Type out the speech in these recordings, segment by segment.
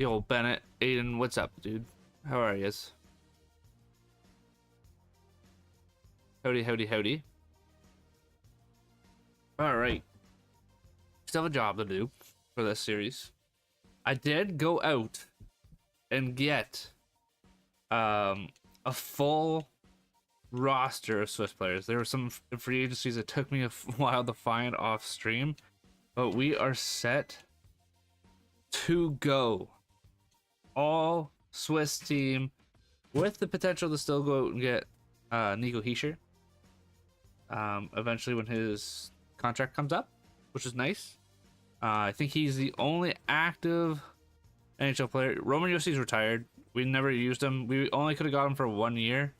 Yo, Bennett, Aiden, what's up, dude? How are yous? Howdy, howdy, howdy. All right, still have a job to do for this series. I did go out and get a full roster of Swiss players. There were some free agencies that took me a while to find off stream, but we are set to go. All Swiss team with the potential to still go out and get Nico Hischier eventually when his contract comes up, which is nice. I think he's the only active NHL player. Roman Yossi's retired. We never used him. We only could have got him for 1 year,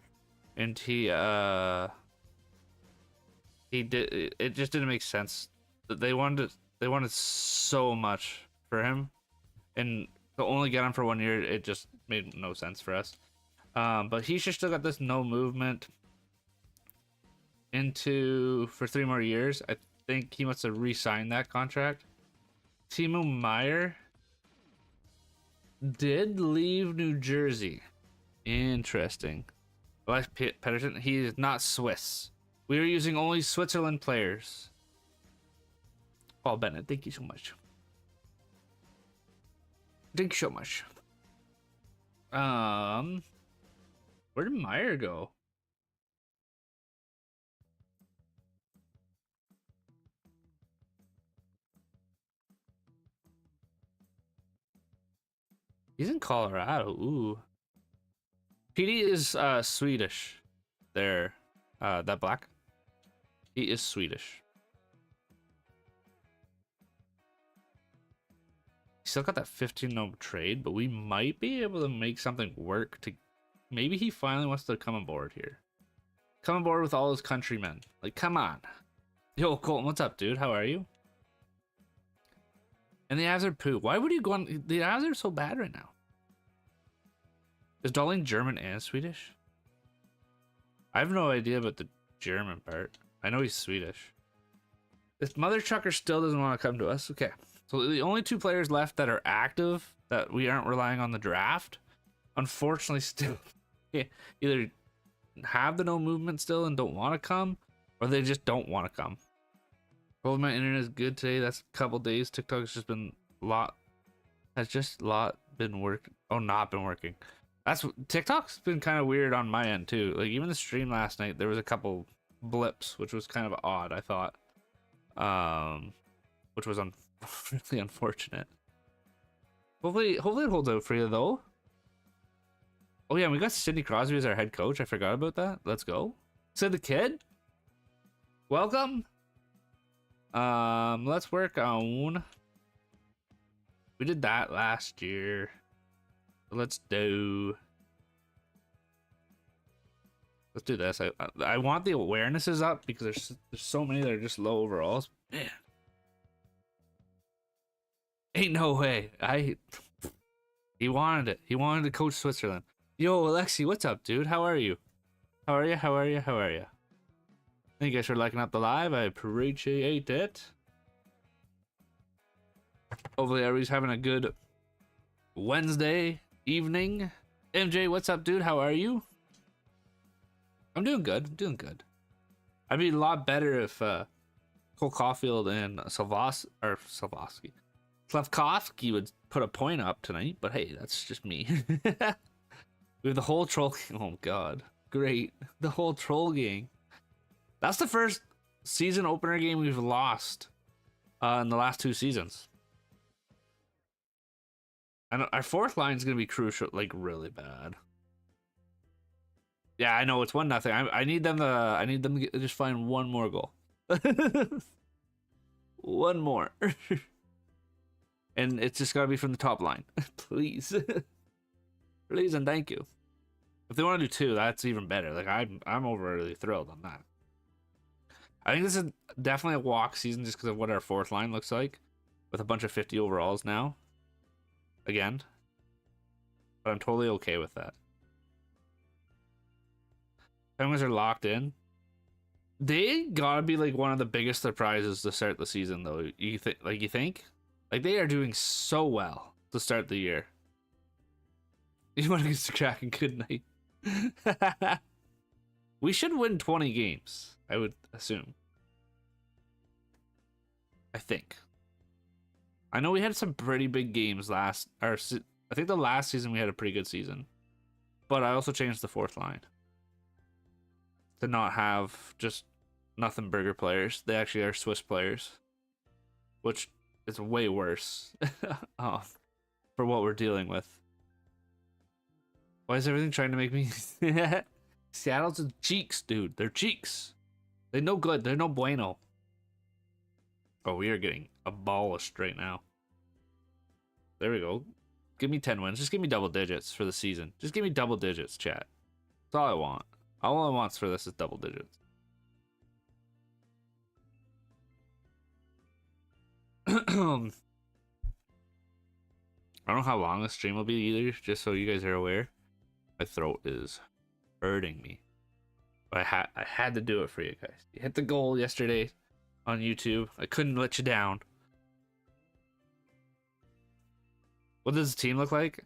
and he did. It just didn't make sense. They wanted so much for him, and to only get him for 1 year, it just made no sense for us. But he should still got this no movement for 3 more years. I think he must have re-signed that contract. Timo Meyer did leave New Jersey. Interesting. Elias Pettersson, he is not Swiss. We are using only Switzerland players. Paul Bennett, thank you so much. Thank you so much. Where did Meyer go? He's in Colorado. Ooh. PD is Swedish. There. That black. He is Swedish. Still got that 15 no trade, but we might be able to make something work to maybe he finally wants to come on board here. Come on board with all his countrymen. Like, come on. Yo, Colton, what's up, dude? How are you? And the Avs are poo. Why would you go on? The Avs are so bad right now. Is Darling German and Swedish? I have no idea about the German part. I know he's Swedish. This mother trucker still doesn't want to come to us. Okay. So the only 2 players left that are active that we aren't relying on the draft, unfortunately, still either have the no movement still and don't want to come, or they just don't want to come. Well, my internet is good today. That's a couple days. TikTok's just been not been working. That's TikTok's been kind of weird on my end too. Like even the stream last night, there was a couple blips, which was kind of odd. I thought, which was really unfortunate. Hopefully it holds out for you though. Oh yeah, we got Sidney Crosby as our head coach. I forgot about that. Let's go. Sid the Kid. Welcome. Let's work on. We did that last year. Let's do this. I want the awarenesses up because there's so many that are just low overalls. Man, ain't no way. He wanted it. He wanted to coach Switzerland. Yo, Alexi, what's up, dude? How are you? How are you? Thank you guys for liking up the live. I appreciate it. Hopefully everybody's having a good Wednesday evening. MJ, what's up, dude? How are you? I'm doing good. I'd be a lot better if Cole Caulfield and Slavkovsky would put a point up tonight, but hey, that's just me. We have the whole troll. Oh god, great! The whole troll gang. That's the first season opener game we've lost in the last 2 seasons. And our 4th line is gonna be crucial, like really bad. Yeah, I know it's 1-0. I need them to just find 1 more goal. 1 more. And it's just gotta be from the top line. Please. Please and thank you. If they want to do 2, that's even better. Like I'm overly thrilled on that. I think this is definitely a walk season just because of what our 4th line looks like. With a bunch of 50 overalls now. Again. But I'm totally okay with that. Penguins are locked in. They gotta be like one of the biggest surprises to start the season though. You think? Like they are doing so well to start the year. You want to get the Kraken? Good night. We should win 20 games, I would assume. I think. I know we had some pretty big games I think the last season we had a pretty good season. But I also changed the fourth line to not have just nothing burger players. They actually are Swiss players, which is way worse for what we're dealing with. Why is everything trying to make me... Seattle's cheeks, dude. They're cheeks. They're no good. They're no bueno. Oh, we are getting abolished right now. There we go. Give me 10 wins. Just give me double digits for the season. Just give me double digits, chat. That's all I want. All I want for this is double digits. I don't know how long this stream will be either, just so you guys are aware. My throat is hurting me. But I had to do it for you guys. You hit the goal yesterday on YouTube. I couldn't let you down. What does the team look like?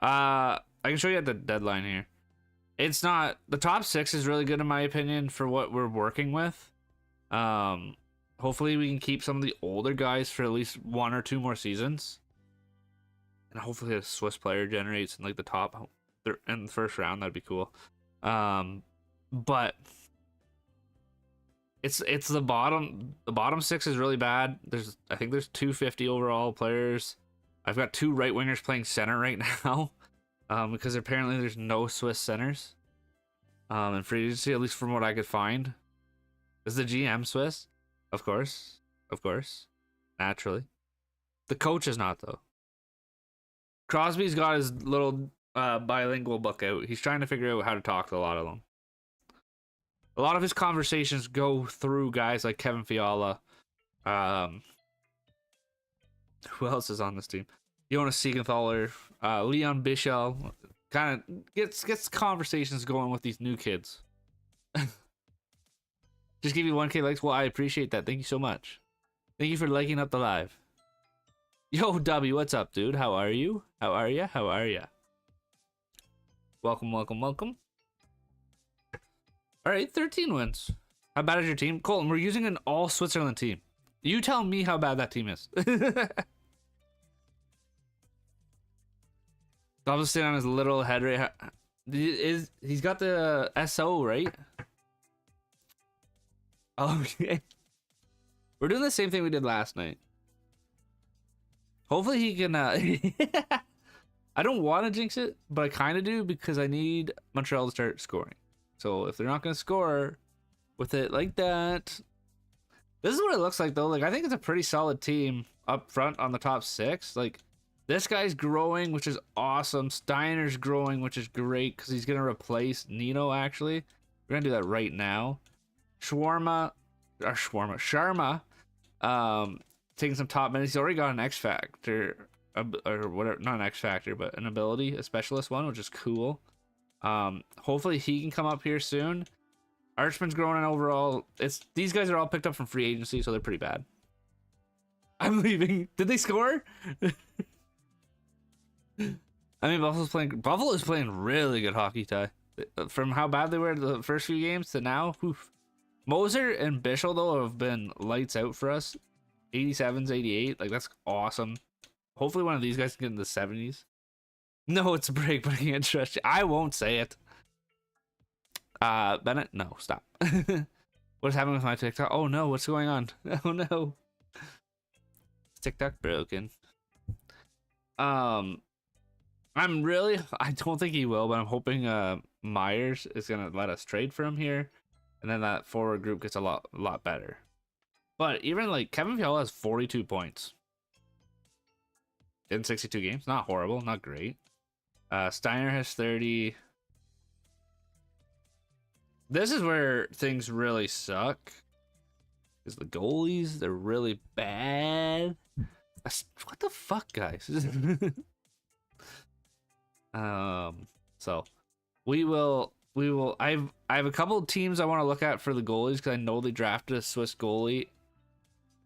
I can show you at the deadline here. It's not... The top 6 is really good in my opinion for what we're working with. Hopefully we can keep some of the older guys for at least 1 or 2 more seasons. And hopefully a Swiss player generates in like the top in the first round. That'd be cool. But it's the bottom. The bottom 6 is really bad. I think there's 250 overall players. I've got 2 right wingers playing center right now, because apparently there's no Swiss centers. In free agency, at least from what I could find. Is the GM Swiss? Of course, naturally. The coach is not though. Crosby's got his little bilingual book out. He's trying to figure out how to talk to a lot of them. A lot of his conversations go through guys like Kevin Fiala. Who else is on this team? Jonas Siegenthaler, Leon Bichel. Kind of gets conversations going with these new kids. Just give you 1K likes. Well, I appreciate that. Thank you so much. Thank you for liking up the live. Yo, W, what's up, dude? How are you? How are ya? How are ya? Welcome. All right, 13 wins. How bad is your team? Colton, we're using an all Switzerland team. You tell me how bad that team is. Dob's sitting on his little head right. He's got the SO, right? Okay. We're doing the same thing we did last night. Hopefully he can I don't want to jinx it, but I kind of do because I need Montreal to start scoring. So if they're not going to score with it like that, this is what it looks like though. Like I think it's a pretty solid team up front on the top 6. Like this guy's growing, which is awesome. Steiner's growing, which is great because he's going to replace Nino actually. We're going to do that right now. Sharma, taking some top minutes. He's already got an X Factor, or whatever, not an X Factor, but an ability, a specialist one, which is cool. Hopefully he can come up here soon. Archman's growing in overall. These guys are all picked up from free agency, so they're pretty bad. I'm leaving. Did they score? I mean, Buffalo's playing really good hockey, Ty. From how bad they were the first few games to now, oof. Moser and Bichel, though, have been lights out for us. 87s, 88. Like, that's awesome. Hopefully one of these guys can get in the 70s. No, it's a break, but I can't trust you. I won't say it. Bennett? No, stop. What's happening with my TikTok? Oh, no, what's going on? Oh, no. Is TikTok broken? I don't think he will, but I'm hoping Myers is going to let us trade for him here. And then that forward group gets a lot better. But even like Kevin Fiala has 42 points in 62 games. Not horrible, not great. Steiner has 30. This is where things really suck. Because the goalies, they're really bad. What the fuck, guys? So we will. I have a couple of teams I want to look at for the goalies because I know they drafted a Swiss goalie,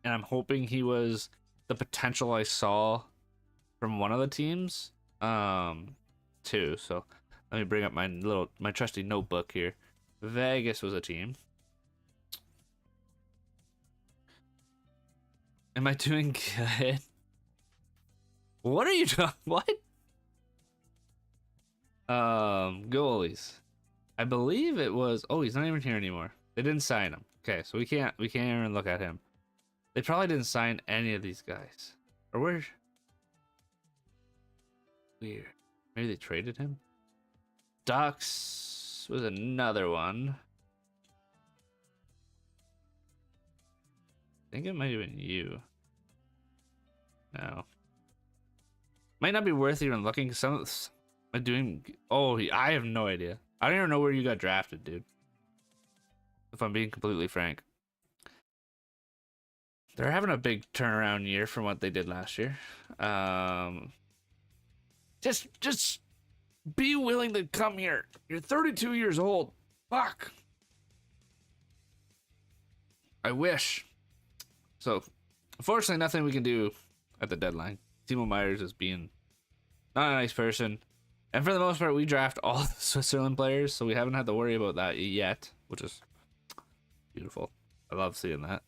and I'm hoping he was the potential I saw from one of the teams. too. So let me bring up my trusty notebook here. Vegas was a team. Am I doing good? What are you doing? What? Goalies. I believe it was. Oh, he's not even here anymore. They didn't sign him. Okay, so we can't even look at him. They probably didn't sign any of these guys. Or where? Weird. Maybe they traded him. Ducks was another one. I think it might have been you. No. Might not be worth even looking. Cause some am I doing? Oh, I have no idea. I don't even know where you got drafted, dude. If I'm being completely frank. They're having a big turnaround year from what they did last year. Just be willing to come here. You're 32 years old. Fuck. I wish. So, unfortunately, nothing we can do at the deadline. Timo Myers is being not a nice person. And for the most part, we draft all the Switzerland players, so we haven't had to worry about that yet, which is beautiful. I love seeing that.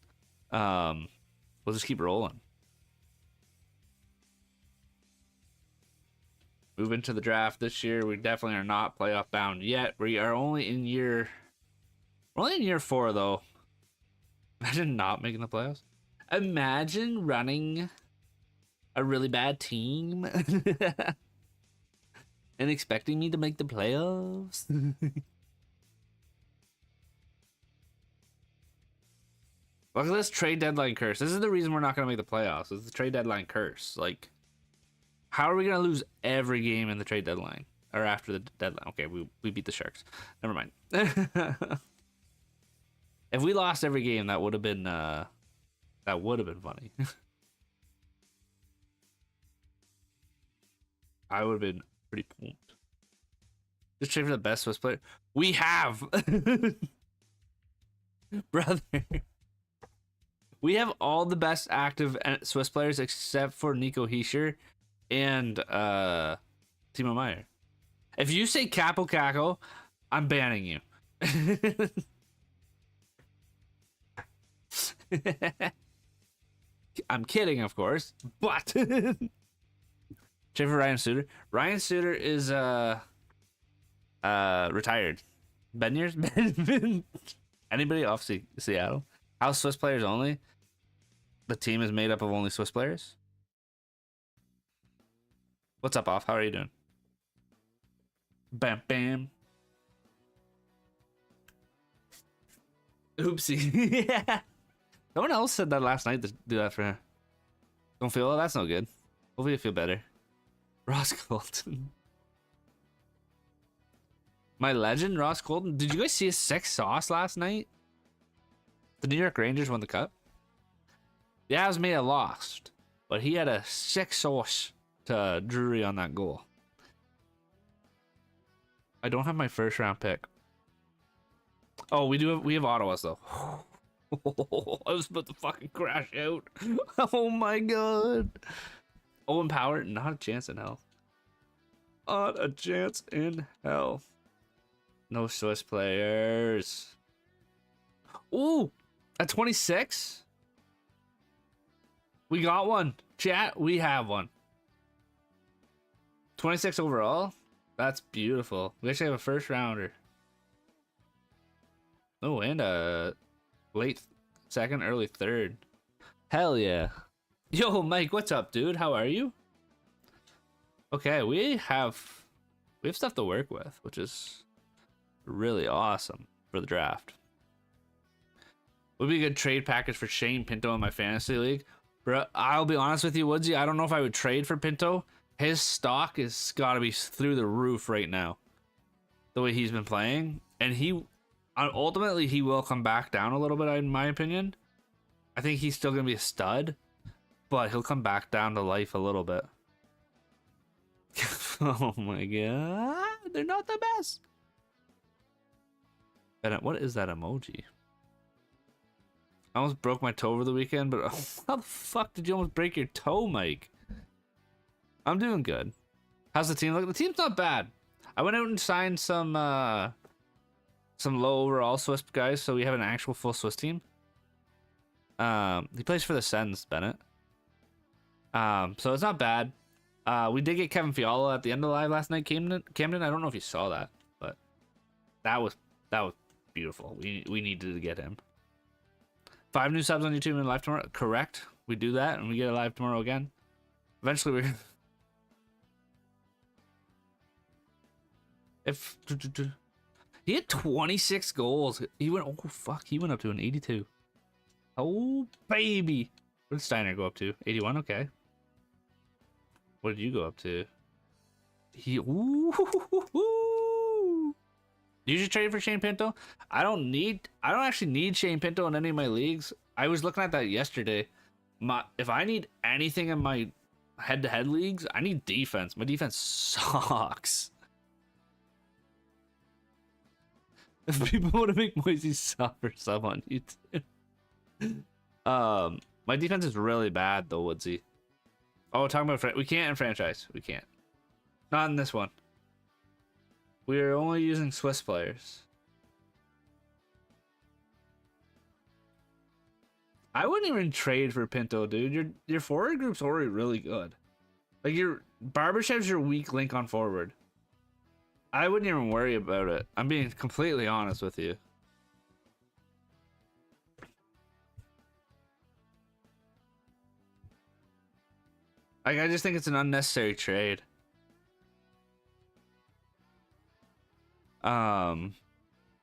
We'll just keep rolling. Move into the draft this year. We definitely are not playoff bound yet. We are only in year. We're only in year 4 though. Imagine not making the playoffs. Imagine running a really bad team and expecting me to make the playoffs. Look at this trade deadline curse. This is the reason we're not going to make the playoffs. It's the trade deadline curse. Like, how are we going to lose every game in the trade deadline? Or after the deadline? Okay, we beat the Sharks. Never mind. If we lost every game, that would have been funny. I would have been pretty pumped. Just trade for the best Swiss player. We have! Brother. We have all the best active Swiss players except for Nico Hischier and Timo Meyer. If you say Capo Caco, I'm banning you. I'm kidding, of course, but trade for Ryan Suter. Ryan Suter is retired. Beniers? Anybody off Seattle? House Swiss players only? The team is made up of only Swiss players? What's up, Off? How are you doing? Bam, bam. Oopsie. Yeah. Someone else said that last night to do that for her. Don't feel it? That's no good. Hopefully you feel better. Ross Colton. My legend, Ross Colton. Did you guys see his sick sauce last night? The New York Rangers won the cup. The Avs may have lost, but he had a sick sauce to Drury on that goal. I don't have my first round pick. Oh, we have Ottawa's though. I was about to fucking crash out. Oh my god. Owen Power, not a chance in hell. Not a chance in hell. No Swiss players. Ooh, at 26? We got one. Chat, we have one. 26 overall? That's beautiful. We actually have a first rounder. Oh, and a late second, early third. Hell yeah. Yo, Mike, what's up, dude? How are you? Okay, we have stuff to work with, which is really awesome for the draft. Would be a good trade package for Shane Pinto in my fantasy league. Bro, I'll be honest with you, Woodsy, I don't know if I would trade for Pinto. His stock is got to be through the roof right now, the way he's been playing. And ultimately, he will come back down a little bit, in my opinion. I think he's still going to be a stud, but he'll come back down to life a little bit. Oh my god, they're not the best. And what is that emoji? I almost broke my toe over the weekend, but how the fuck did you almost break your toe, Mike? I'm doing good. How's the team look? The team's not bad. I went out and signed some low overall Swiss guys, so we have an actual full Swiss team. He plays for the Sens, Bennett. So it's not bad. We did get Kevin Fiala at the end of the live last night, Camden. I don't know if you saw that, but that was beautiful. We needed to get him. 5 new subs on YouTube and live tomorrow. Correct. We do that and we get a live tomorrow again. Eventually we're if he had 26 goals. He went he went up to an 82. Oh baby. What did Steiner go up to? 81, okay. What did you go up to? You should trade for Shane Pinto. I don't actually need Shane Pinto in any of my leagues. I was looking at that yesterday. If I need anything in my head-to-head leagues, I need defense. My defense sucks. If people want to make Moisey suffer sub on YouTube. My defense is really bad though, Woodsy. Oh, talking about we can't in franchise. We can't. Not in this one. We are only using Swiss players. I wouldn't even trade for Pinto, dude. Your forward group's already really good. Like your Barbashev's your weak link on forward. I wouldn't even worry about it. I'm being completely honest with you. Like I just think it's an unnecessary trade.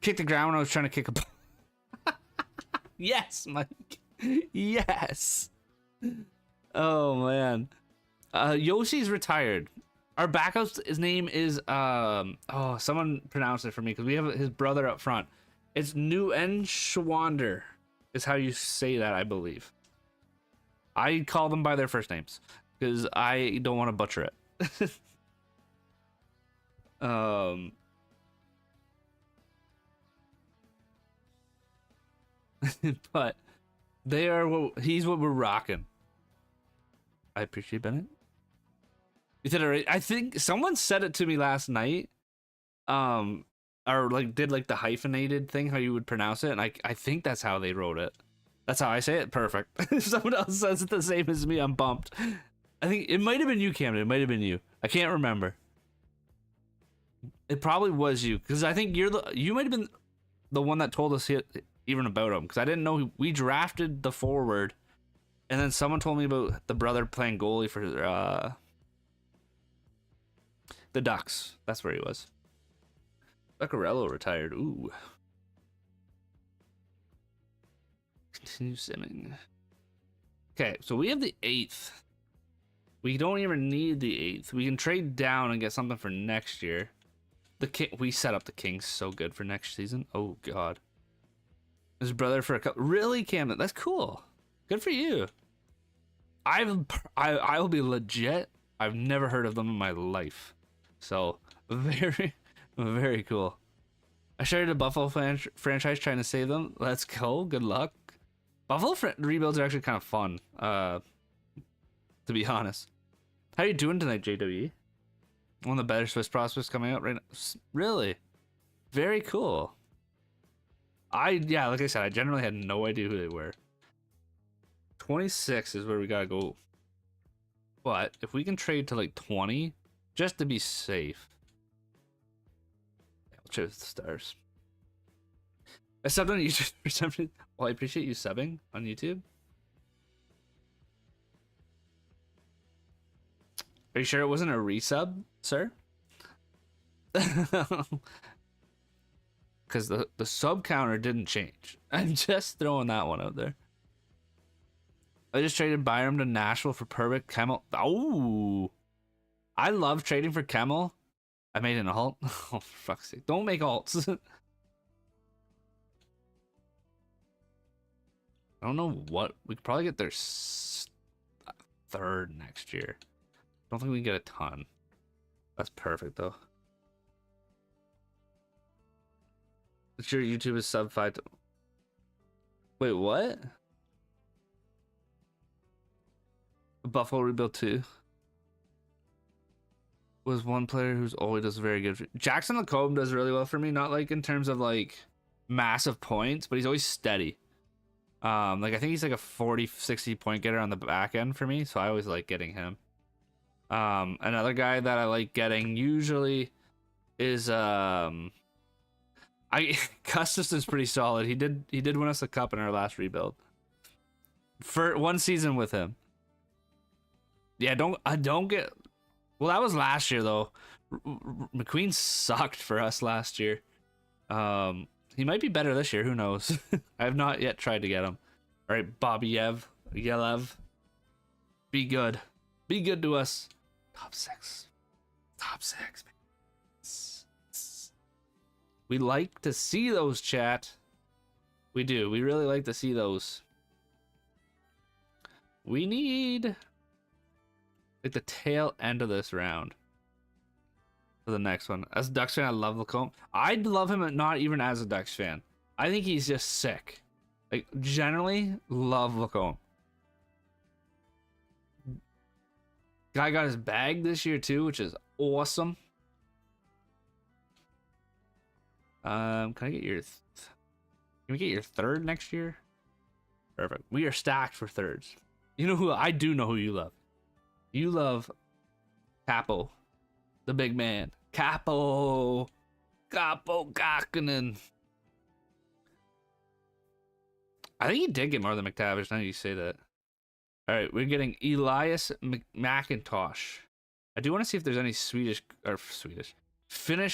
Kick the ground when I was trying to kick a ball. Yes, Mike. Yes. Oh man. Yoshi's retired. Our backup, his name is someone pronounce it for me because we have his brother up front. It's Nguyen Schwander is how you say that, I believe. I call them by their first names because I don't want to butcher it. But they are he's what we're rocking. I appreciate Bennett. You said it right. I think someone said it to me last night. Or like did like the hyphenated thing, how you would pronounce it, and I think that's how they wrote it. That's how I say it. Perfect. If someone else says it the same as me, I'm bumped. I think it might have been you, Camden. It might have been you. I can't remember. It probably was you, because I think you might have been the one that told us even about him, because I didn't know we drafted the forward, and then someone told me about the brother playing goalie for the Ducks. That's where he was. Zuccarello retired. Ooh. Continue simming. Okay, so we have the 8th. We don't even need the 8th. We can trade down and get something for next year. We set up the Kings so good for next season. Oh god. His brother for a couple. Really, Camden? That's cool. Good for you. I will be legit. I've never heard of them in my life. So very, very cool. I started a Buffalo franchise trying to save them. Let's go. Good luck. Buffalo rebuilds are actually kind of fun. To be honest. How are you doing tonight, JWE? One of the better Swiss prospects coming out right now. Really? Very cool. Yeah, like I said, I generally had no idea who they were. 26 is where we gotta go. But if we can trade to like 20, just to be safe. I'll choose the stars. I subbed on YouTube for some reason. Well, I appreciate you subbing on YouTube. Are you sure it wasn't a resub, sir? Because the sub counter didn't change. I'm just throwing that one out there. I just traded Byram to Nashville for Perbik, Kemmel. Oh, I love trading for Kemmel. I made an alt. Oh, for fuck's sake. Don't make alts. I don't know what. We could probably get their 3rd next year. I don't think we can get a ton. That's perfect, though. It's your YouTube is sub 5 to... Wait, what? Buffalo rebuild 2. was one player who's always does very good. Jackson Lacombe does really well for me, not like in terms of like massive points, but he's always steady. Like I think he's like a 40, 60 point getter on the back end for me, so I always like getting him. Another guy that I like getting usually is Custis is pretty solid. He did win us a cup in our last rebuild. For one season with him. Yeah, I don't get. Well, that was last year though. McQueen sucked for us last year. He might be better this year. Who knows? I have not yet tried to get him. All right, Bobby Yelev. Be good. Be good to us. Top six. Top six. We like to see those, chat. We do. We really like to see those. We need like the tail end of this round for the next one. As a Ducks fan, I love Lacombe. I'd love him not even as a Ducks fan. I think he's just sick. Like, generally, love Lacombe. Guy got his bag this year too, which is awesome. Can I get your? Can we get your third next year? Perfect. We are stacked for thirds. You know who I do know who you love. You love Capo, the big man. Capo Kakkonen. I think he did get more than McTavish. Now you say that. All right, we're getting Elias McIntosh. I do want to see if there's any Finnish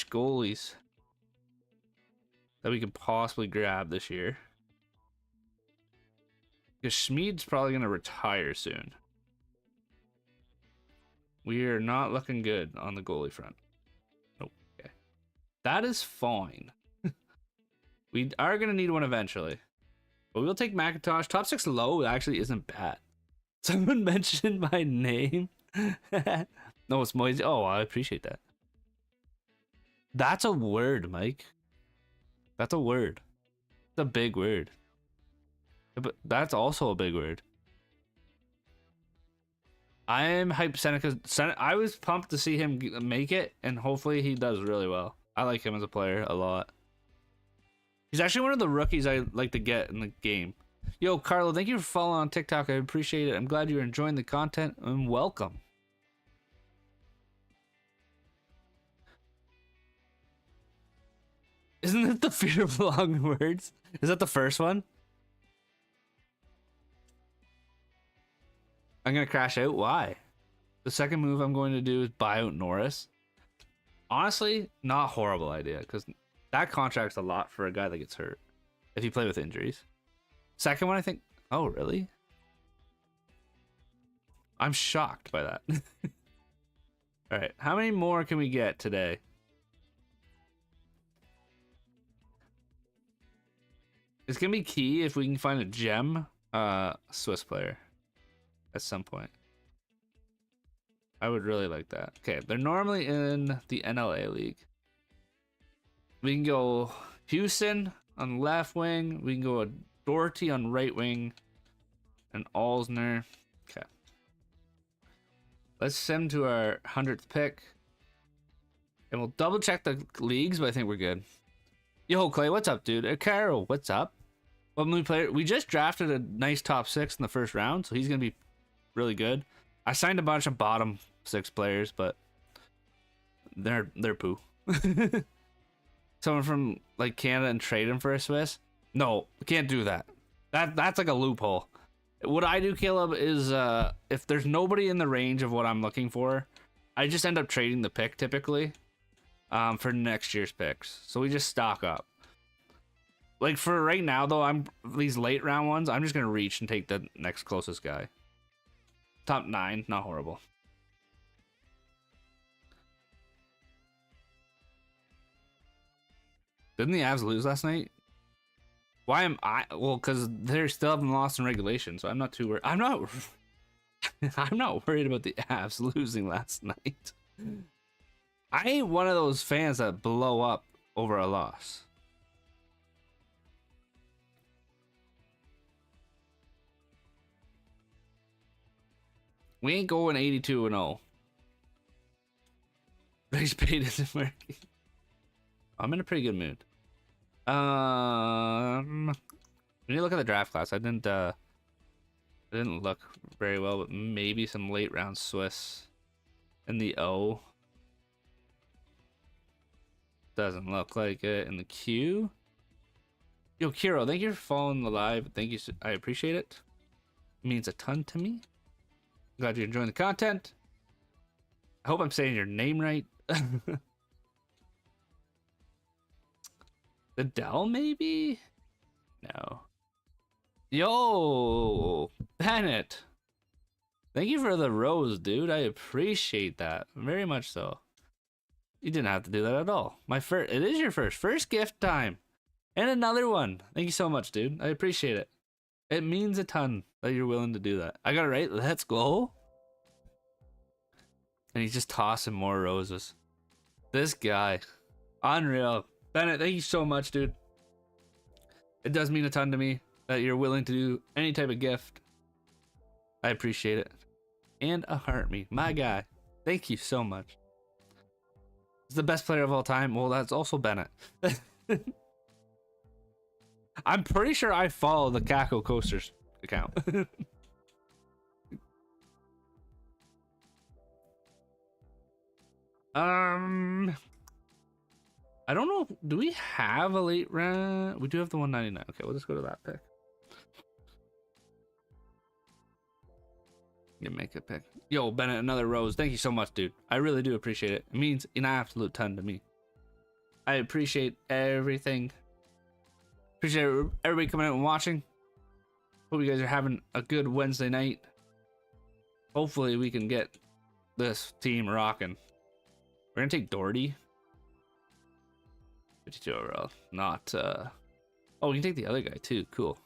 goalies that we could possibly grab this year. Because Schmid's probably going to retire soon. We are not looking good on the goalie front. Nope. Okay. That is fine. We are going to need one eventually. But we'll take McIntosh. Top 6 low actually isn't bad. Someone mentioned my name. No, it's Moisey. Oh, I appreciate that. That's a word, Mike. That's a word. It's a big word. But that's also a big word. I am hyped Seneca. I was pumped to see him make it, and hopefully he does really well. I like him as a player a lot. He's actually one of the rookies I like to get in the game. Yo, Carlo, thank you for following on TikTok. I appreciate it. I'm glad you're enjoying the content, and welcome. Isn't it the fear of long words? Is that the first one? I'm going to crash out. Why? The second move I'm going to do is buy out Norris. Honestly, not a horrible idea, because that contract's a lot for a guy that gets hurt if you play with injuries. Second one, I think... Oh, really? I'm shocked by that. All right, how many more can we get today? It's going to be key if we can find a gem Swiss player at some point. I would really like that. Okay, they're normally in the NLA league. We can go Houston on left wing. We can go Doherty on right wing. And Alsner. Okay. Let's send to our 100th pick. And we'll double check the leagues, but I think we're good. Yo, Clay, what's up, dude? Carol, what's up? What new player? We just drafted a nice top 6 in the first round, so he's going to be really good. I signed a bunch of bottom 6 players, but they're poo. Someone from like Canada and trade him for a Swiss? No, we can't do that. That's like a loophole. What I do, Caleb, is if there's nobody in the range of what I'm looking for, I just end up trading the pick typically for next year's picks. So we just stock up. Like for right now though, these late round ones, I'm just gonna reach and take the next closest guy. Top 9, not horrible. Didn't the Avs lose last night? Why am I? Well, because they still haven't lost in regulation, so I'm not too worried. I'm not worried about the Avs losing last night. I ain't one of those fans that blow up over a loss. We ain't going 82-0. Rage bait isn't working. I'm in a pretty good mood. We need to look at the draft class. I didn't look very well, but maybe some late round Swiss in the O. Doesn't look like it in the Q. Yo, Kiro, thank you for following the live. Thank you. I appreciate it. It means a ton to me. Glad you're enjoying the content. I hope I'm saying your name right. The Dell, maybe? No. Yo, Bennett. Thank you for the rose, dude. I appreciate that very much so. You didn't have to do that at all. It is your first gift time. And another one. Thank you so much, dude. I appreciate it. It means a ton that you're willing to do that. I got it right. Let's go. And he's just tossing more roses. This guy. Unreal. Bennett, thank you so much, dude. It does mean a ton to me that you're willing to do any type of gift. I appreciate it. And a heart me. My guy. Thank you so much. He's the best player of all time. Well, that's also Bennett. I'm pretty sure I follow the Kako Coasters account. I don't know. Do we have a late round? We do have the 199. Okay, we'll just go to that pick. You make a pick. Yo, Bennett, another rose. Thank you so much, dude. I really do appreciate it. It means an absolute ton to me. I appreciate everything. Appreciate everybody coming out and watching. Hope you guys are having a good Wednesday night. Hopefully we can get this team rocking. We're gonna take Doherty. 52 overall. Not oh, we can take the other guy too. Cool.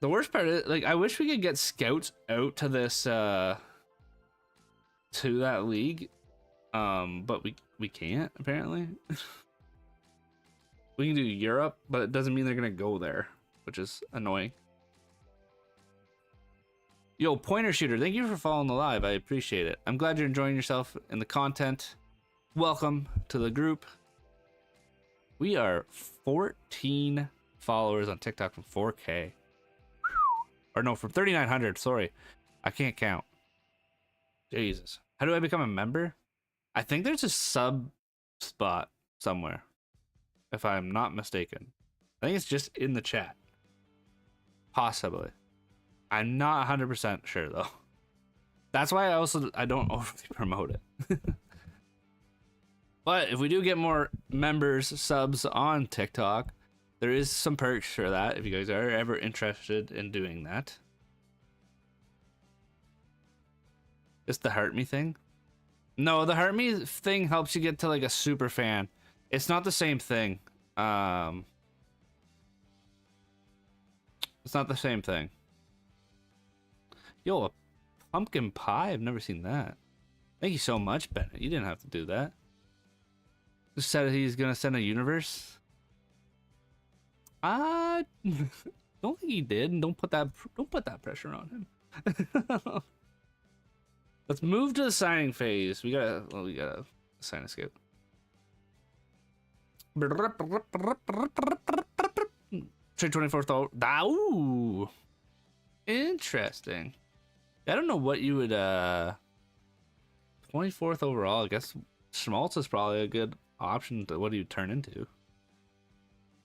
The worst part is, like, I wish we could get scouts out to this to that league. But we can't, apparently. We can do Europe, but it doesn't mean they're gonna go there, which is annoying. Yo, Pointer Shooter, thank you for following the live. I appreciate it. I'm glad you're enjoying yourself in the content. Welcome to the group. We are 14 followers on TikTok from 4K. Or no, from 3,900. Sorry, I can't count. Jesus. How do I become a member? I think there's a sub spot somewhere, if I'm not mistaken. I think it's just in the chat. Possibly. I'm not 100% sure though. That's why I don't overly promote it. But if we do get more members, subs on TikTok, there is some perks for that if you guys are ever interested in doing that. Just the Heart Me thing? No, the Heart Me thing helps you get to like a super fan. It's not the same thing. It's not the same thing. Yo, a pumpkin pie? I've never seen that. Thank you so much, Bennett. You didn't have to do that. Just said he's gonna send a universe. Don't think he did. Don't put that pressure on him. Let's move to the signing phase. We gotta sign a scout. Trade 24th. Ooh, interesting. I don't know what you would 24th overall. I guess Schmaltz is probably a good option to what do you turn into.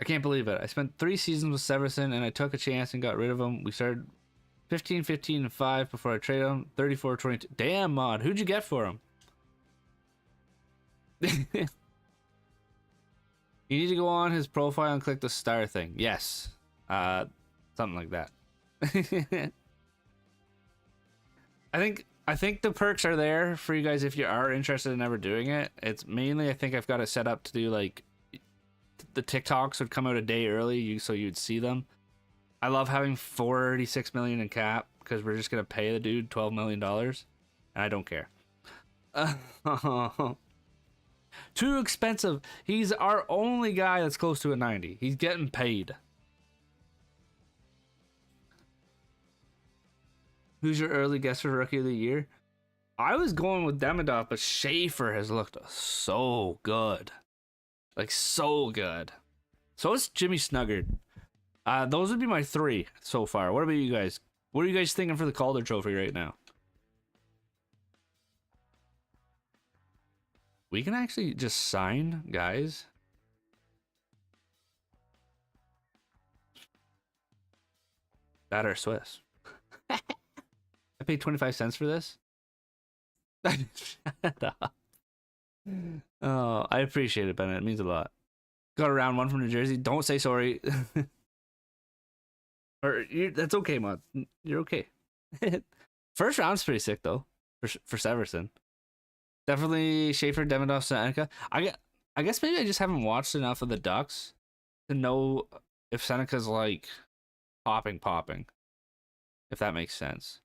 I can't believe it. I spent 3 seasons with Severson and I took a chance and got rid of him. We started 15, 15, and 5 before I traded him. 34, 22. Damn, Mod. Who'd you get for him? You need to go on his profile and click the star thing. Yes. Something like that. I think the perks are there for you guys if you are interested in ever doing it. It's mainly, I think I've got it set up to do like the TikToks would come out a day early, so you'd see them. I love having 46 million in cap because we're just gonna pay the dude $12 million, and I don't care. Too expensive. He's our only guy that's close to a 90. He's getting paid. Who's your early guess for Rookie of the Year? I was going with Demidov, but Schaefer has looked so good. Like, so good. So it's Jimmy Snuggard. Those would be my 3 so far. What about you guys? What are you guys thinking for the Calder Trophy right now? We can actually just sign guys. That are Swiss. I paid 25 cents for this. Shut up. Oh, I appreciate it, Bennett. It means a lot. Got a round 1 from New Jersey. Don't say sorry. That's okay, Mod. You're okay. First round's pretty sick though, for Severson. Definitely Schaefer, Demidov, Seneca. I guess maybe I just haven't watched enough of the Ducks to know if Seneca's like popping. If that makes sense.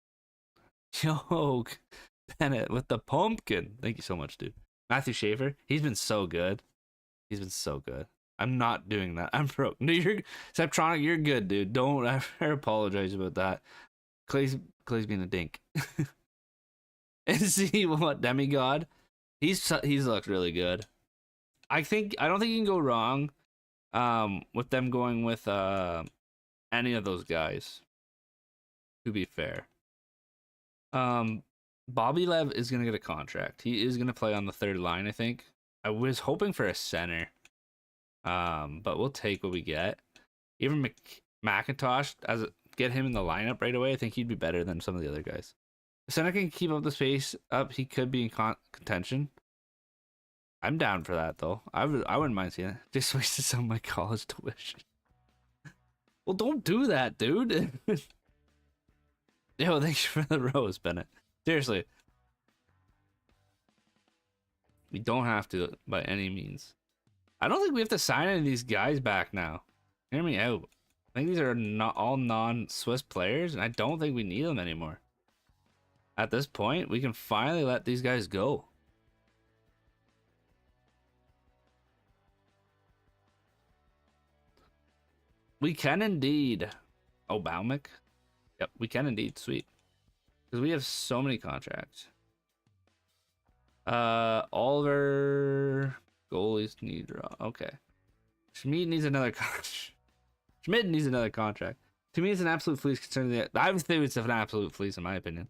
Yo, Bennett with the pumpkin. Thank you so much, dude. Matthew Schaefer. He's been so good. I'm not doing that. I'm broke. No, you're Septronic. You're good, dude. Don't ever apologize about that. Clay's being a dink. And see what Demigod. He's looked really good. I don't think you can go wrong, with them going with any of those guys. To be fair, Bobby Lev is gonna get a contract. He is gonna play on the 3rd line. I think. I was hoping for a center. But we'll take what we get. Even McIntosh, get him in the lineup right away. I think he'd be better than some of the other guys. If Seneca can keep up the pace up, he could be in contention. I'm down for that though. I wouldn't mind seeing it. Just wasted some of my college tuition. Well, don't do that, dude. Yo, thanks for the rose, Bennett. Seriously. We don't have to by any means. I don't think we have to sign any of these guys back now. Hear me out. I think these are not all non-Swiss players, and I don't think we need them anymore. At this point, we can finally let these guys go. We can indeed. Oh, Baumick? Yep, we can indeed. Sweet. Because we have so many contracts. Oliver... Goalies need draw. Okay. Schmid needs another contract. Schmid needs another contract. To me, it's an absolute fleece concerning I would think it's an absolute fleece in my opinion.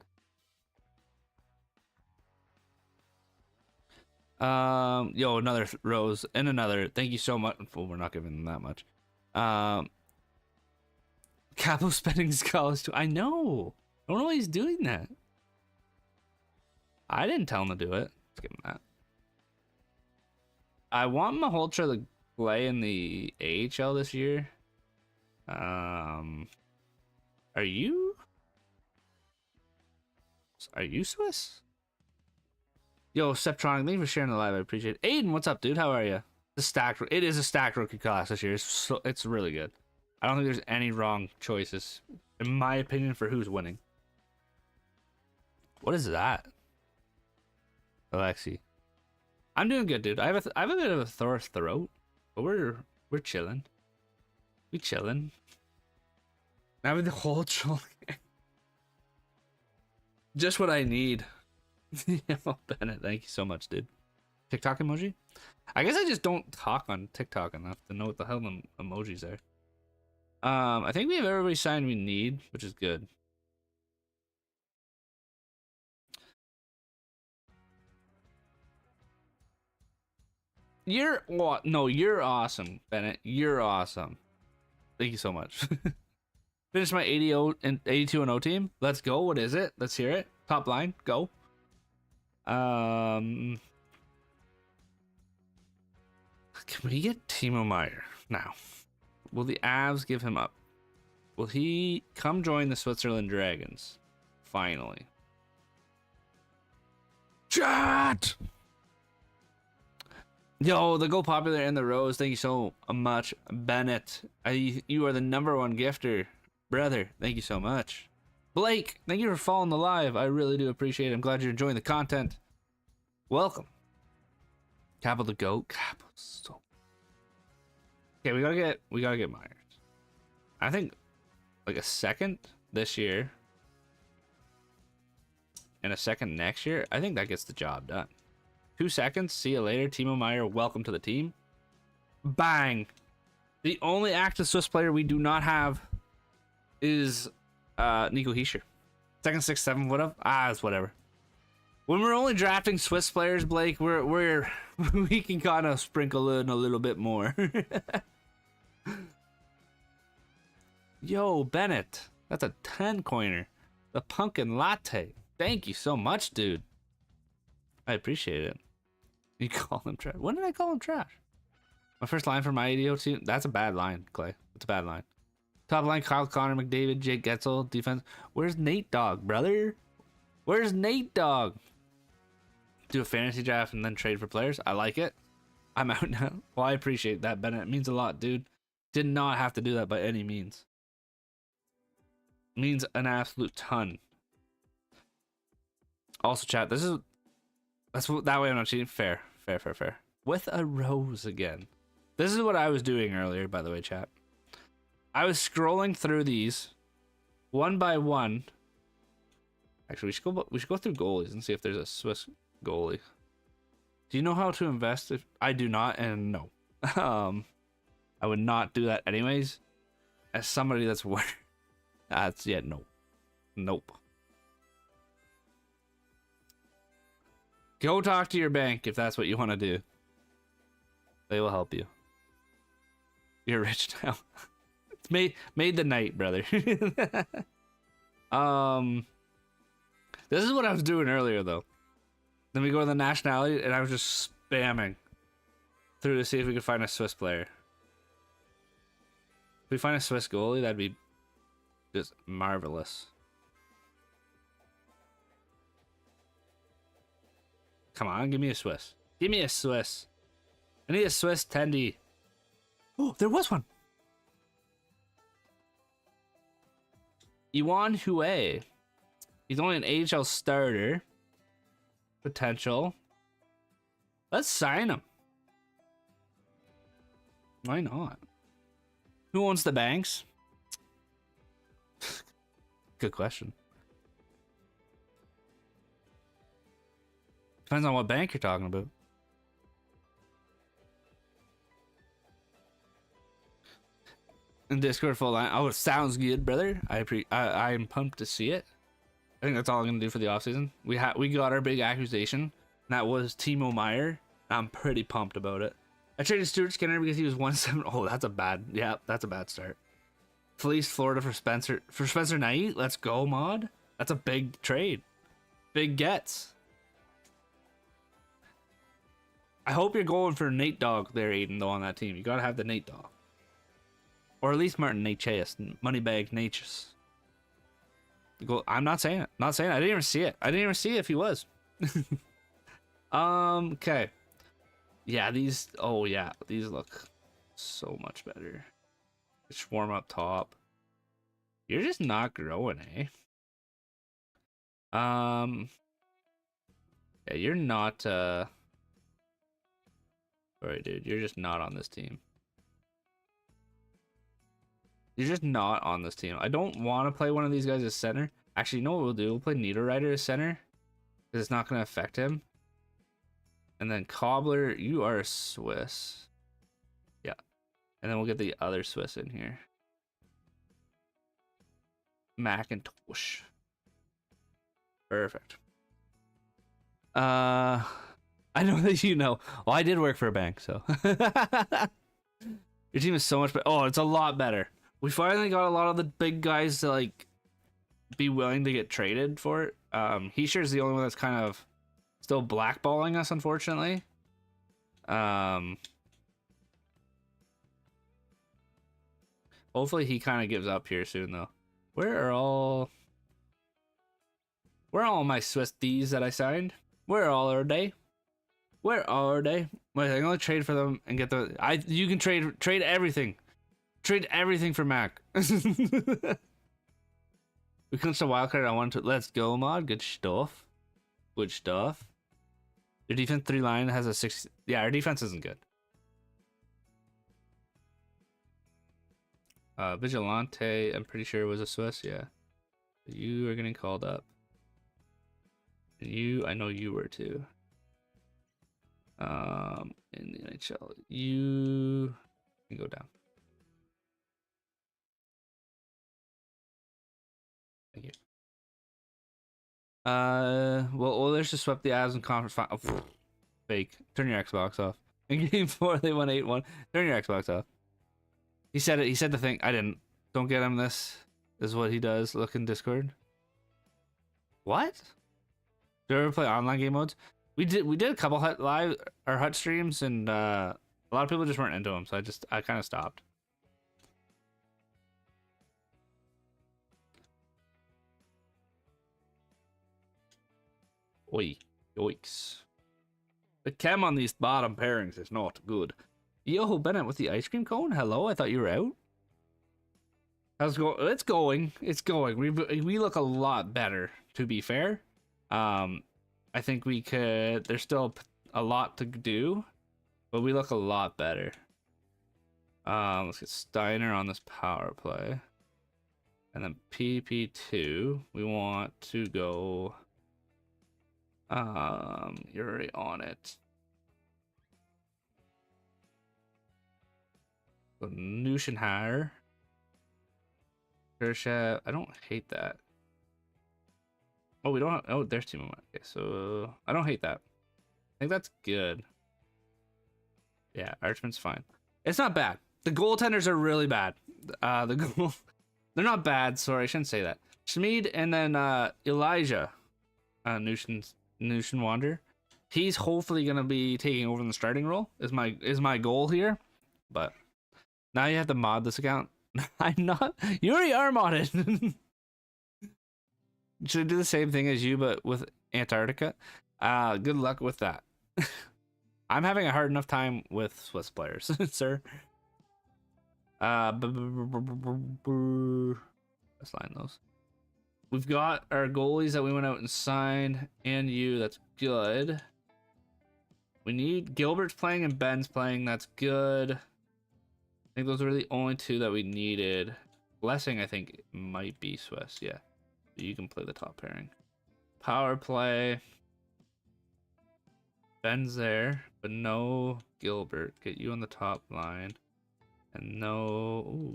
Yo, another rose and another. Thank you so much. Well, we're not giving them that much. Capo spending his college too. I know. I don't know why he's doing that. I didn't tell him to do it. Let's give him that. I want Maholtra to play in the AHL this year. Are you Swiss? Yo, Septronic, thank you for sharing the live. I appreciate it. Aiden, what's up, dude? How are you? It is a stacked rookie class this year. It's really good. I don't think there's any wrong choices, in my opinion, for who's winning. What is that? Alexi. I'm doing good, dude. I have a bit of a sore throat, but we're chilling. We chilling. Now with the whole troll. Just what I need. Oh, Bennett, thank you so much, dude. TikTok emoji? I guess I just don't talk on TikTok enough to know what the hell the emojis are. I think we have everybody signed we need, which is good. You're awesome, Bennett. You're awesome. Thank you so much. Finish my 82 and 0 team. Let's go. What is it? Let's hear it. Top line. Go. Can we get Timo Meyer now? Will the Avs give him up? Will he come join the Switzerland Dragons? Finally. Chat! Yo, the Go Popular and the Rose. Thank you so much, Bennett. You are the #1 gifter. Brother, thank you so much. Blake, thank you for following the live. I really do appreciate it. I'm glad you're enjoying the content. Welcome. Capital to go. Capital. So. Okay, we gotta get Myers. I think like a second this year. and a second next year, I think that gets the job done. 2 seconds, see you later. Timo Meyer, welcome to the team. Bang! The only active Swiss player we do not have is Nico Hischier. Second, 6, 7 would have. It's whatever. When we're only drafting Swiss players, Blake, we're we can kind of sprinkle in a little bit more. Yo, Bennett, that's a 10 coiner. The pumpkin latte. Thank you so much, dude. I appreciate it. You call him trash? When did I call him trash? My first line for my ADO team. That's a bad line, Clay. It's a bad line. Top line: Kyle Connor, McDavid, Jake Getzel. Defense. Where's Nate Dogg, brother? Where's Nate Dogg? Do a fantasy draft and then trade for players. I like it. I'm out now. Well, I appreciate that, Bennett. It means a lot, dude. Did not have to do that by any means. Means an absolute ton. Also, chat. That's what, that way I'm not cheating. Fair. With a rose again. This is what I was doing earlier, by the way, chat. I was scrolling through these one by one. Actually, we should go through goalies and see if there's a Swiss goalie. Do you know how to invest? If I do not, and no. I would not do that anyways. As somebody that's worth nope. Go talk to your bank if that's what you want to do. They will help you. You're rich now. It's made the night, brother. This is what I was doing earlier though. Then we go to the nationality and I was just spamming through to see if we could find a Swiss player. If we find a Swiss goalie, that'd be just marvelous. Come on, give me a Swiss. Give me a Swiss. I need a Swiss tendy. Oh, there was one. Yuan Hue. He's only an AHL starter. Potential. Let's sign him. Why not? Who owns the banks? Good question. Depends on what bank you're talking about. In Discord full line. Oh, it sounds good, brother. I'm pumped to see it. I think that's all I'm gonna do for the offseason. We got our big accusation. And that was Timo Meyer. I'm pretty pumped about it. I traded Stuart Skinner because he was 1-7. Oh, that's a bad. Yeah, that's a bad start. Fleeced Florida for Spencer Knight. Let's go, mod. That's a big trade. Big gets. I hope you're going for Nate Dogg there, Aiden, though, on that team. You gotta have the Nate Dogg. Or at least Martin Natchez. Moneybag Natchez. I'm not saying it. Not saying it. I didn't even see it. I didn't even see if he was. Okay. Yeah, these. Oh, yeah. These look so much better. Swarm up top. You're just not growing, eh? Yeah, you're not. Sorry, dude. You're just not on this team. You're just not on this team. I don't want to play one of these guys as center. Actually, you know what we'll do? We'll play Niederreiter as center. Because it's not going to affect him. And then Cobbler, you are a Swiss. Yeah. And then we'll get the other Swiss in here. Macintosh. Perfect. I know that you know. Well, I did work for a bank, so. Your team is so much better. Oh, it's a lot better. We finally got a lot of the big guys to like be willing to get traded for it. Heischer's the only one that's kind of still blackballing us, unfortunately. Hopefully he kind of gives up here soon, though. Where are all my Swiss D's that I signed? Where are they? Where are they? Wait, I can only trade for them and get the. You can trade everything. Trade everything for Mac. We clinched a wild card. I wanted to. Let's go, mod. Good stuff. Good stuff. Your defense 3 line has a 6. Yeah, our defense isn't good. Vigilante, I'm pretty sure was a Swiss. Yeah. You are getting called up. You, I know you were too. In the NHL, you can go down. Thank you. Well, Oilers just swept the Avs in conference final. Fake. Turn your Xbox off. In game 4, they won 8-1. Turn your Xbox off. He said it. He said the thing. I didn't. Don't get him this. This is what he does. Look in Discord. What? Do you ever play online game modes? We did a couple hut live or hut streams, and a lot of people just weren't into them, so I kind of stopped. Oi, yikes! The chem on these bottom pairings is not good. Yo, Bennett with the ice cream cone. Hello, I thought you were out. How's it going? It's going. It's going. We look a lot better, to be fair. I think we could. There's still a lot to do, but we look a lot better. Let's get Steiner on this power play, and then PP2. We want to go. You're already on it. So Nuschenheier. Kershaw. I don't hate that. Oh, we don't have, oh, there's Team Moment. Okay, so I don't hate that. I think that's good. Yeah, Archman's fine. It's not bad. The goaltenders are really bad. They're not bad. Sorry, I shouldn't say that. Schmid and then Elijah, Nuschenwander. He's hopefully gonna be taking over in the starting role. Is my goal here, but now you have to mod this account. I'm not. You already are modded. Should I do the same thing as you, but with Antarctica? Good luck with that. I'm having a hard enough time with Swiss players, sir. Let's line those. We've got our goalies that we went out and signed, and you. That's good. We need Gilbert's playing and Ben's playing. That's good. I think those are the only two that we needed. Blessing, I think, might be Swiss. Yeah. You can play the top pairing. Power play. Ben's there, but no Gilbert. Get you on the top line. And no... Ooh.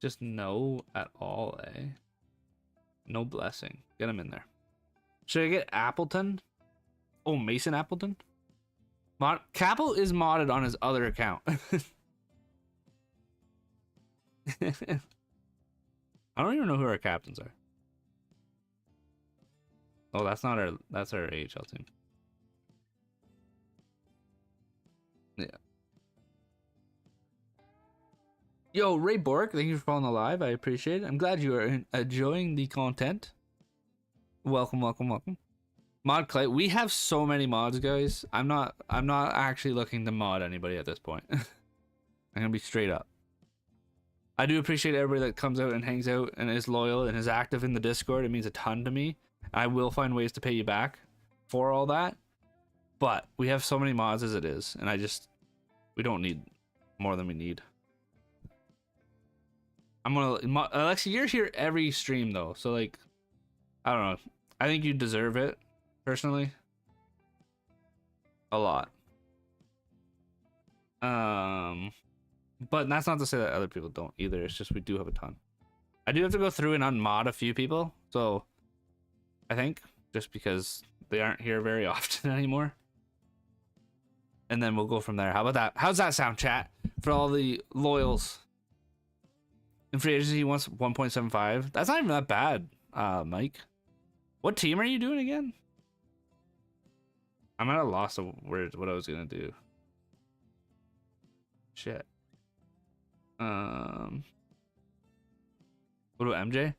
Just no at all, eh? No Blessing. Get him in there. Should I get Appleton? Oh, Mason Appleton? Capel is modded on his other account. I don't even know who our captains are. Oh, that's not our. That's our AHL team. Yeah. Yo, Ray Bork, thank you for following the live. I appreciate it. I'm glad you are enjoying the content. Welcome, welcome, welcome. Mod Clay. We have so many mods, guys. I'm not actually looking to mod anybody at this point. I'm gonna be straight up. I do appreciate everybody that comes out and hangs out and is loyal and is active in the Discord. It means a ton to me. I will find ways to pay you back for all that. But we have so many mods as it is, and we don't need more than we need. I'm gonna, Alexa, you're here every stream though, so like, I don't know. I think you deserve it, personally. A lot. But that's not to say that other people don't either. It's just we do have a ton. I do have to go through and unmod a few people, so I think just because they aren't here very often anymore. And then we'll go from there. How about that? How's that sound, chat? For all the loyals. In free agency, he wants 1.75. That's not even that bad, Mike. What team are you doing again? I'm at a loss of what I was gonna do. Shit. What about MJ?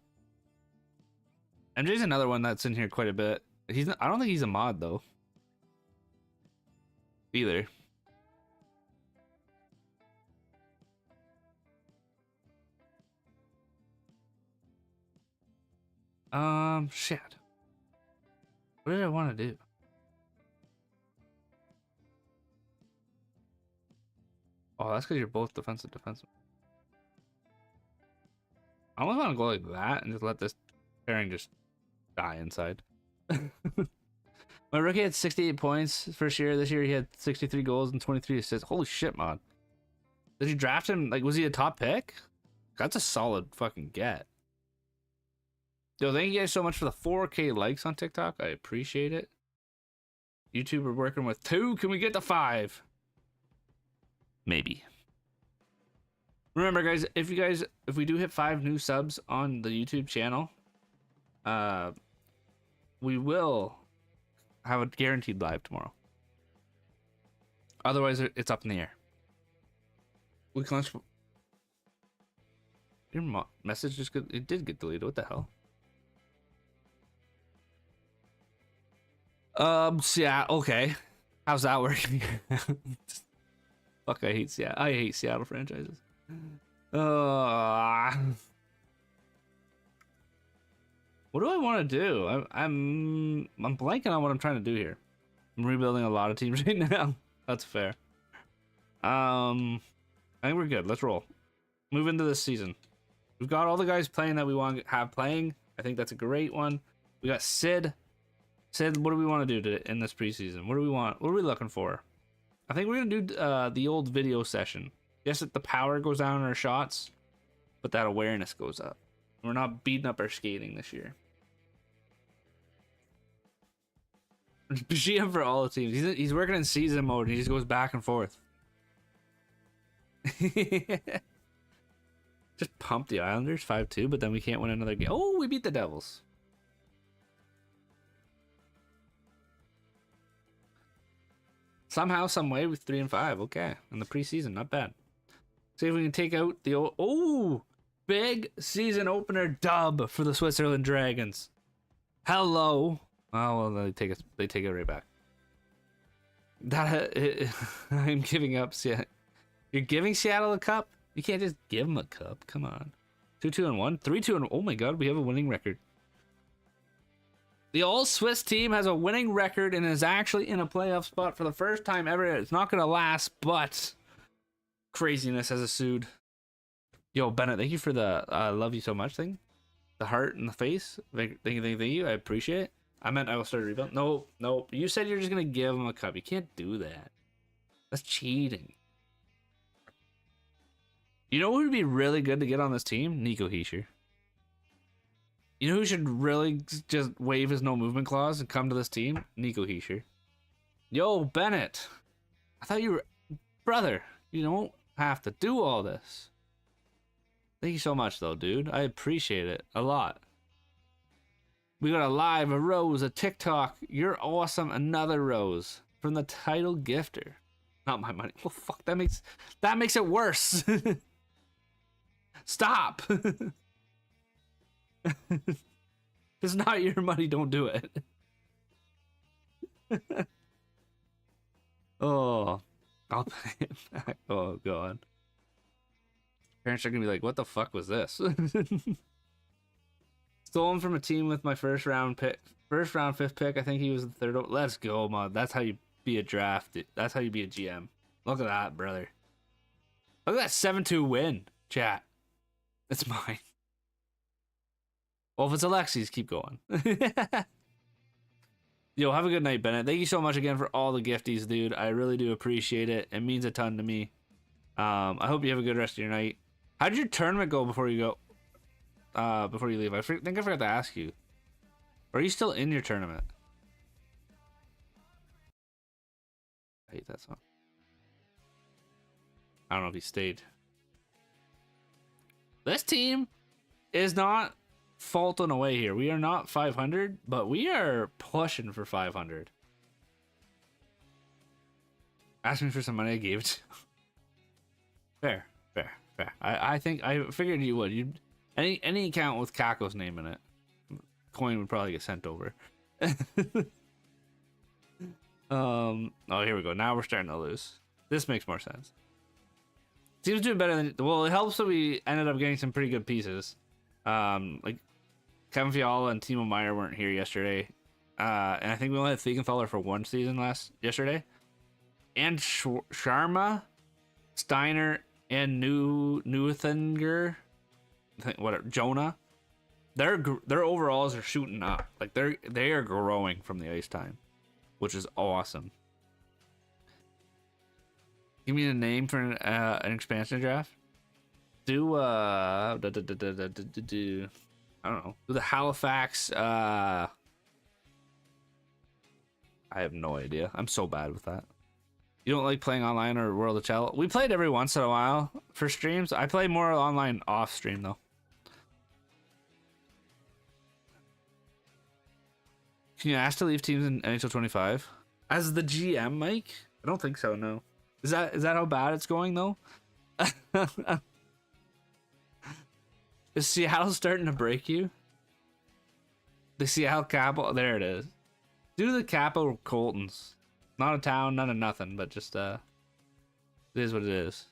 MJ's another one that's in here quite a bit. I don't think he's a mod though. Either. Shit. What did I want to do? Oh, that's because you're both defensive. I almost want to go like that and just let this pairing just die inside. My rookie had 68 points first year. This year he had 63 goals and 23 assists. Holy shit, man. Did you draft him? Like, was he a top pick? That's a solid fucking get. Yo, thank you guys so much for the 4K likes on TikTok. I appreciate it. YouTube, we're working with 2. Can we get to 5? Maybe. Remember, guys, if we do hit 5 new subs on the YouTube channel, we will have a guaranteed live tomorrow. Otherwise, it's up in the air. We can launch. Your message just it did get deleted. What the hell? Yeah, okay. How's that working? Fuck, I hate Seattle. I hate Seattle franchises. What do I want to do? I'm blanking on what I'm trying to do here. I'm rebuilding a lot of teams right now. That's fair. I think we're good. Let's roll. Move into this season. We've got all the guys playing that we want to have playing. I think that's a great one. We got Sid. Sid, what do we want to do in this preseason? What do we want? What are we looking for? I think we're gonna do the old video session. Yes, that the power goes down in our shots, but that awareness goes up. We're not beating up our skating this year. GM for all the teams. He's working in season mode. And he just goes back and forth. Just pump the Islanders 5-2, but then we can't win another game. Oh, we beat the Devils. Somehow, some way, with 3-5. Okay, in the preseason, not bad. See if we can take out the old. Oh, big season opener dub for the Switzerland Dragons. Hello. Oh well, they take it right back. I'm giving up. You're giving Seattle a cup? You can't just give them a cup. Come on. 2-2-1, 3-2. Oh my God, we have a winning record. The all Swiss team has a winning record and is actually in a playoff spot for the first time ever. It's not gonna last, but craziness has ensued. Yo, Bennett, thank you for the love you so much thing. The heart and the face. Thank you. I appreciate it. I meant I will start a rebuild. No. You said you're just gonna give him a cup. You can't do that. That's cheating. You know who would be really good to get on this team? Nico Hischier. You know who should really just waive his no movement clause and come to this team? Nico Hischier. Yo, Bennett. I thought you were... Brother, you don't have to do all this. Thank you so much, though, dude. I appreciate it a lot. We got a live, a rose, a TikTok. You're awesome. Another rose from the title gifter. Not my money. Well, fuck. That makes it worse. Stop. It's not your money. Don't do it. Oh, I'll pay it back. Oh God. Parents are gonna be like, "What the fuck was this?" Stolen from a team with my first round 5th pick. I think he was the 3rd. Let's go, man. That's how you be a draft. That's how you be a GM. Look at that, brother. Look at that 7-2 win, chat. It's mine. Well, if it's Alexi's, keep going. Yo, have a good night, Bennett. Thank you so much again for all the gifties, dude. I really do appreciate it. It means a ton to me. I hope you have a good rest of your night. How did your tournament go before you go? Before you leave? I think I forgot to ask you. Or are you still in your tournament? I hate that song. I don't know if he stayed. This team is not faulting away here. We are not 500, but we are pushing for 500. Ask me for some money, I gave it to you. Fair. I think I figured you would. You'd any account with Kako's name in it, coin would probably get sent over. Oh, here we go. Now we're starting to lose. This makes more sense. Team's doing better than... Well, it helps that we ended up getting some pretty good pieces. Like Kevin Fiala and Timo Meyer weren't here yesterday. And I think we only had Thiegenthaler for one season yesterday. And Sharma, Steiner, and Newthinger, whatever, Jonah. their overalls are shooting up. Like they are growing from the ice time, which is awesome. Give me a name for an expansion draft. Do I don't know. Do the Halifax I have no idea. I'm so bad with that. You don't like playing online or World of Chell? We played every once in a while for streams. I play more online off stream though. Can you ask to leave teams in NHL 25? As the GM, Mike? I don't think so, no. Is that how bad it's going though? Is Seattle starting to break you? The Seattle Capital, there it is. Do the Capital Coltons. Not a town, none of nothing, but just it is what it is.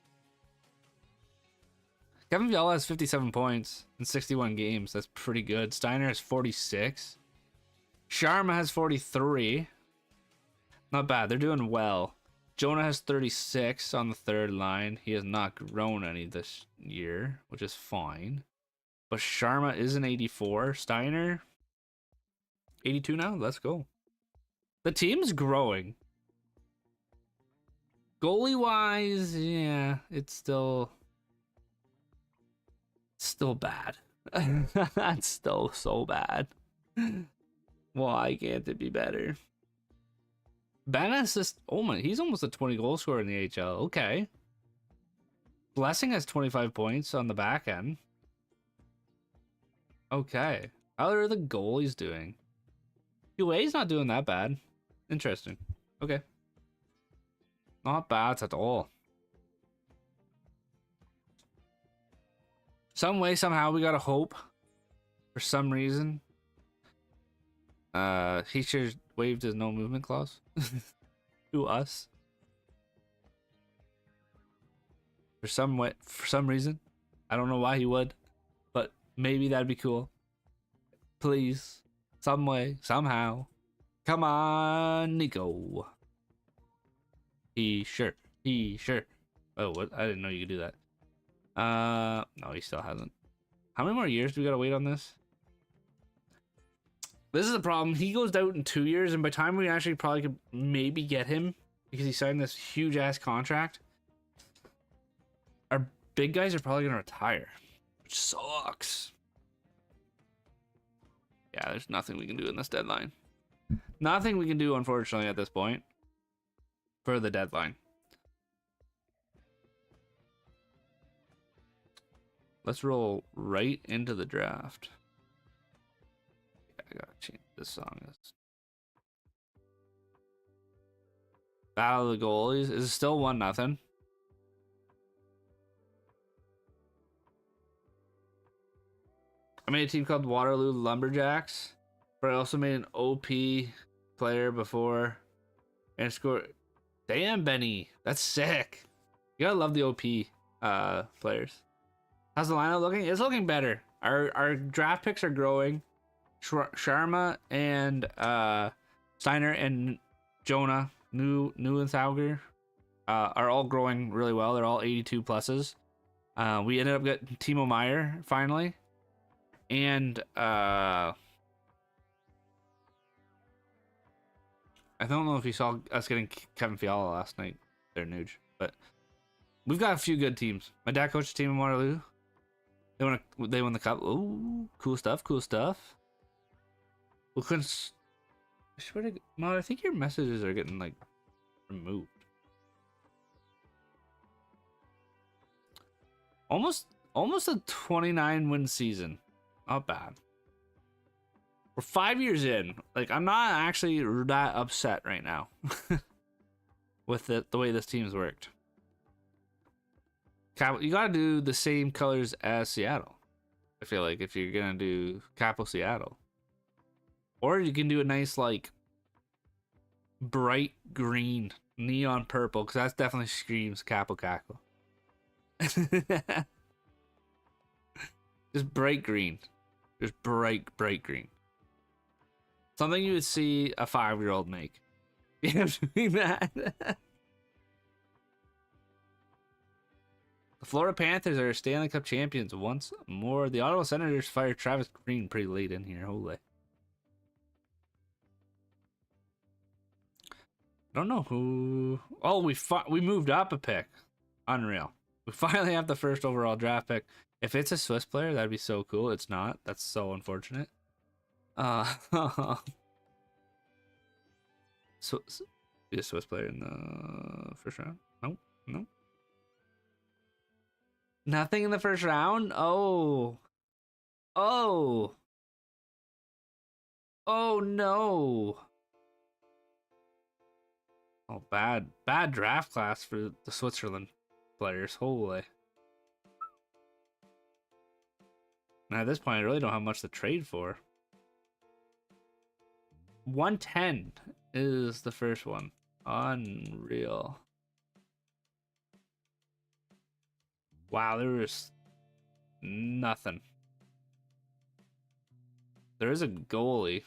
Kevin Fiala has 57 points in 61 games. That's pretty good. Steiner has 46. Sharma has 43. Not bad. They're doing well. Jonah has 36 on the third line. He has not grown any this year, which is fine. But Sharma is an 84. Steiner, 82 now. Let's go. The team's growing. Goalie-wise, yeah, it's still bad. That's still so bad. Why can't it be better? Ben assist. Oh my, he's almost a 20 goal scorer in the AHL. Okay. Blessing has 25 points on the back end. Okay. How are the goalies doing? UA's not doing that bad. Interesting. Okay. Not bad at all. Some way, somehow, we gotta hope. For some reason. He should waived his no movement clause. To us. For some reason. I don't know why he would. But maybe that'd be cool. Please. Some way, somehow. Come on, Nico. He sure. Oh, what? I didn't know you could do that. No, he still hasn't. How many more years do we gotta wait on this? This is the problem. He goes out in 2 years, and by the time we actually probably could maybe get him, because he signed this huge ass contract, our big guys are probably gonna retire, which sucks. Yeah, there's nothing we can do in this deadline. Nothing we can do, unfortunately, at this point. For the deadline. Let's roll right into the draft. Yeah, I gotta change this song. Battle of the goalies. Is it still 1-0? I made a team called Waterloo Lumberjacks, but I also made an OP player before and scored. Damn, Benny, that's sick. You gotta love the OP players. How's the lineup looking? It's looking better. Our draft picks are growing. Sharma and Steiner and Jonah, New and Sauger, are all growing really well. They're all 82 pluses. We ended up getting Timo Meyer finally, and I don't know if you saw us getting Kevin Fiala last night. They're nuge, but we've got a few good teams. My dad coached a team in Waterloo. They won the cup. Ooh, cool stuff. Cool stuff. We couldn't. Mom, I think your messages are getting like removed. Almost a 29 win season. Not bad. We're 5 years in. Like, I'm not actually that upset right now with the way this team's worked. You gotta do the same colors as Seattle. I feel like if you're gonna do Capo Seattle, or you can do a nice like bright green, neon purple, because that definitely screams Capo Caco. Just bright green. Just bright green. Something you would see a 5-year-old make. You know, doing that. The Florida Panthers are Stanley Cup champions once more. The Ottawa Senators fired Travis Green pretty late in here. Holy. I don't know who. Oh, we moved up a pick. Unreal. We finally have the first overall draft pick. If it's a Swiss player, that'd be so cool. It's not. That's so unfortunate. So be a Swiss player in the first round? Nope. Nope. Nothing in the first round? Oh. Oh. Oh no. Oh, bad draft class for the Switzerland players. Holy. Now at this point, I really don't have much to trade for. 110 is the first one. Unreal. Wow, there was nothing. There is a goalie.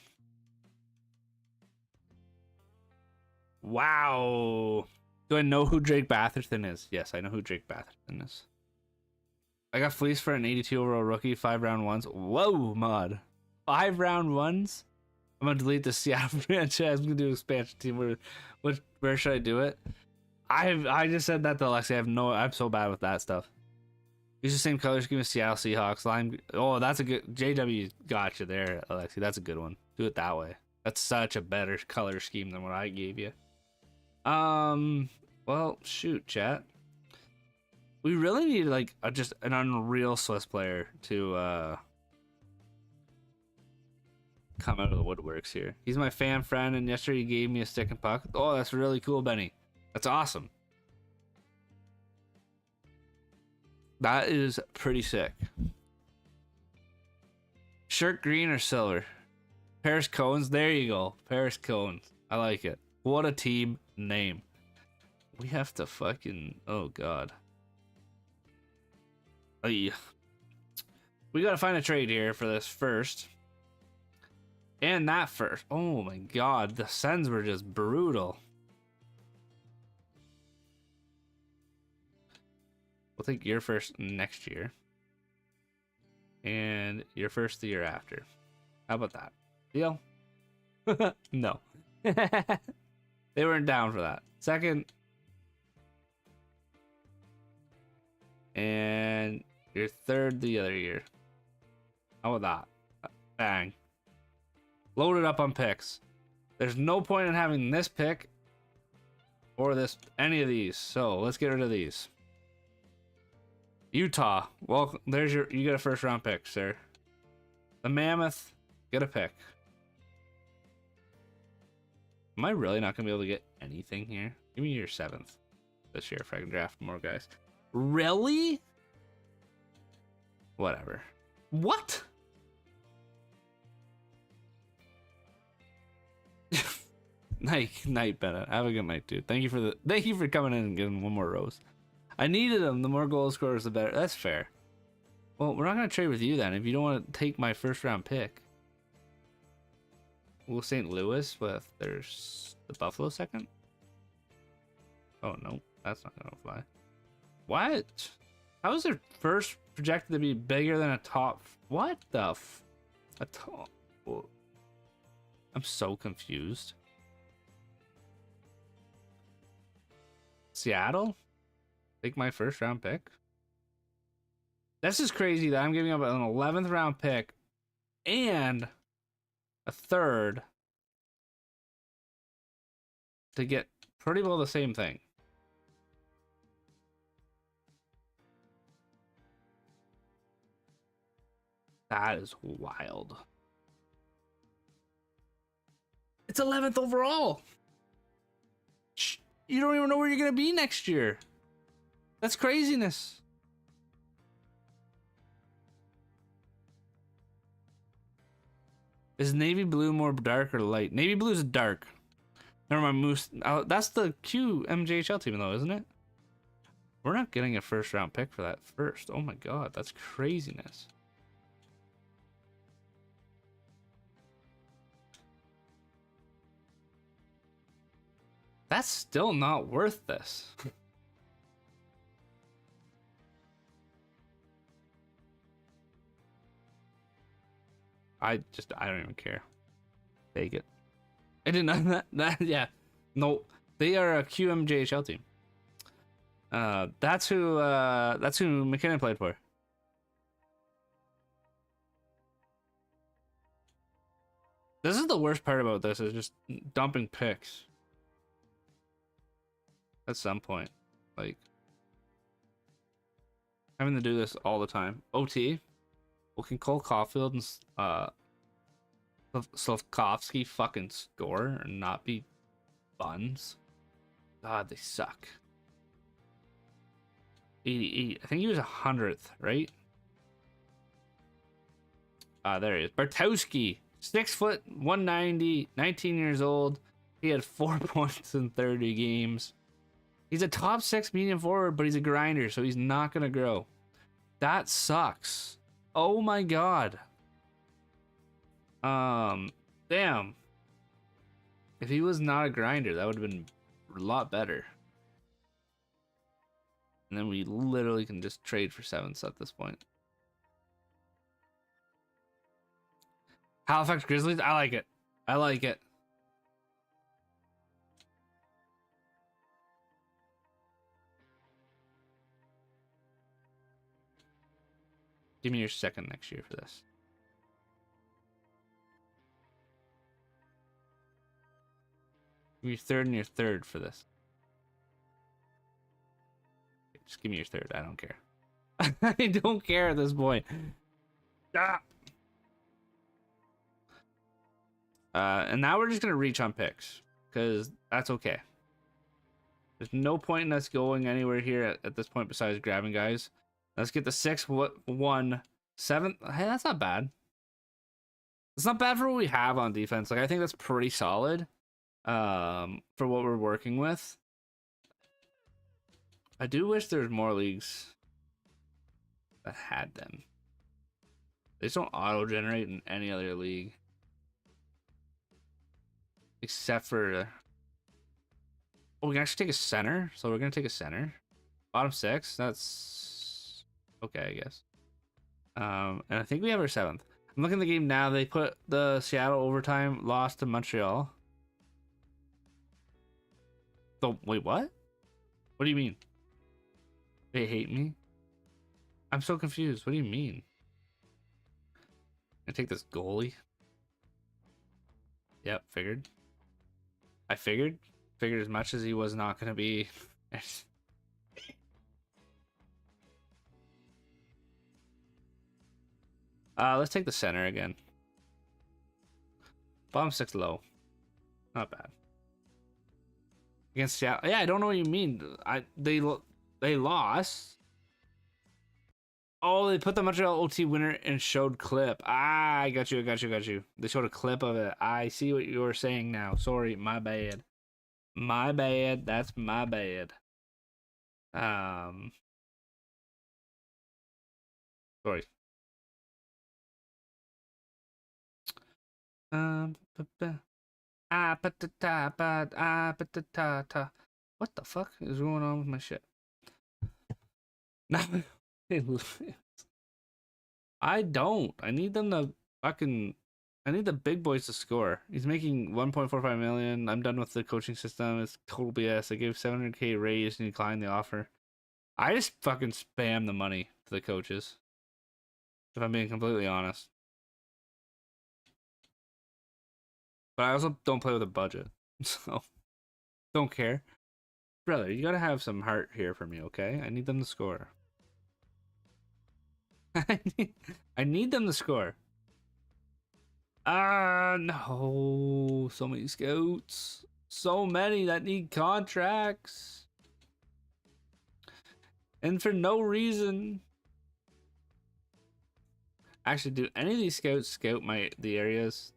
Wow. Do I know who Drake Batherson is? Yes, I know who Drake Batherson is. I got fleeced for an 82 overall rookie, 5 round ones. Whoa, mod. 5 round ones? I'm gonna delete the Seattle franchise. I'm gonna do an expansion team. Where should I do it? I just said that to Alexi. I'm so bad with that stuff. Use the same color scheme as Seattle Seahawks. Lime. Oh, that's a good. JW got you there, Alexi. That's a good one. Do it that way. That's such a better color scheme than what I gave you. Well, shoot, chat. We really need like just an unreal Swiss player to come out of the woodworks here. He's my fan friend, and yesterday he gave me a stick and puck. Oh, that's really cool, Benny. That's awesome. That is pretty sick. Shirt green or silver? Paris Cones. There you go. Paris Cones. I like it. What a team name. We have to fucking... Oh, God. We gotta find a trade here for this first. And that first. Oh, my God. The Sens were just brutal. We'll take your first next year. And your first the year after. How about that? Deal? No. They weren't down for that. Second. And your third the other year. How about that? Bang. Load it up on picks. There's no point in having this pick or any of these. So let's get rid of these. Utah. Well, you get a first round pick, sir. The Mammoth, get a pick. Am I really not gonna be able to get anything here? Give me your 7th this year if I can draft more guys. Really? Whatever. What? Night, Bennett. Have a good night, dude. Thank you for coming in and getting one more rose. I needed them. The more goal scorers, the better. That's fair. Well, we're not gonna trade with you then. If you don't want to take my first round pick, we'll St. Louis with there's the Buffalo second. Oh no, that's not gonna fly. What? How is their first projected to be bigger than a top? What the? A top? Whoa. I'm so confused. Seattle? Take my first round pick? This is crazy that I'm giving up an 11th round pick and a third to get pretty well the same thing. That is wild. It's 11th overall. You don't even know where you're going to be next year. That's craziness. Is navy blue more dark or light? Navy blue is dark. Never mind, Moose. That's the Q MJHL team, though, isn't it? We're not getting a first round pick for that first. Oh my God, that's craziness. That's still not worth this. I don't even care. Take it. I didn't know that. Yeah. No, they are a QMJHL team. That's who McKinnon played for. This is the worst part about this, is just dumping picks. At some point. Like, having to do this all the time. OT. Well, can Cole Caulfield and Slavkovsky fucking score and not be buns? God, they suck. 88. I think he was 100th, right? There he is. Bartowski. 6 foot, 190, 19 years old. He had 4 points in 30 games. He's a top 6 medium forward, but he's a grinder, so he's not gonna grow. That sucks. Oh my god. Damn. If he was not a grinder, that would have been a lot better. And then we literally can just trade for 7s at this point. Halifax Grizzlies, I like it. I like it. Give me your second next year for this. Give me your third and your third for this. Just give me your third. I don't care. I don't care at this point. Ah! And now we're just going to reach on picks, because that's okay. There's no point in us going anywhere here at this point besides grabbing guys. Let's get the 6, 1, 7. Hey, that's not bad. It's not bad for what we have on defense. Like, I think that's pretty solid for what we're working with. I do wish there was more leagues that had them. They just don't auto-generate in any other league. Except for... Oh, we can actually take a center. So we're going to take a center. Bottom 6. That's... okay, I guess. And I think we have our 7th. I'm looking at the game now. They put the Seattle overtime loss to Montreal. So, wait, what? What do you mean? They hate me? I'm so confused. What do you mean? I take this goalie. Yep, figured. I figured as much as he was not going to be. Let's take the center again. Bottom 6 low. Not bad. Against Seattle. Yeah, I don't know what you mean. They lost. Oh, they put the Montreal OT winner and showed clip. Ah, I got you. They showed a clip of it. I see what you were saying now. Sorry, my bad. My bad. That's my bad. Sorry. What the fuck is going on with my shit? I don't. I need them to fucking... I need the big boys to score. He's making 1.45 million. I'm done with the coaching system. It's total BS. I gave 700k raise and declined the offer. I just fucking spam the money to the coaches. If I'm being completely honest. But I also don't play with a budget. So, don't care. Brother, you gotta have some heart here for me, okay? I need them to score. I need them to score. No. So many scouts. So many that need contracts. And for no reason. Actually, do any of these scouts scout the areas?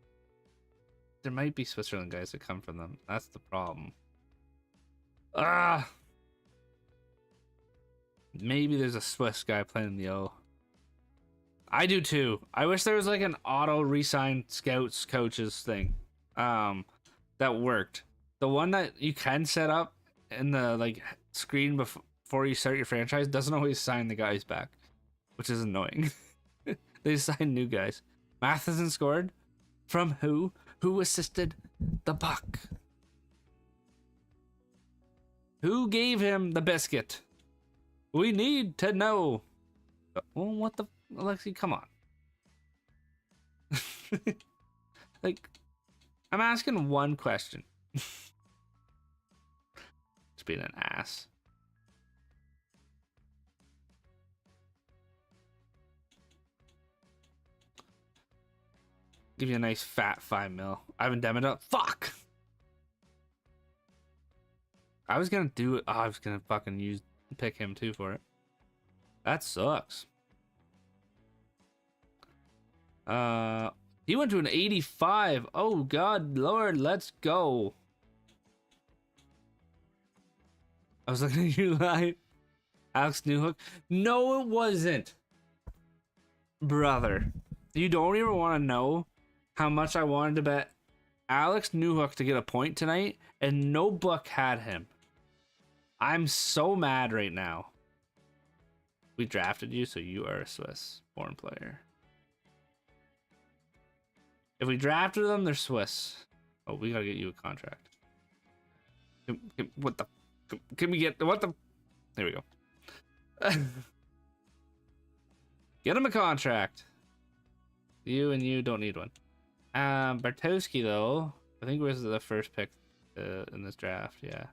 There might be Switzerland guys that come from them. That's the problem. Maybe there's a Swiss guy playing in the O. I do too. I wish there was like an auto resign scouts coaches thing that worked. The one that you can set up in the like screen before you start your franchise doesn't always sign the guys back, which is annoying. They sign new guys. Matheson scored. From who? Who assisted the puck? Who gave him the biscuit? We need to know. Well, what the... Alexi, come on. Like, I'm asking one question. Just being an ass. Give you a nice fat 5 mil. I haven't demoed up. Fuck! I was gonna do it. Oh, I was gonna fucking pick him too for it. That sucks. He went to an 85. Oh god, Lord, let's go. I was looking at you live. Alex Newhook. No, it wasn't. Brother, you don't even want to know how much I wanted to bet Alex Newhook to get a point tonight, and no book had him. I'm so mad right now. We drafted you, so you are a Swiss-born player. If we drafted them, they're Swiss. Oh, we gotta get you a contract. What the? Can we get what the? There we go. Get him a contract. You and you don't need one. Bartowski though, I think was the first pick in this draft. Yeah.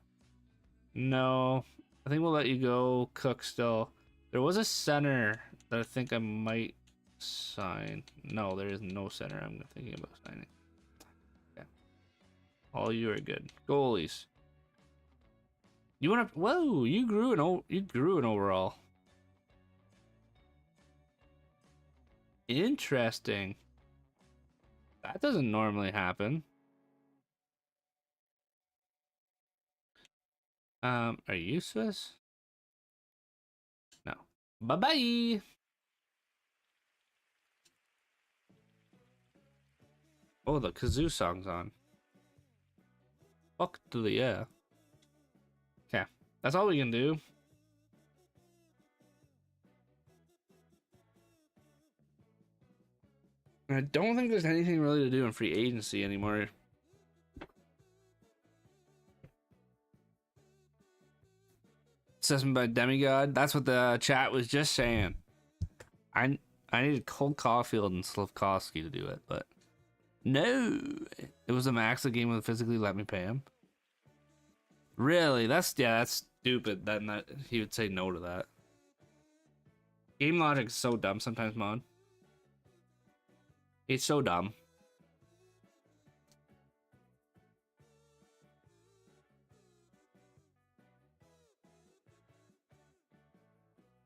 No, I think we'll let you go. Cook still. There was a center that I think I might sign. No, there is no center I'm thinking about signing. Yeah. All you are good. Goalies. You want to? Whoa! You grew an overall. Interesting. That doesn't normally happen. Are you Swiss? No. Bye-bye. Oh, the kazoo song's on. Fuck to the yeah. Okay, that's all we can do. I don't think there's anything really to do in free agency anymore. Assessment by Demigod. That's what the chat was just saying. I needed Cole Caulfield and Slavkovsky to do it, but no. It was a max. The game would physically let me pay him. Really? That's stupid. That he would say no to that. Game logic is so dumb sometimes, Mod. It's so dumb.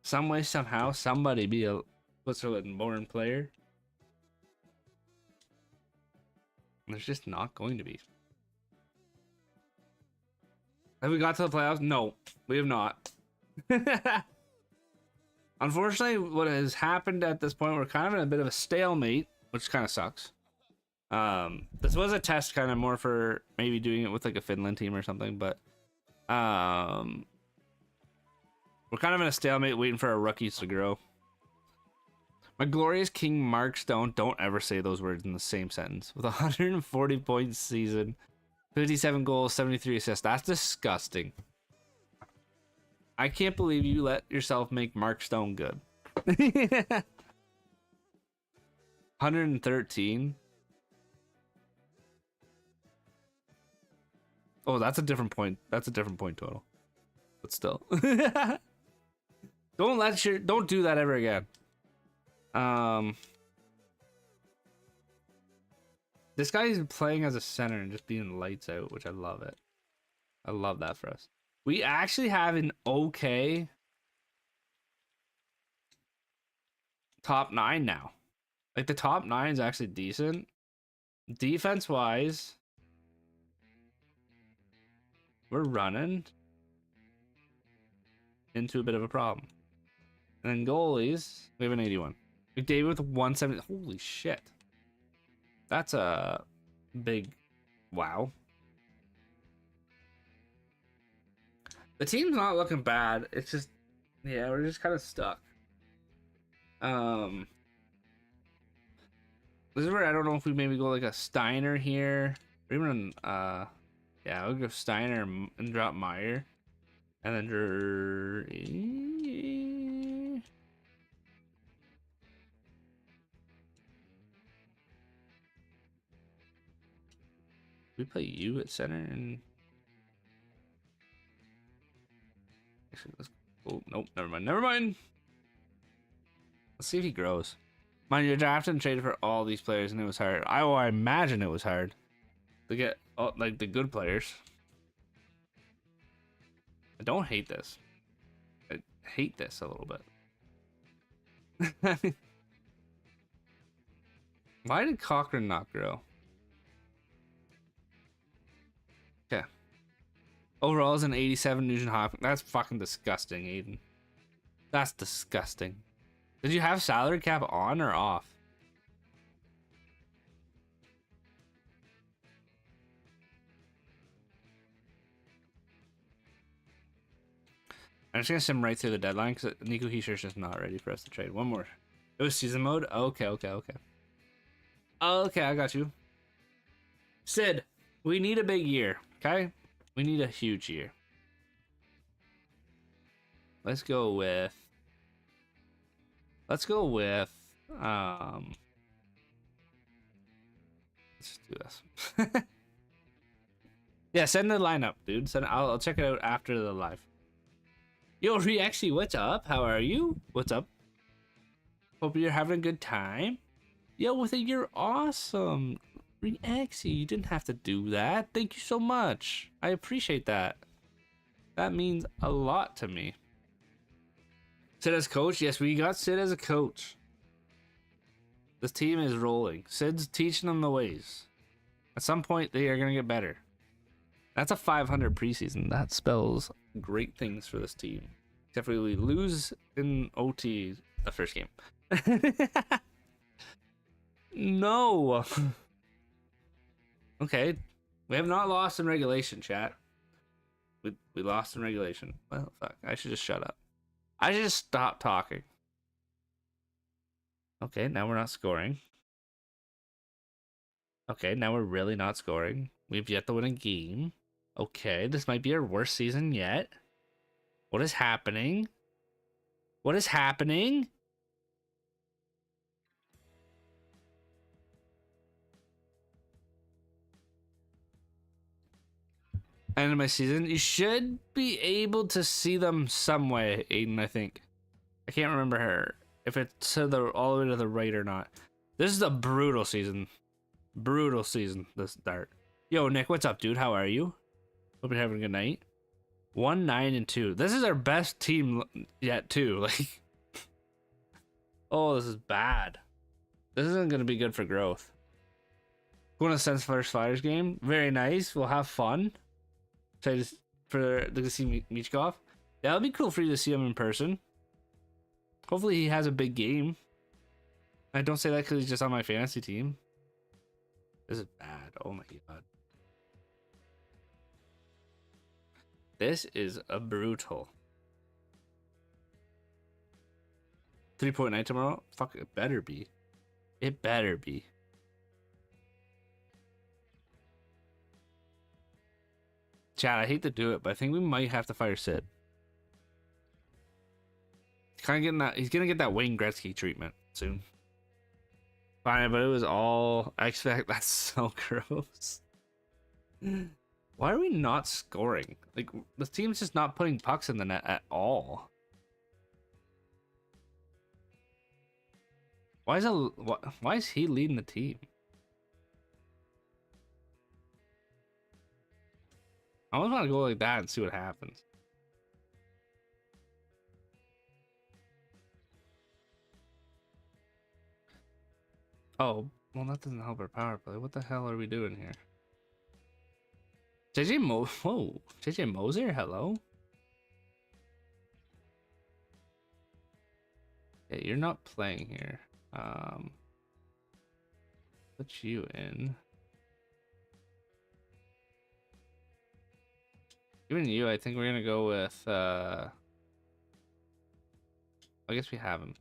Some way, somehow, somebody be a Switzerland-born player. There's just not going to be. Have we got to the playoffs? No, we have not. Unfortunately, what has happened at this point, we're kind of in a bit of a stalemate, which kind of sucks. This was a test kind of more for maybe doing it with like a Finland team or something, but we're kind of in a stalemate waiting for our rookies to grow. My glorious King Mark Stone, don't ever say those words in the same sentence. With 140 points season, 57 goals, 73 assists. That's disgusting. I can't believe you let yourself make Mark Stone good. 113. Oh, that's a different point. That's a different point total. But still. Don't do that ever again. This guy's playing as a center and just being lights out, which I love it. I love that for us. We actually have an okay top 9 now. Like the top 9 is actually decent. Defense wise, we're running into a bit of a problem. And then goalies, we have an 81. McDavid with 170. Holy shit. That's a big wow. The team's not looking bad. It's just, yeah, we're just kind of stuck. This is where I don't know if we maybe go like a Steiner here, or even yeah, I'll go Steiner and drop Meyer, and then we play you at center and actually let's oh nope, never mind, never mind. Let's see if he grows. Mind you, drafted and traded for all these players, and it was hard. I imagine it was hard to get like the good players. I don't hate this. I hate this a little bit. Why did Cochran not grow? Okay. Overall is an 87 Nugent Hopkins. That's fucking disgusting, Aiden. That's disgusting. Did you have salary cap on or off? I'm just gonna sim right through the deadline because Nico Heischer's just not ready for us to trade. One more. It was season mode? Okay. Okay, I got you. Sid, we need a big year, okay? We need a huge year. Let's go with let's do this. Yeah, send the lineup, dude. I'll check it out after the live. Yo, Reaxy, what's up? How are you? What's up? Hope you're having a good time. Yo, with it, you're awesome. Reaxy, you didn't have to do that. Thank you so much. I appreciate that. That means a lot to me. Sid as coach? Yes, we got Sid as a coach. This team is rolling. Sid's teaching them the ways. At some point, they are going to get better. That's a 500 preseason. That spells great things for this team. Except for we lose in OT the first game. No. Okay. We have not lost in regulation, chat. We lost in regulation. Well, fuck. I should just shut up. I should just stop talking. Okay, now we're not scoring. Okay, now we're really not scoring. We've yet to win a game. Okay, this might be our worst season yet. What is happening? What is happening? End of my season. You should be able to see them some way, Aiden, I think. I can't remember her. If it's to the all the way to the right or not. This is a brutal season. Brutal season, this start. Yo, Nick, what's up, dude? How are you? Hope you're having a good night. 1-9-2. This is our best team yet, too. Like, oh, this is bad. This isn't going to be good for growth. Going to Sense First Flyers game. Very nice. We'll have fun. Try to see Michkov. That'll be cool for you to see him in person. Hopefully he has a big game. I don't say that because he's just on my fantasy team. This is bad. Oh my god. This is a brutal. 3.9 tomorrow? Fuck, it better be. It better be. Chad, I hate to do it, but I think we might have to fire Sid. Kind of getting that. He's gonna get that Wayne Gretzky treatment soon. Fine, but it was all I expect. That's so gross. Why are we not scoring? Like, the team's just not putting pucks in the net at all. Why is he leading the team? I almost want to go like that and see what happens. Oh, well, that doesn't help our power play. What the hell are we doing here? Whoa, JJ Moser, hello? Yeah, you're not playing here. Put you in. Even you, I think we're gonna go with I guess we have him.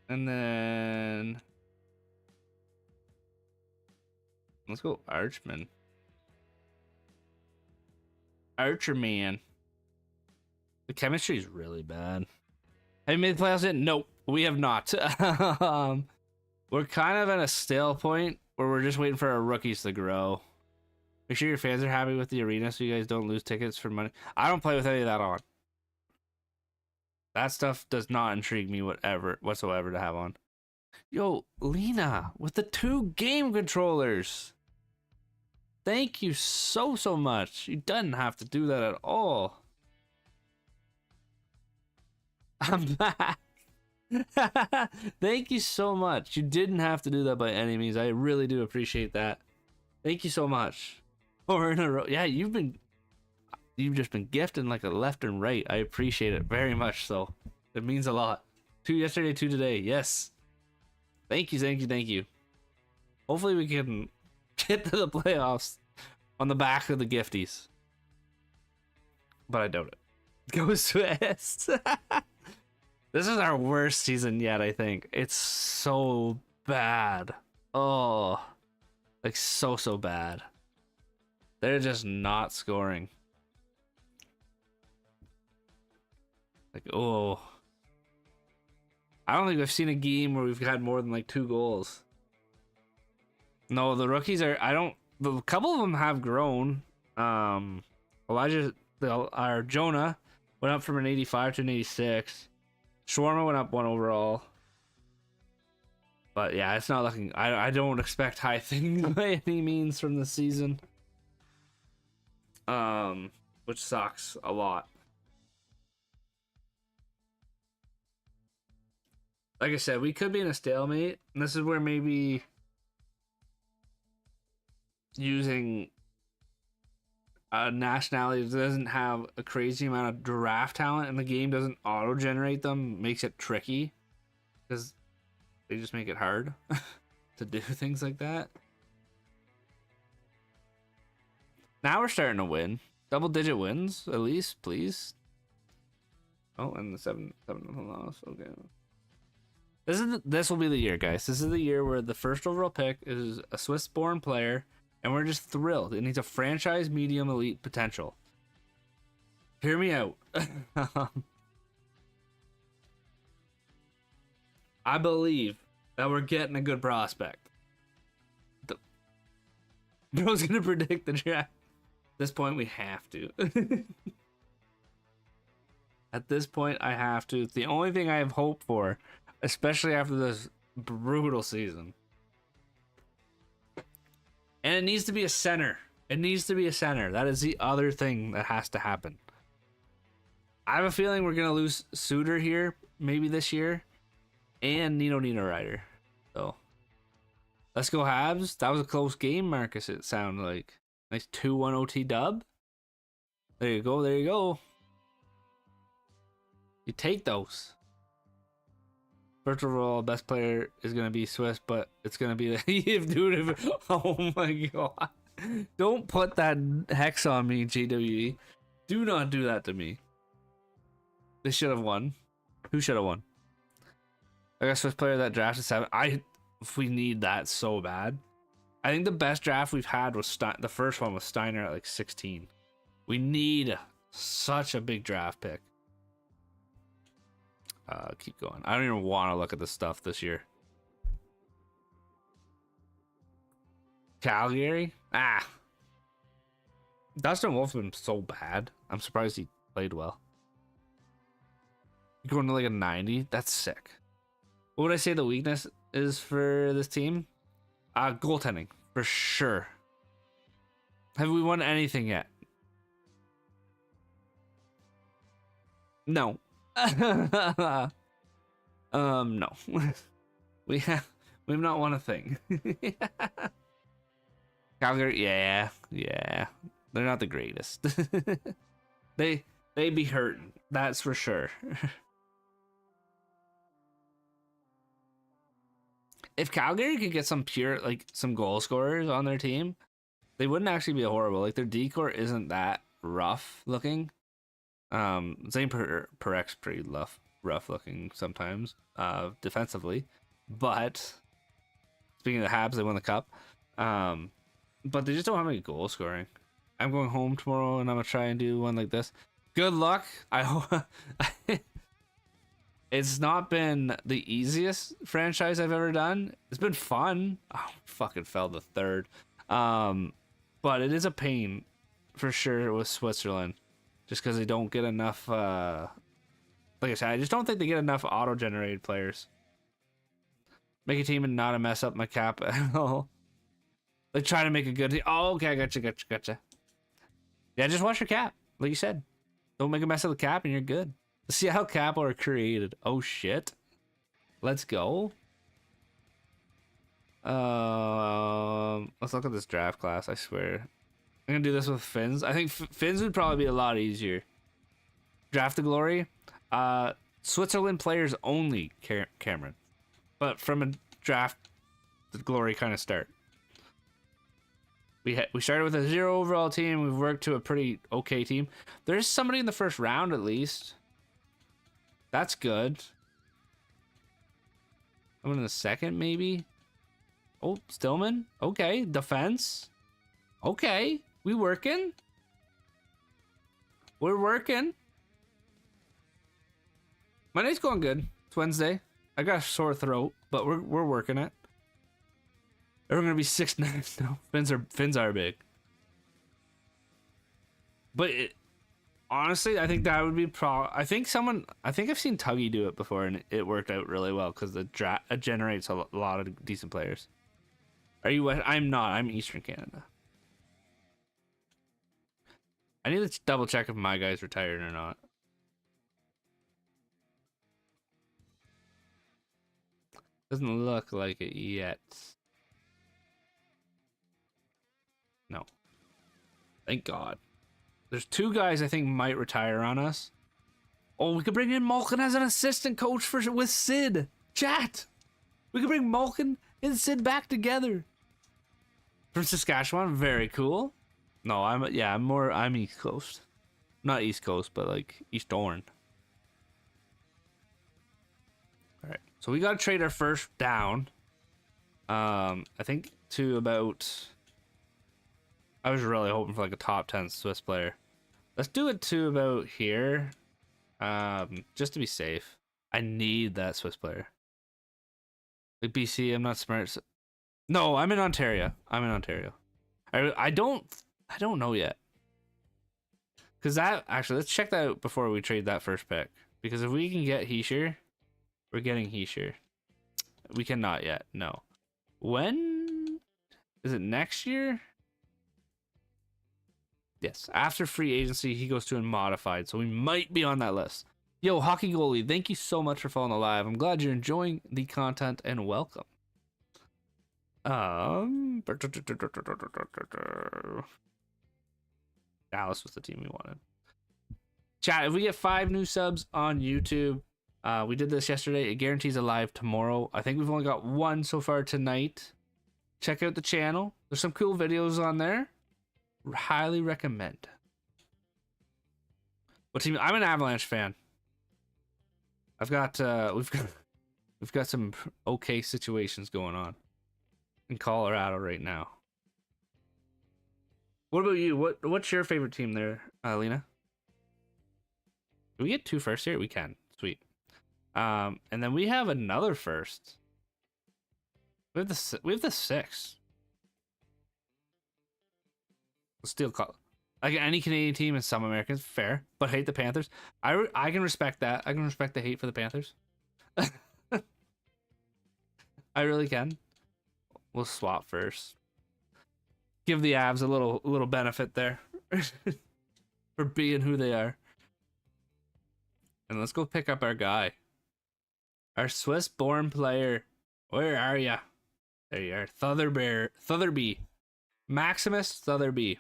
And then Let's go Archman. Archerman. The chemistry is really bad. Have you made the playoffs yet? Nope, we have not. We're kind of at a stale point where we're just waiting for our rookies to grow. Make sure your fans are happy with the arena so you guys don't lose tickets for money. I don't play with any of that on. That stuff does not intrigue me whatsoever to have on. Yo, Lena, with the 2 game controllers. Thank you so much. You didn't have to do that at all. I'm back. Thank you so much. You didn't have to do that by any means. I really do appreciate that. Thank you so much. 4 in a row. Yeah, you've just been gifting like a left and right. I appreciate it very much. So it means a lot. 2 yesterday, 2 today. Yes. Thank you. Hopefully we can get to the playoffs on the back of the gifties. But I doubt it. Go Swiss. This is our worst season yet, I think. It's so bad. Oh. Like so bad. They're just not scoring. Like, oh. I don't think I've seen a game where we've had more than like 2 goals. No, the rookies are, a couple of them have grown. Jonah went up from an 85 to an 86. Shawarma went up 1 overall. But yeah, it's not looking, I don't expect high things by any means from this season. Which sucks a lot. Like I said, we could be in a stalemate, and this is where maybe using a nationality that doesn't have a crazy amount of draft talent and the game doesn't auto-generate them makes it tricky, because they just make it hard to do things like that. Now we're starting to win. Double-digit wins, at least, please. Oh, and the 7 loss. Okay. This will be the year, guys. This is the year where the first overall pick is a Swiss-born player, and we're just thrilled. It needs a franchise medium elite potential. Hear me out. I believe that we're getting a good prospect. Bro's gonna predict the draft. At this point, we have to. At this point, I have to. It's the only thing I have hope for. Especially after this brutal season. And it needs to be a center. It needs to be a center. That is the other thing that has to happen. I have a feeling we're going to lose Suter here, maybe this year. And Nino Ryder. So, let's go Habs. That was a close game, Marcus, it sounded like. Nice 2-1 OT dub. There you go, there you go. You take those. First of all, best player is going to be Swiss, but it's going to be the oh my god. Don't put that hex on me, JWE. Do not do that to me. They should have won. Who should have won? I got Swiss player that drafted 7. We need that so bad. I think the best draft we've had was the first one was Steiner at like 16. We need such a big draft pick. Keep going. I don't even want to look at this stuff this year. Calgary? Dustin Wolfman's so bad. I'm surprised he played well. Going to like a 90? That's sick. What would I say the weakness is for this team? Goaltending, for sure. Have we won anything yet? No. No. We've not won a thing. Calgary, yeah. They're not the greatest. they be hurting, that's for sure. If Calgary could get some some goal scorers on their team, they wouldn't actually be horrible. Like, their decor isn't that rough looking. Zane Parek's pretty rough looking sometimes, defensively. But speaking of the Habs, they won the cup. but they just don't have any goal scoring. I'm going home tomorrow and I'm gonna try and do one like this. Good luck. I hope. It's not been the easiest franchise I've ever done. It's been fun. Oh, fucking fell to third. But it is a pain for sure with Switzerland, just because they don't get enough. Like I said, I just don't think they get enough auto-generated players. Make a team and not mess up my cap at all. Like try to make a good team. Oh, okay, I gotcha. Yeah, just watch your cap, like you said. Don't make a mess of the cap, and you're good. See how cap are created. Oh shit. Let's go. Let's look at this draft class. I swear, I'm gonna do this with Finns. I think Finns would probably be a lot easier. Draft the glory. Switzerland players only, Cameron. But from a draft the glory kind of start. We started with a 0 overall team. We've worked to a pretty okay team. There's somebody in the first round at least. That's good. I'm in the second, maybe. Oh, Stillman. Okay, defense. Okay, we working. We're working. My night's going good. It's Wednesday. I got a sore throat, but we're working it. We're gonna be 6'9". No, fins are big. But honestly, I think that would be I think I've seen Tuggy do it before, and it worked out really well because it generates a lot of decent players. Are you West? I'm not. I'm Eastern Canada. I need to double check if my guy's retired or not. Doesn't look like it yet. No. Thank God. There's 2 guys I think might retire on us. Oh, we could bring in Malkin as an assistant coach with Sid. Chat. We could bring Malkin and Sid back together. From Saskatchewan, very cool. No, I'm East Coast. Not East Coast, but like Eastern. Alright. So we gotta trade our first down. I think to about, I was really hoping for like a top 10 Swiss player. Let's do it to about here. Just to be safe. I need that Swiss player. Like BC, I'm not smart. So... No, I'm in Ontario. I don't know yet. Cause actually, let's check that out before we trade that first pick. Because if we can get Heischer, we're getting Heischer. We cannot yet. No. When is it? Next year? Yes, after free agency, he goes to unmodified, so we might be on that list. Yo, Hockey Goalie, thank you so much for following the live. I'm glad you're enjoying the content, and welcome. Dallas was the team we wanted. Chat, if we get 5 new subs on YouTube, we did this yesterday. It guarantees a live tomorrow. I think we've only got 1 so far tonight. Check out the channel. There's some cool videos on there. Highly recommend. What team? I'm an Avalanche fan. I've got we've got some okay situations going on in Colorado right now. What about you? What's your favorite team there, Lena? Can we get 2 firsts here? We can. Sweet. And then we have another first. We have the 6. Still call like any Canadian team and some Americans, fair, but hate the Panthers. I can respect that. I can respect the hate for the Panthers. I really can. We'll swap first. Give the Avs a little benefit there for being who they are. And let's go pick up our guy. Our Swiss-born player. Where are ya? There you are. Thotherby. Maximus Thotherby.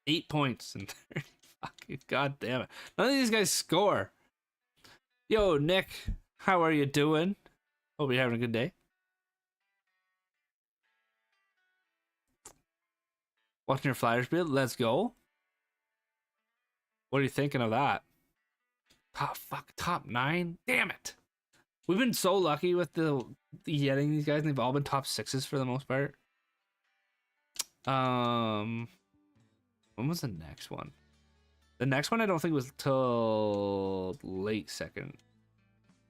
8 points and 30. Fucking god damn it. None of these guys score. Yo, Nick, how are you doing? Hope you're having a good day. Watching your Flyers build? Let's go. What are you thinking of that? Oh, fuck, top 9? Damn it. We've been so lucky with the getting these guys, and they've all been top 6s for the most part. When was the next one? The next one I don't think was till late second.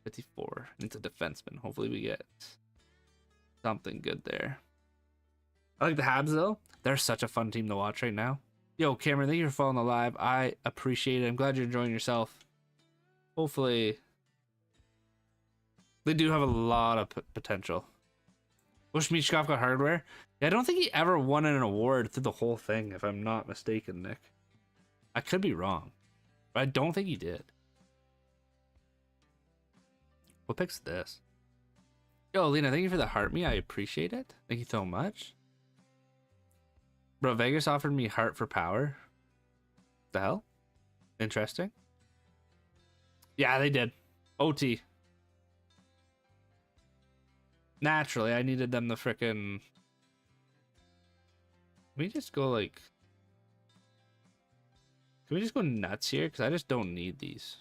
54. It's a defenseman. Hopefully we get something good there. I like the Habs though. They're such a fun team to watch right now. Yo, Cameron, thank you for following the live. I appreciate it. I'm glad you're enjoying yourself. Hopefully, they do have a lot of potential. Wish Michkov got hardware. Yeah, I don't think he ever won an award through the whole thing, if I'm not mistaken, Nick. I could be wrong, but I don't think he did. What pick's this? Yo, Lena, thank you for the heart me. I appreciate it. Thank you so much. Bro, Vegas offered me heart for power. The hell? Interesting. Yeah, they did. OT. Naturally, I needed them to frickin'... Can we just go like... Can we just go nuts here? Because I just don't need these.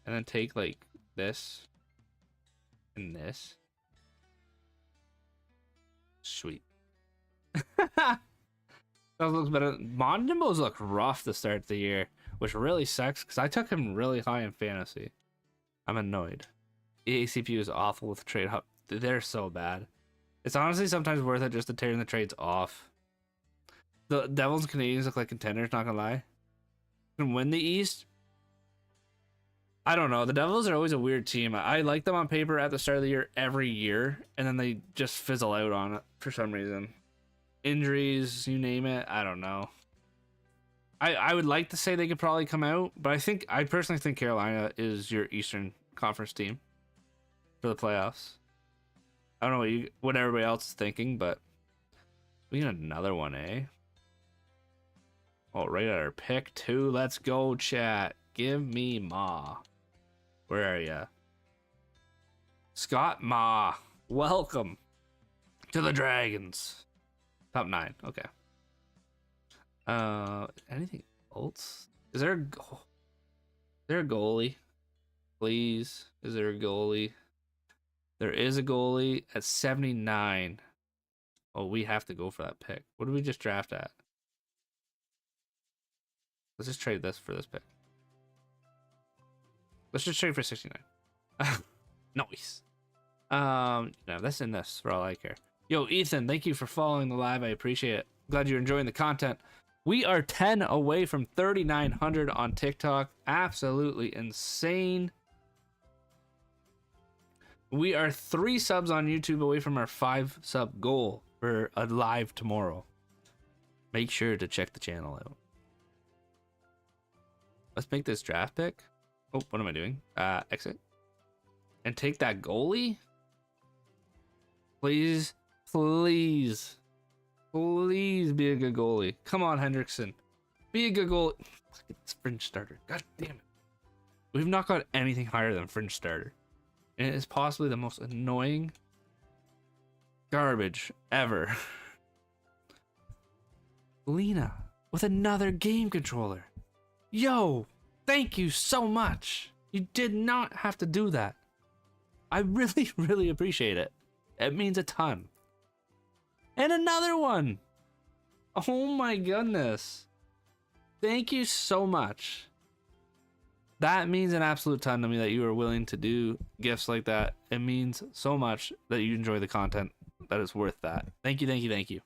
And then take like this. And this. Sweet. That looks better. Mondimbos look rough to start the year. Which really sucks because I took him really high in fantasy. I'm annoyed. EA CPU is awful with trade hub. They're so bad. It's honestly sometimes worth it just to turn the trades off. The Devils and Canadians look like contenders, not gonna lie. Can win the East? I don't know. The Devils are always a weird team. I like them on paper at the start of the year every year, and then they just fizzle out on it for some reason. Injuries, you name it. I don't know. I would like to say they could probably come out, but I personally think Carolina is your Eastern Conference team for the playoffs. I don't know what everybody else is thinking, but we get another one, eh? Oh, right at our pick 2. Let's go, chat. Give me Ma. Where are ya? Scott Ma. Welcome to the Dragons. Top 9. Okay. Anything else? Is there a goalie? Please. Is there a goalie? There is a goalie at 79. Oh, we have to go for that pick. What did we just draft at? Let's just trade this for this pick. Let's just trade for 69. Nice. No, that's in this for all I care. Yo, Ethan, thank you for following the live. I appreciate it. Glad you're enjoying the content. We are 10 away from 3,900 on TikTok. Absolutely insane. We are 3 subs on YouTube away from our 5 sub goal for a live tomorrow. Make sure to check the channel out. Let's make this draft pick. Oh, what am I doing? Exit. And take that goalie. Please, please, please be a good goalie. Come on, Hendrickson. Be a good goalie. Look at this fringe starter. God damn it. We've not got anything higher than fringe starter. And it is possibly the most annoying garbage ever. Lena with another game controller. Yo, thank you so much. You did not have to do that. I really, really appreciate it. It means a ton. And another one. Oh my goodness. Thank you so much. That means an absolute ton to me that you are willing to do gifts like that. It means so much that you enjoy the content. That is worth that. Thank you, thank you, thank you.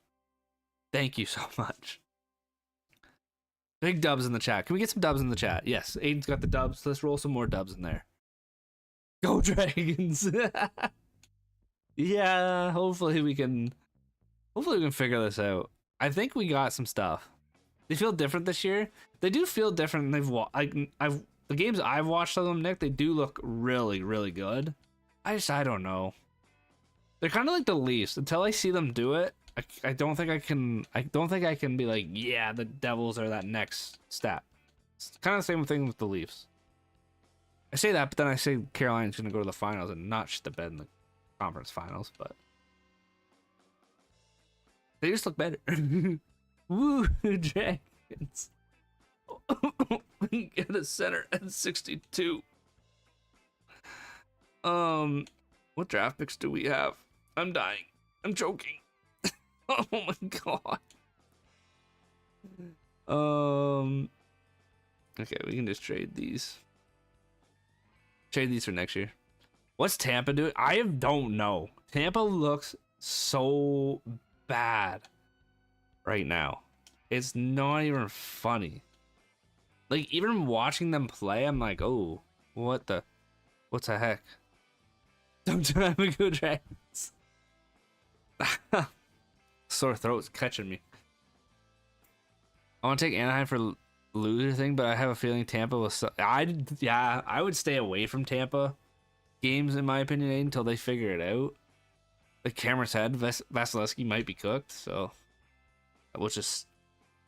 Thank you so much. Big dubs in the chat. Can we get some dubs in the chat? Yes, Aiden's got the dubs. Let's roll some more dubs in there. Go Dragons! Yeah, hopefully we can figure this out. I think we got some stuff. They feel different this year. They do feel different. The games I've watched of them, Nick, they do look really, really good. I don't know. They're kind of like the Leafs. Until I see them do it, I don't think I can be like, yeah, the Devils are that next step. It's kind of the same thing with the Leafs. I say that, but then I say Carolina's going to go to the finals and not shit the bed in the conference finals, but they just look better. Woo, Dragons. Get a center at 62. What draft picks do we have? I'm dying. I'm choking. Oh my god. Okay, we can just trade these. Trade these for next year. What's Tampa doing? Don't know. Tampa looks so bad right now. It's not even funny. Like, even watching them play, I'm like, oh, what's the heck? Don't have a good Dragons. Sore throat's catching me. I want to take Anaheim for loser thing, but I have a feeling Tampa will. I would stay away from Tampa games in my opinion until they figure it out. Like Cameron said, Vasilevsky might be cooked, so which just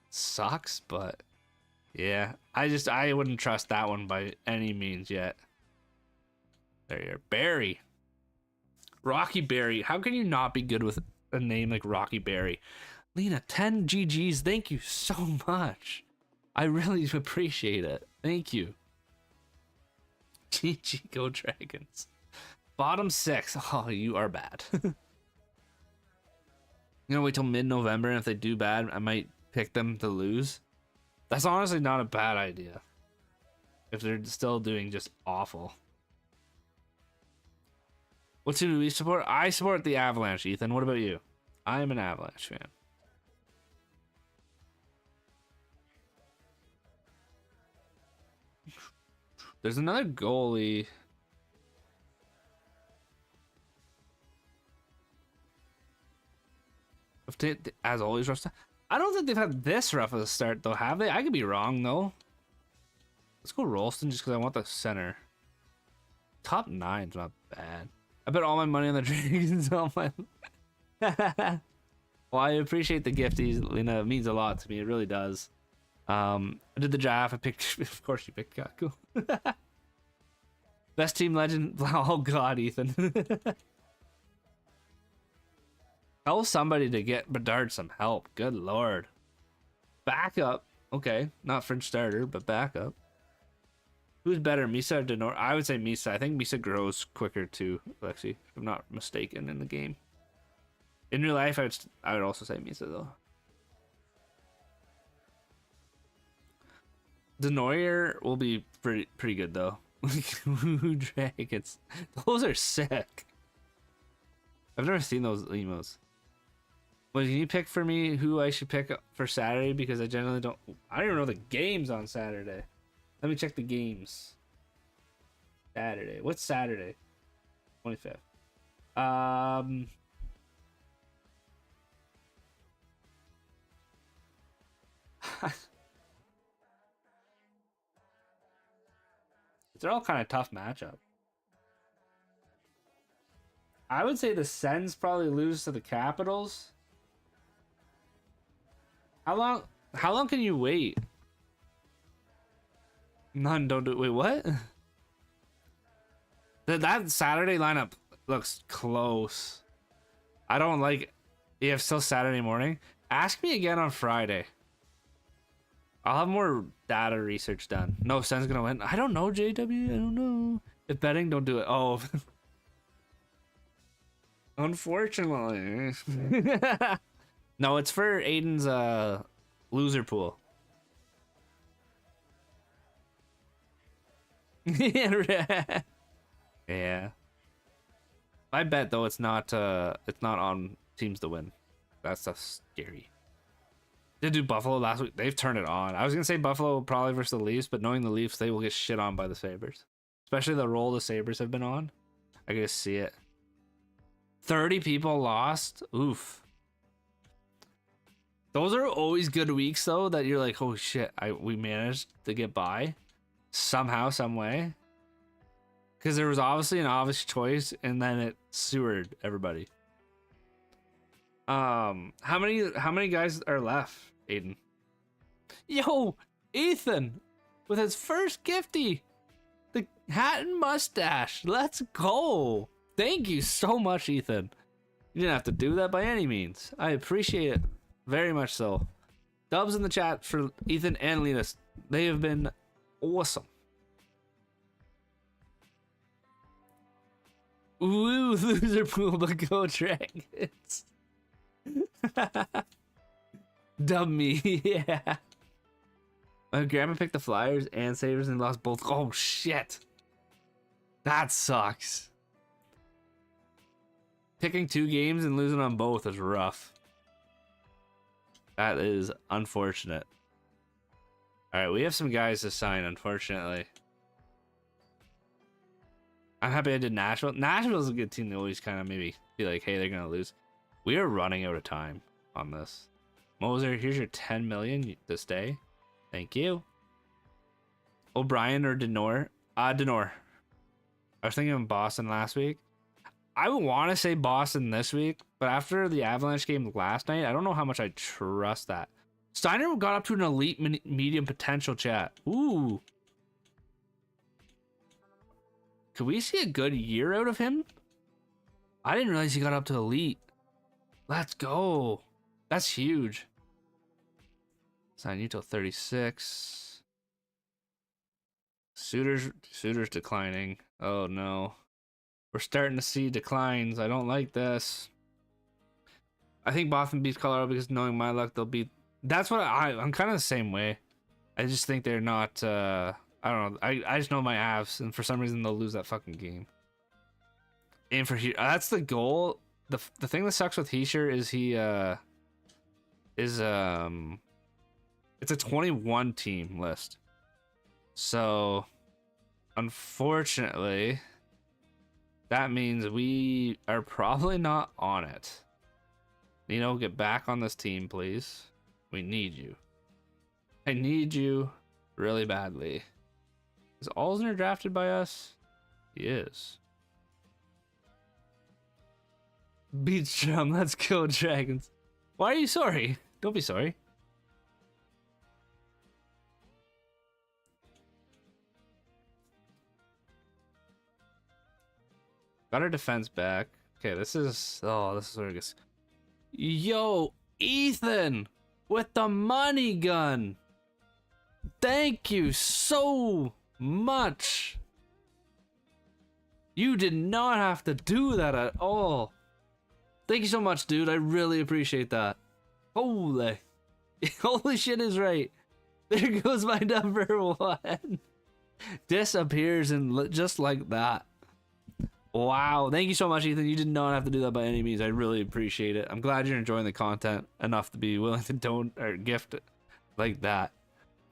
sucks. But yeah, I wouldn't trust that one by any means yet. There you are, Barry, Rocky Barry. How can you not be good with a name like Rocky Barry? Lena, 10 GGs. Thank you so much. I really appreciate it. Thank you. GG, go Dragons. Bottom 6. Oh, you are bad. You know, wait till mid-November, and if they do bad, I might pick them to lose. That's honestly not a bad idea. If they're still doing just awful. What team do we support? I support the Avalanche, Ethan. What about you? I am an Avalanche fan. There's another goalie. As always, rough start. I don't think they've had this rough of a start, though, have they? I could be wrong, though. Let's go Rolston just because I want the center. Top 9's not bad. I bet all my money on the Dragons. All my. Well, I appreciate the gifties, Lena. It means a lot to me. It really does. I did the draft. I picked. Of course, you picked Kaku. Best team legend. Oh God, Ethan. Tell somebody to get Bedard some help. Good lord. Backup. Okay, not French starter, but backup. Who's better, Misa or Denor? I would say Misa. I think Misa grows quicker too, Lexi, if I'm not mistaken in the game. In real life, I would also say Misa though. Denoyer will be pretty good though. Dragons. Those are sick. I've never seen those emos. Well, can you pick for me who I should pick for Saturday? Because I generally don't. I don't even know the games on Saturday. Let me check the games. Saturday. What's Saturday? 25th. They're all kind of tough matchup. I would say the Sens probably lose to the Capitals. How long can you wait? None, don't do it. Wait, what? That Saturday lineup looks close. I don't like. You have still Saturday morning. Ask me again on Friday. I'll have more data research done. No, Sen's gonna win. I don't know, JW. I don't know. If betting, don't do it. Oh. Unfortunately. No, it's for Aiden's loser pool. Yeah. I bet though it's not on teams to win. That stuff's scary. They do Buffalo last week. They've turned it on. I was gonna say Buffalo probably versus the Leafs, but knowing the Leafs, they will get shit on by the Sabres. Especially the role the Sabres have been on. I can just see it. 30 people lost. Oof. Those are always good weeks though, that you're like, oh shit, we managed to get by somehow, some way. Because there was obviously an obvious choice, and then it sewered everybody. How many guys are left, Aiden? Yo, Ethan, with his first gifty, the hat and mustache. Let's go. Thank you so much, Ethan. You didn't have to do that by any means. I appreciate it very much so. Dubs in the chat for Ethan and Linus. They have been awesome. Ooh, loser pool, but go Dragons. Dummy, yeah. My grandma picked the Flyers and Sabres and lost both. Oh, shit. That sucks. Picking 2 games and losing on both is rough. That is unfortunate. Alright, we have some guys to sign, unfortunately. I'm happy I did Nashville. Nashville's a good team to always kind of maybe be like, hey, they're going to lose. We are running out of time on this. Moser, here's your 10 million to stay. Thank you. O'Brien or Denor? Denor. I was thinking of Boston last week. I would want to say Boston this week, but after the Avalanche game last night, I don't know how much I trust that. Steiner got up to an elite medium potential, chat. Ooh. Could we see a good year out of him? I didn't realize he got up to elite. Let's go. That's huge. Sign you till 36. Suter's declining. Oh no. We're starting to see declines. I don't like this. I think Boston beats Colorado because knowing my luck, they'll beat. That's what I'm kind of the same way. I just think they're not. I don't know. I just know my Avs, and for some reason they'll lose that fucking game. And for here, that's the goal. The thing that sucks with Heischer is it's a 21 team list. So unfortunately, that means we are probably not on it. Nino, get back on this team, please. We need you. I need you really badly. Is Alzner drafted by us? He is. Beach drum, let's go Dragons. Why are you sorry? Don't be sorry. Got our defense back. Okay, this is where it gets. Yo, Ethan with the money gun. Thank you so much. You did not have to do that at all. Thank you so much, dude. I really appreciate that. Holy shit is right. There goes my number 1. Disappears and just like that. Wow, thank you so much, Ethan. You did not have to do that by any means. I really appreciate it. I'm glad you're enjoying the content enough to be willing to don't or gift it like that.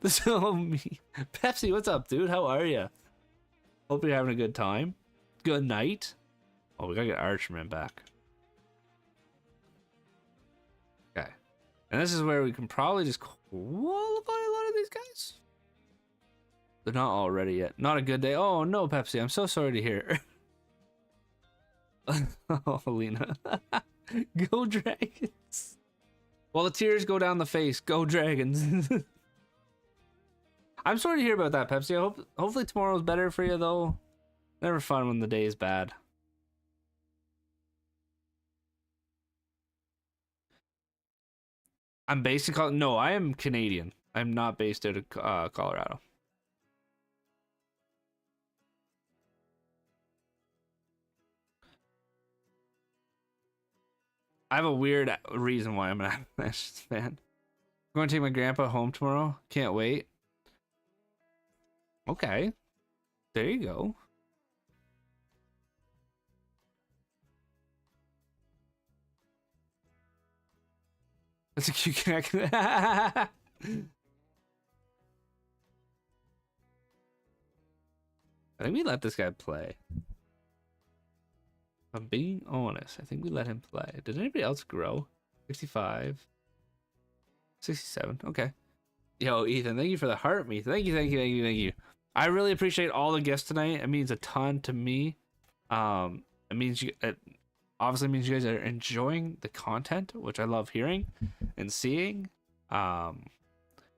So me, Pepsi, what's up, dude? How are you? Hope you're having a good time. Good night. Oh, we gotta get Archman back. Okay, and this is where we can probably just qualify a lot of these guys. They're not all ready yet. Not a good day. Oh no, Pepsi. I'm so sorry to hear. Oh, Lena. Go Dragons. While the tears go down the face, go Dragons. I'm sorry to hear about that, Pepsi. Hopefully tomorrow's better for you, though. Never fun when the day is bad. I'm based in Colorado. No, I am Canadian. I'm not based out of Colorado. I have a weird reason why I'm an Avalanche fan. I'm going to take my grandpa home tomorrow. Can't wait. Okay. There you go. That's a cute connection. I think we let this guy play. If I'm being honest, I think we let him play. Did anybody else grow? 65. 67. Okay. Yo, Ethan, thank you for the heart, me. Thank you. I really appreciate all the gifts tonight. It means a ton to me. It means it obviously means you guys are enjoying the content, which I love hearing and seeing. And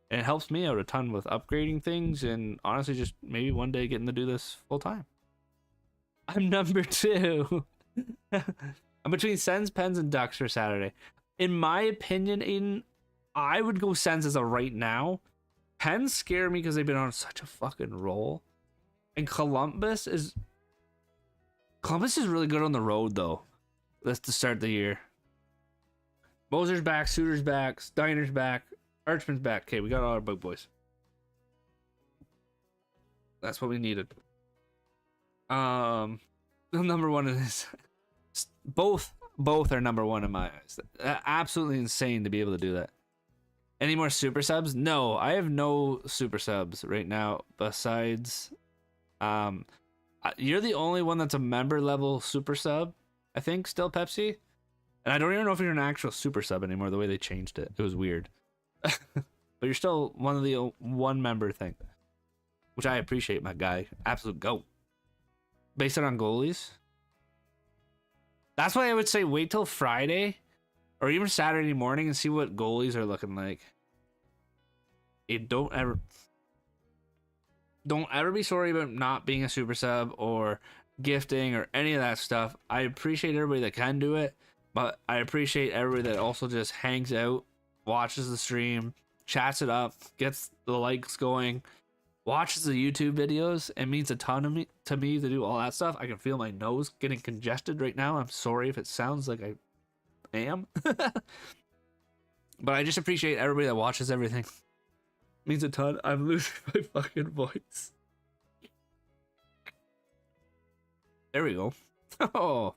it helps me out a ton with upgrading things and honestly just maybe one day getting to do this full time. I'm number 2. I'm between Sens, Pens, and Ducks for Saturday. In my opinion, Aiden, I would go Sens as of right now. Pens scare me because they've been on such a fucking roll. And Columbus is really good on the road, though. That's to start the year. Moser's back, Suter's back, Steiner's back, Archman's back. Okay, we got all our bug boys. That's what we needed. The number one is both are number one in my eyes. Absolutely insane to be able to do that. Any more super subs? No, I have no super subs right now besides you're the only one that's a member level super sub, I think, still, Pepsi. And I don't even know if you're an actual super sub anymore, the way they changed it. It was weird. But you're still one of the one member thing, which I appreciate, my guy. Absolute GOAT. Based it on goalies. That's why I would say wait till Friday or even Saturday morning and see what goalies are looking like. Don't ever be sorry about not being a super sub or gifting or any of that stuff. I appreciate everybody that can do it, but I appreciate everybody that also just hangs out, watches the stream, chats it up, gets the likes going, watches the YouTube videos. It means a ton to me to do all that stuff. I can feel my nose getting congested right now. I'm sorry if it sounds like I am. But I just appreciate everybody that watches everything. It means a ton. I'm losing my fucking voice. There we go. Oh.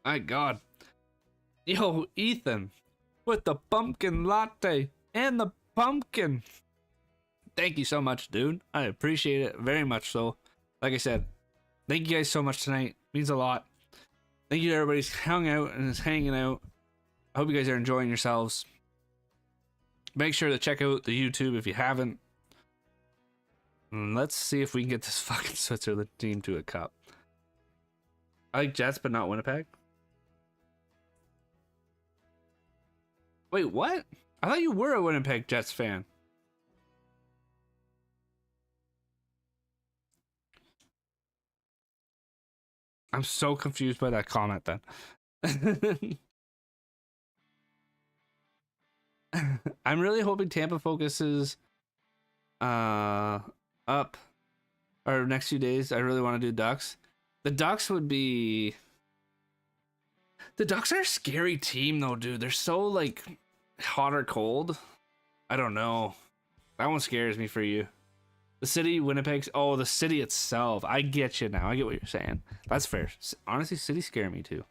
My God. Yo, Ethan. With the pumpkin latte and the pumpkin. Thank you so much, dude. I appreciate it very much so. Like I said, thank you guys so much tonight. It means a lot. Thank you to everybody who's hung out and is hanging out. I hope you guys are enjoying yourselves. Make sure to check out the YouTube if you haven't. And let's see if we can get this fucking Switzerland team to a cup. I like Jets, but not Winnipeg. Wait, what? I thought you were a Winnipeg Jets fan. I'm so confused by that comment then. I'm really hoping Tampa focuses up our next few days. I really want to do Ducks. The Ducks would be... The Ducks are a scary team though, dude. They're so like hot or cold. I don't know. That one scares me for you. The city, Winnipeg. Oh, the city itself. I get you now. I get what you're saying. That's fair. Honestly, cities scare me too.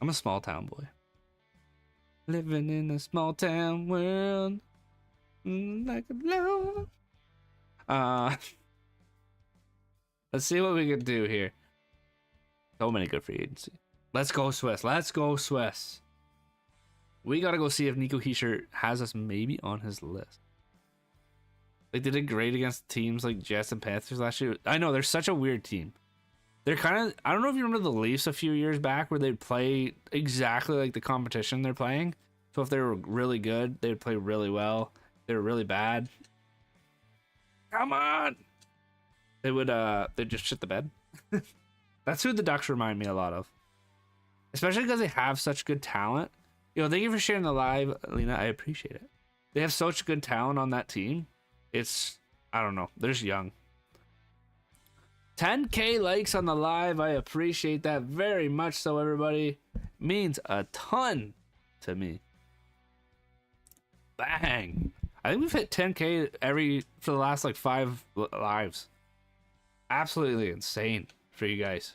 I'm a small town boy. Living in a small town world. Like a love. Let's see what we can do here. So many good free agency. Let's go Swiss. Let's go Swiss. We gotta go see if Nico Hischier has us maybe on his list. Like, they did great against teams like Jets and Panthers last year. I know, they're such a weird team. They're kind of... I don't know if you remember the Leafs a few years back where they'd play exactly like the competition they're playing. So if they were really good, they'd play really well. If they were really bad, come on! They would, they'd just shit the bed. That's who the Ducks remind me a lot of. Especially because they have such good talent. Yo, thank you for sharing the live, Lena. I appreciate it. They have such good talent on that team. It's, I don't know. They're just young. 10K likes on the live. I appreciate that very much so, everybody. Means a ton to me. Bang. I think we've hit 10K for the last like 5 lives. Absolutely insane for you guys.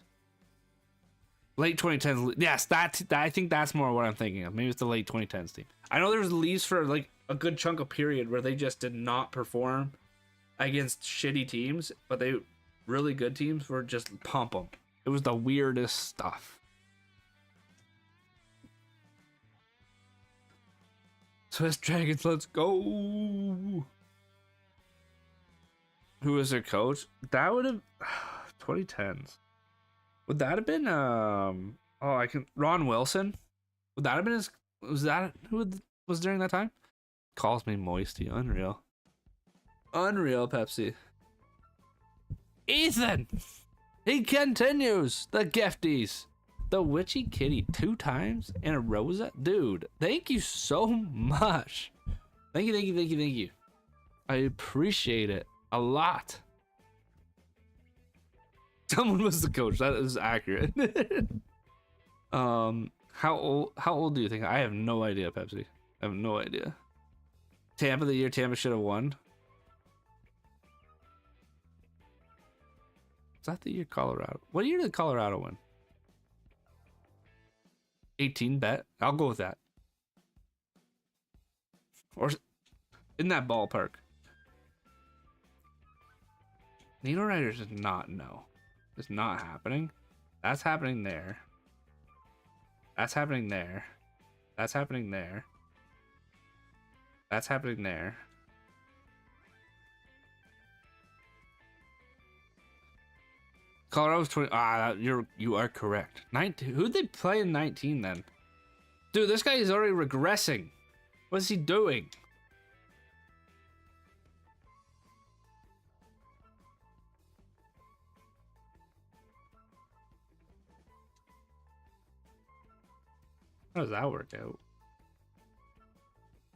Late 2010s. Yes, that I think that's more what I'm thinking of. Maybe it's the late 2010s team. I know there was leaves for like a good chunk of period where they just did not perform against shitty teams, but they really good teams were just pump them. It was the weirdest stuff. Swiss Dragons, let's go. Who was their coach? That would have 2010s. Would that have been Ron Wilson? Would that have been his... Was that who was during that time? Calls me moisty. Unreal. Unreal, Pepsi. Ethan! He continues! The gifties! The Witchy Kitty 2 times and a Rosa? Dude, thank you so much. Thank you. I appreciate it a lot. Someone was the coach. That is accurate. How old do you think? I have no idea, Pepsi. I have no idea. Tampa the year Tampa should have won. Is that the year Colorado? What year did Colorado win? 18 bet. I'll go with that. Or in that ballpark. Nino Riders is not, no. It's not happening. That's happening there. That's happening there. That's happening there. That's happening there. Colorado's 20. You are correct. 19. Who'd they play in 19 then? Dude, this guy is already regressing. What is he doing? How does that work out?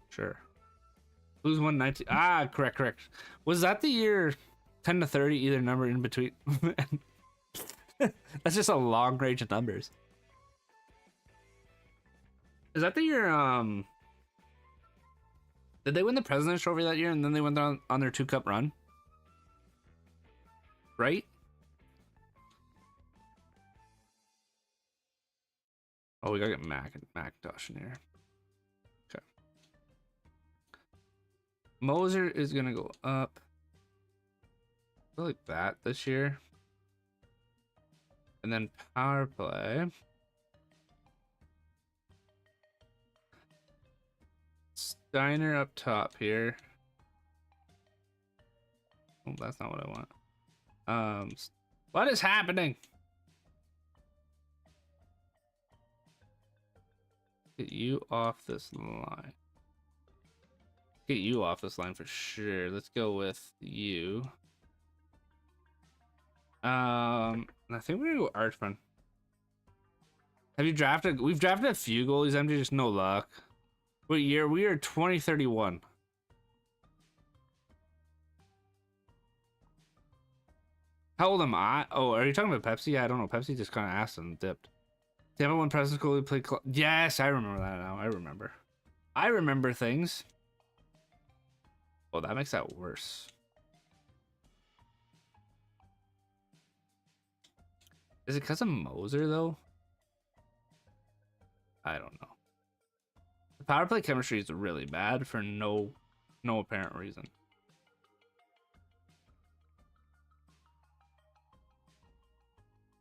Sure. Who's won 19? Ah, correct. Was that the year 10 to 30, either number in between? That's just a long range of numbers. Is that the year, did they win the President's Trophy that year and then they went on their 2-cup run? Right? Oh, we gotta get Macintosh in here. Okay. Moser is gonna go up. I feel like that this year. And then power play. Steiner up top here. Oh, that's not what I want. What is happening? Get you off this line. Get you off this line for sure. Let's go with you. I think we're gonna go Archman. Have you drafted? We've drafted a few goalies, empty, just no luck. What year? We are 2031. How old am I? Oh, are you talking about Pepsi? Yeah, I don't know. Pepsi just kind of asked and dipped. Tampa won President's goalie played. Yes, I remember that now. I remember things. Oh, that makes that worse. Is it because of Moser though? I don't know. The power play chemistry is really bad for no apparent reason.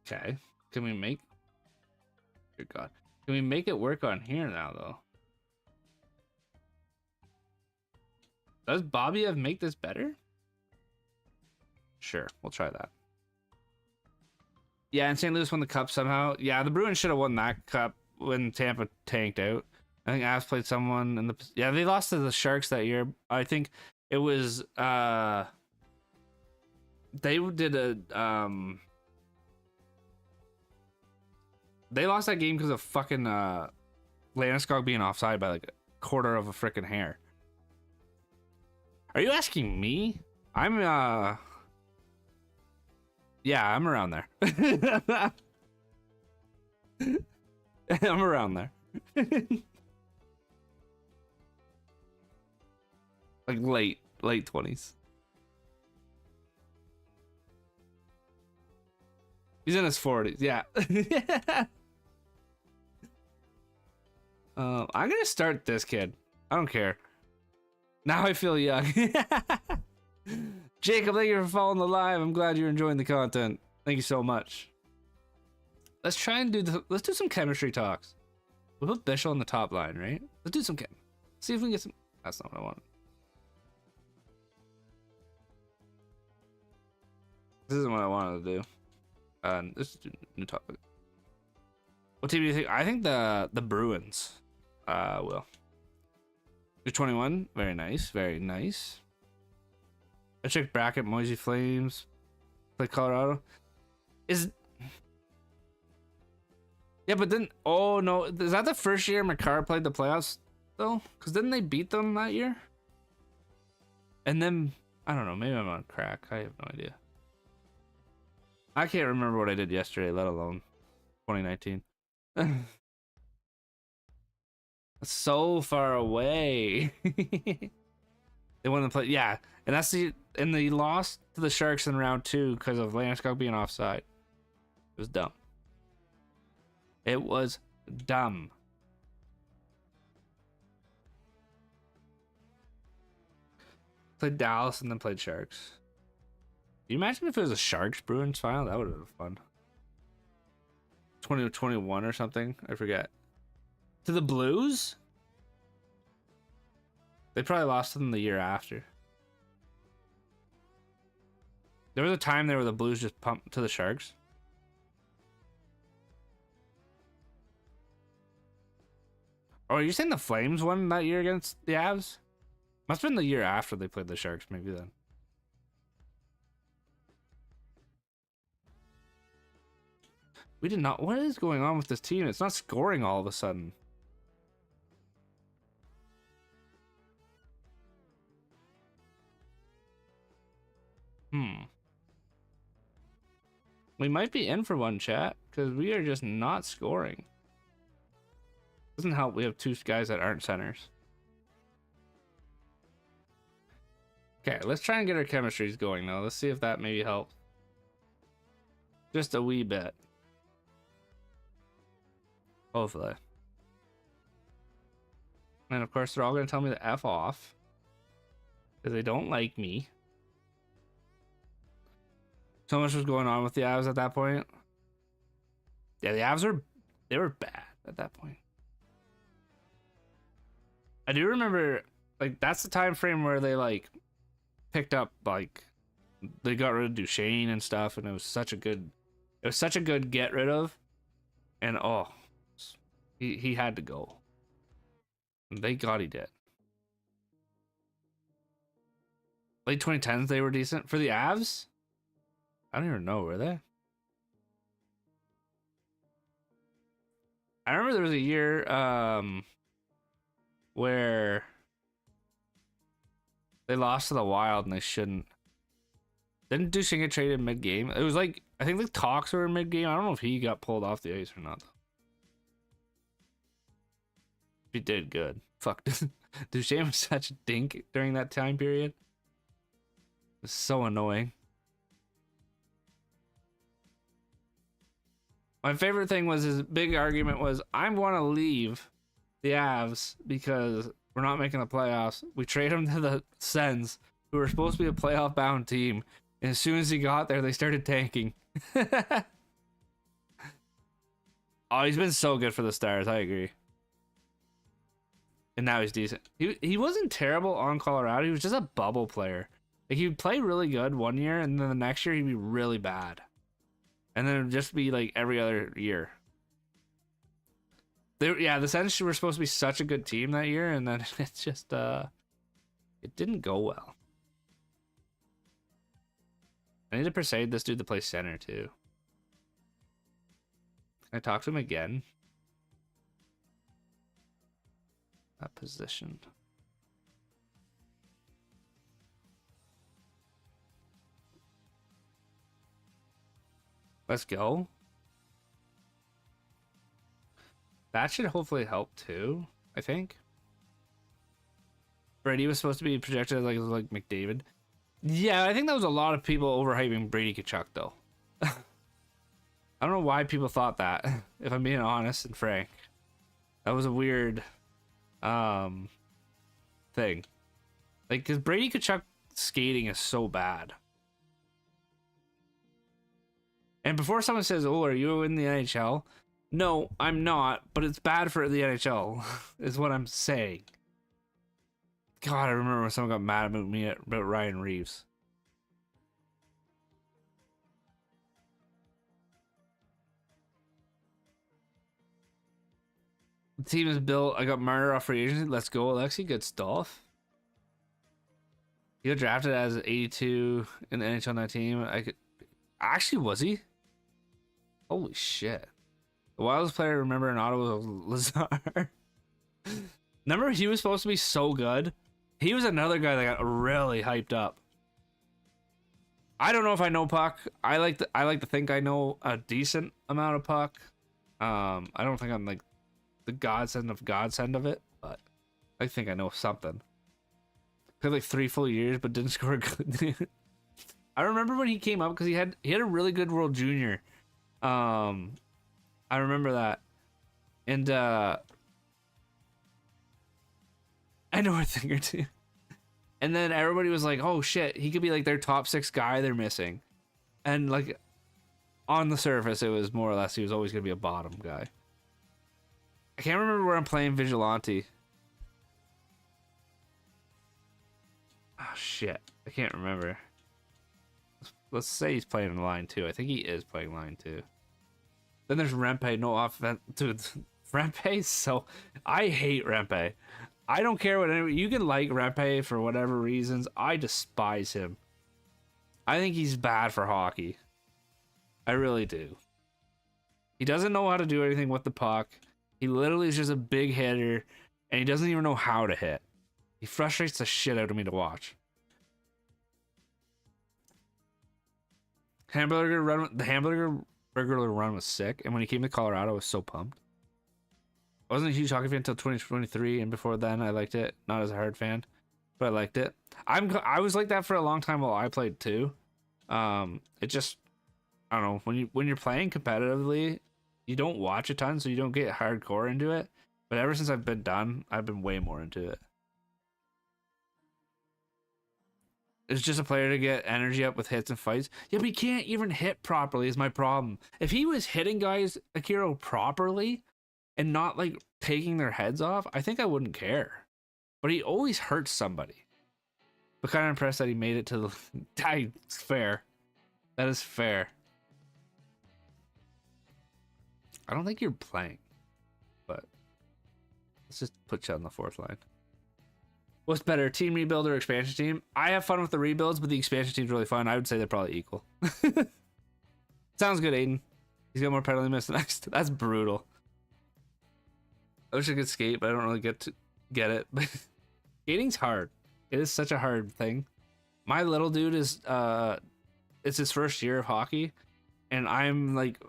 Okay, can we make? Dear God, can we make it work on here now though? Does Bobby make this better? Sure, we'll try that. Yeah, and St. Louis won the cup somehow. Yeah, the Bruins should have won that cup when Tampa tanked out. I think Avs played someone in the. Yeah, they lost to the Sharks that year. I think it was. They did a. They lost that game because of fucking Landeskog being offside by like a quarter of a freaking hair. Are you asking me? I'm yeah, I'm around there. I'm around there. Like late 20s. He's in his 40s, yeah. I'm gonna start this kid. I don't care. Now I feel young. Jacob, thank you for following the live. I'm glad you're enjoying the content. Thank you so much. Let's try and let's do some chemistry talks. We'll put Bishop on the top line, right? Let's do some chem. See if we can get some. That's not what I want. This isn't what I wanted to do. This is a new topic. What team do you think? I think the Bruins. Will. You're 21. Very nice. Very nice. I checked bracket. Moisey Flames. Play Colorado. Yeah, but then. Oh no, is that the first year McCarr played the playoffs though? Because didn't they beat them that year? And then I don't know. Maybe I'm on crack. I have no idea. I can't remember what I did yesterday, let alone 2019. So far away. They won the play. Yeah, and they lost to the Sharks in round 2 because of Landeskog being offside. It was dumb. It was dumb. Played Dallas and then played Sharks. Can you imagine if it was a Sharks Bruins final? That would have been fun. 2021 or something. I forget. To the Blues? They probably lost to them the year after. There was a time there where the Blues just pumped to the Sharks. Oh, are you saying the Flames won that year against the Avs? Must have been the year after they played the Sharks, maybe then. We did not. What is going on with this team? It's not scoring all of a sudden. We might be in for one, chat, because we are just not scoring. Doesn't help. We have 2 guys that aren't centers. Okay, let's try and get our chemistries going though. Let's see if that maybe helps. Just a wee bit. Hopefully. And of course, they're all going to tell me to F off. Because they don't like me. So much was going on with the Avs at that point. Yeah, the Avs were bad at that point. I do remember, like, that's the time frame where they, like, picked up, like, they got rid of Duchesne and stuff, and it was such a good get rid of. And, oh, he had to go. And thank God he did. Late 2010s, they were decent. For the Avs? I don't even know, were they? I remember there was a year where they lost to the Wild and they shouldn't. Didn't Duchesne get traded mid-game? It was like, I think the talks were mid-game. I don't know if he got pulled off the ice or not, though. He did good. Fuck. Duchesne was such a dink during that time period. It was so annoying. My favorite thing was his big argument was, I want to leave the Avs because we're not making the playoffs. We trade him to the Sens, who were supposed to be a playoff-bound team. And as soon as he got there, they started tanking. Oh, he's been so good for the Stars. I agree. And now he's decent. He wasn't terrible on Colorado. He was just a bubble player. Like, he'd play really good one year, and then the next year he'd be really bad. And then it would just be like every other year. The Sens were supposed to be such a good team that year, and then it's just it didn't go well. I need to persuade this dude to play center too. Can I talk to him again? That position. Let's go. That should hopefully help too, I think. Brady was supposed to be projected as like McDavid. Yeah, I think that was a lot of people overhyping Brady Tkachuk though. I don't know why people thought that, if I'm being honest and frank. That was a weird thing. Like, because Brady Tkachuk skating is so bad. And before someone says, oh, are you in the NHL? No, I'm not, but it's bad for the NHL, is what I'm saying. God, I remember when someone got mad about me about Ryan Reeves. The team is built. I got Marner off free agency. Let's go, Alexi. Good stuff. He got drafted as 82 in the NHL 19. Actually, was he? Holy shit. The wildest player I remember in Ottawa was Lazar. Remember, he was supposed to be so good. He was another guy that got really hyped up. I don't know if I know puck. I like to think I know a decent amount of puck. I don't think I'm like the godsend of it. I think I know something. Played like 3 full years, but didn't score a good. I remember when he came up because he had a really good World Junior. I remember that, and I know a thing or two. And then everybody was like, "Oh shit, he could be like their top 6 guy they're missing," and like on the surface, it was more or less he was always gonna be a bottom guy. I can't remember where I'm playing Vigilante. Oh shit, I can't remember. Let's say he's playing line 2. I think he is playing line 2. Then there's Rempe, no offense. Dude, Rempe, so I hate Rempe. I don't care what anyone, you can like Rempe for whatever reasons. I despise him. I think he's bad for hockey. I really do. He doesn't know how to do anything with the puck. He literally is just a big hitter, and he doesn't even know how to hit. He frustrates the shit out of me to watch. The hamburger run was sick, and when he came to Colorado, I was so pumped. I wasn't a huge hockey fan until 2023, and before then, I liked it. Not as a hard fan, but I liked it. I was like that for a long time while I played too. It just, I don't know, when you're playing competitively, you don't watch a ton, so you don't get hardcore into it. But ever since I've been done, I've been way more into it. It's just a player to get energy up with hits and fights. Yeah, but he can't even hit properly is my problem. If he was hitting guys, Akiro, properly and not like taking their heads off, I think I wouldn't care. But he always hurts somebody. But kind of impressed that he made it to the... It's fair. That is fair. I don't think you're playing. But let's just put you on the 4th line. What's better, team rebuild or expansion team? I have fun with the rebuilds, but the expansion team's really fun. I would say they're probably equal. Sounds good, Aiden. He's got more penalty miss than next. That's brutal. I wish I could skate, but I don't really get it. But skating's hard. It is such a hard thing. My little dude is it's his first year of hockey, and I'm like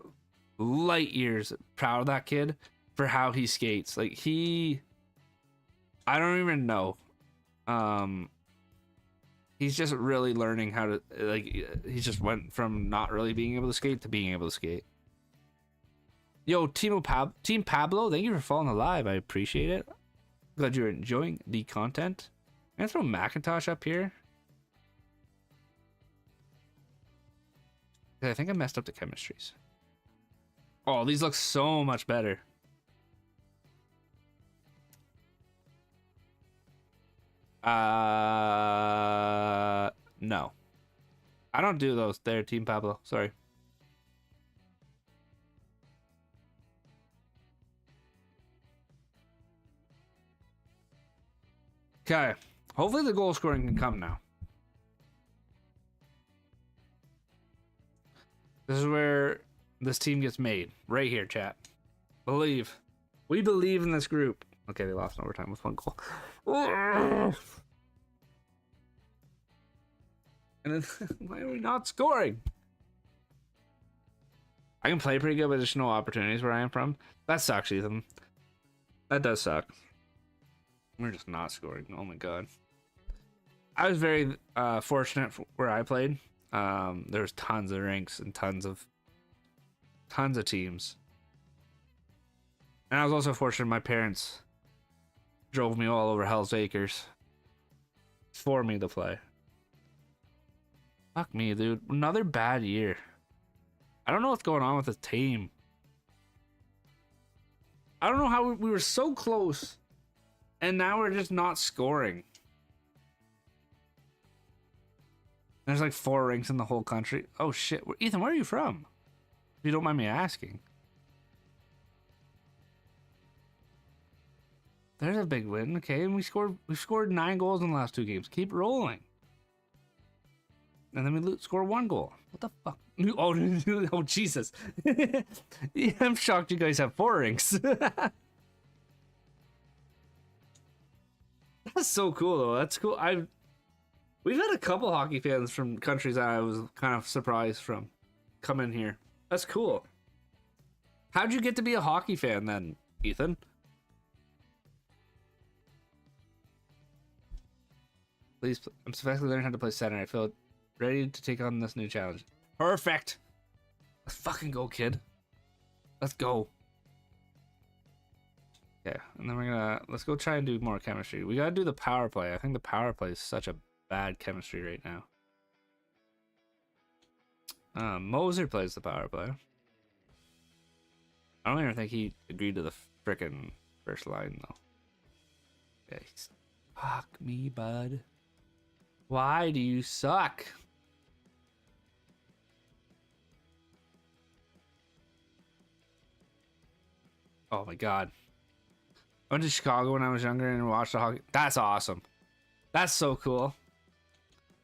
light years proud of that kid for how he skates. Like I don't even know. He's just really learning how to, like, he just went from not really being able to skate to being able to skate. Yo, Team Pablo, thank you for following live. I appreciate it. Glad you're enjoying the content. I'm gonna throw Macintosh up here. I think I messed up the chemistries. Oh, these look so much better. No. I don't do those there, Team Pablo. Sorry. Okay. Hopefully the goal scoring can come now. This is where this team gets made. Right here, chat. Believe. We believe in this group. Okay, they lost in overtime with 1 goal. And then, why are we not scoring? I can play pretty good, but there's no opportunities where I am from. That sucks, Ethan. That does suck. We're just not scoring. Oh my god. I was very fortunate where I played. There was tons of rinks and tons of teams. And I was also fortunate my parents drove me all over Hell's Acres for me to play. Fuck me, dude. Another bad year. I don't know what's going on with the team. I don't know how we were so close and now we're just not scoring. There's like 4 rinks in the whole country. Oh shit. Ethan, where are you from? If you don't mind me asking. There's a big win. Okay, and we've scored 9 goals in the last 2 games. Keep rolling. And then we score 1 goal. What the fuck? Oh Jesus. Yeah, I'm shocked you guys have 4 rinks. That's so cool though. That's cool. We've had a couple hockey fans from countries that I was kind of surprised from come in here. That's cool. How'd you get to be a hockey fan then, Ethan? Please, I'm successfully learning how to play center. I feel ready to take on this new challenge. Perfect. Let's fucking go, kid. Let's go. Yeah, and then let's go try and do more chemistry. We gotta do the power play. I think the power play is such a bad chemistry right now. Moser plays the power play. I don't even think he agreed to the frickin' first line though. Yeah, fuck me, bud. Why do you suck? Oh my god. I went to Chicago when I was younger and watched the hockey. That's awesome. That's so cool.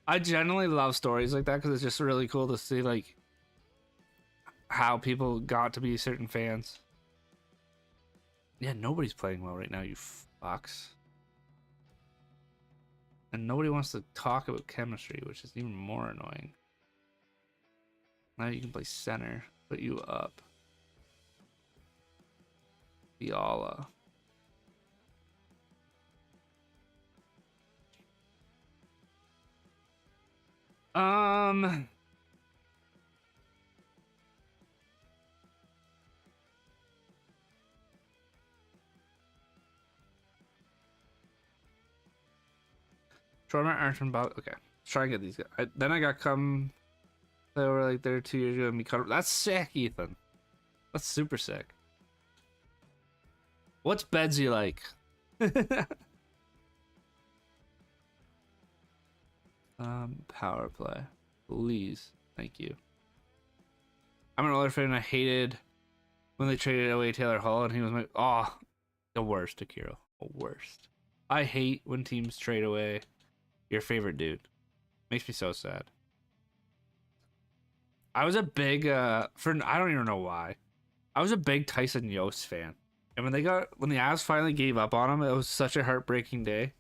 I generally love stories like that because it's just really cool to see like how people got to be certain fans. Yeah, nobody's playing well right now, you fucks. And nobody wants to talk about chemistry, which is even more annoying. Now you can play center, put you up. Fiala. Try my Archon Bob. Okay, let's try and get these guys. Then I got come. They were like there 2 years ago and me cut. That's sick, Ethan. That's super sick. What's Bedsy like? Power play, please, thank you. I'm an Oilers fan and I hated when they traded away Taylor Hall and he was my the worst, Akira, the worst. I hate when teams trade away your favorite dude. Makes me so sad. I was a big I don't even know why. I was a big Tyson Yost fan. And when the Avs finally gave up on him, it was such a heartbreaking day.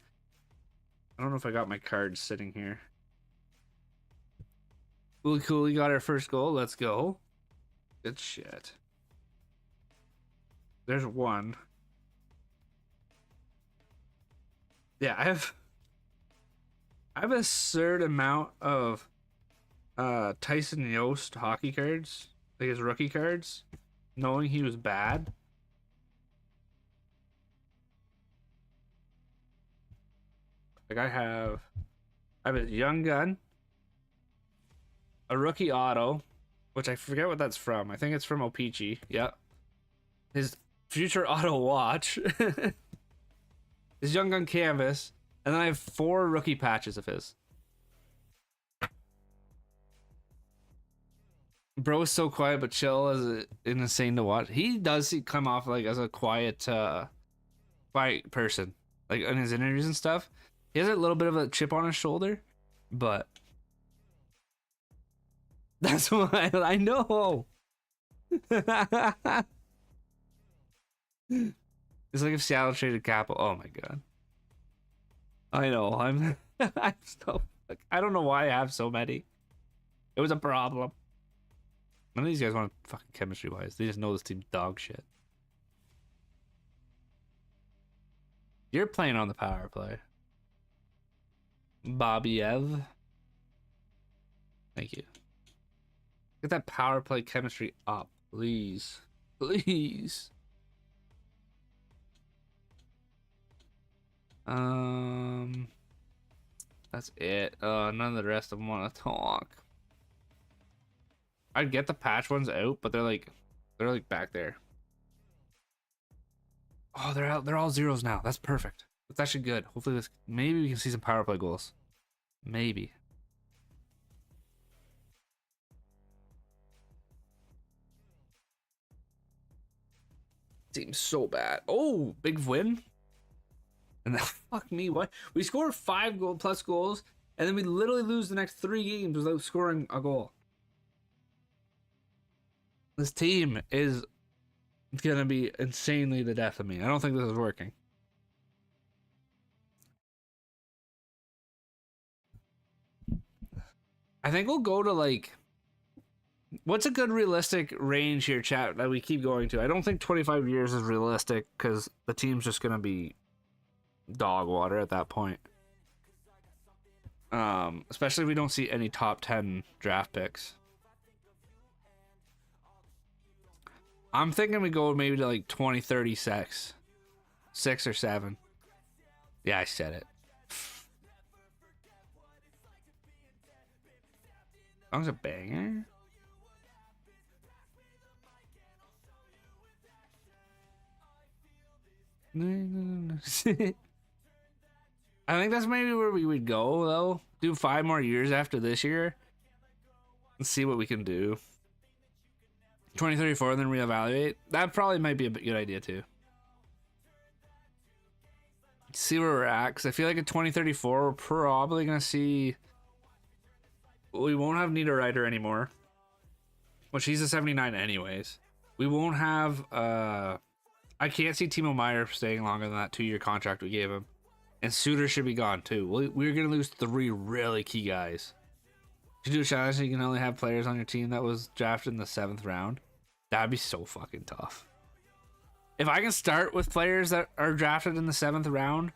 I don't know if I got my cards sitting here. Cooley Cooley got our first goal. Let's go. Good shit. There's one. Yeah, I have a certain amount of Tyson Yost hockey cards, like his rookie cards, knowing he was bad. Like I have a young gun, a rookie auto, which I forget what that's from. I think it's from Opeachy. Yep. His future auto watch, his young gun canvas, and then I have 4 rookie patches of his. Bro is so quiet but chill as insane to watch. He does come off like as a quiet person, like in his interviews and stuff. He has a little bit of a chip on his shoulder, but that's why I know. It's like if Seattle traded Capo. Oh my god. I know. I'm so. I don't know why I have so many. It was a problem. None of these guys want fucking chemistry wise. They just know this team's dog shit. You're playing on the power play. Bobby-Ev. Thank you. Get that power play chemistry up, please. Please. That's it. None of the rest of them want to talk. I'd get the patch ones out, but they're like back there. Oh, they're out. They're all zeros now. That's perfect. That's actually good. Hopefully maybe we can see some power play goals. Maybe. Seems so bad. Oh, big win. And then, fuck me, what? We scored 5 plus goals, and then we literally lose the next 3 games without scoring a goal. This team is gonna be insanely the death of me. I don't think this is working. I think we'll go to like, what's a good realistic range here, chat, that we keep going to? I don't think 25 years is realistic because the team's just gonna be dog water at that point. Especially if we don't see any top 10 draft picks. I'm thinking we go maybe to like 2036. 6 or 7. Yeah, I said it. Song's a banger. I think that's maybe where we would go, though. Do 5 more years after this year. And see what we can do. 2034, then reevaluate. That probably might be a good idea, too. See where we're at, because I feel like in 2034, we're probably going to see... We won't have Nita Ryder anymore. Which he's a 79 anyways. We won't have... I can't see Timo Meyer staying longer than that 2-year contract we gave him. And Suter should be gone too. We're going to lose 3 really key guys. If you do a challenge so you can only have players on your team that was drafted in the 7th round, that'd be so fucking tough. If I can start with players that are drafted in the 7th round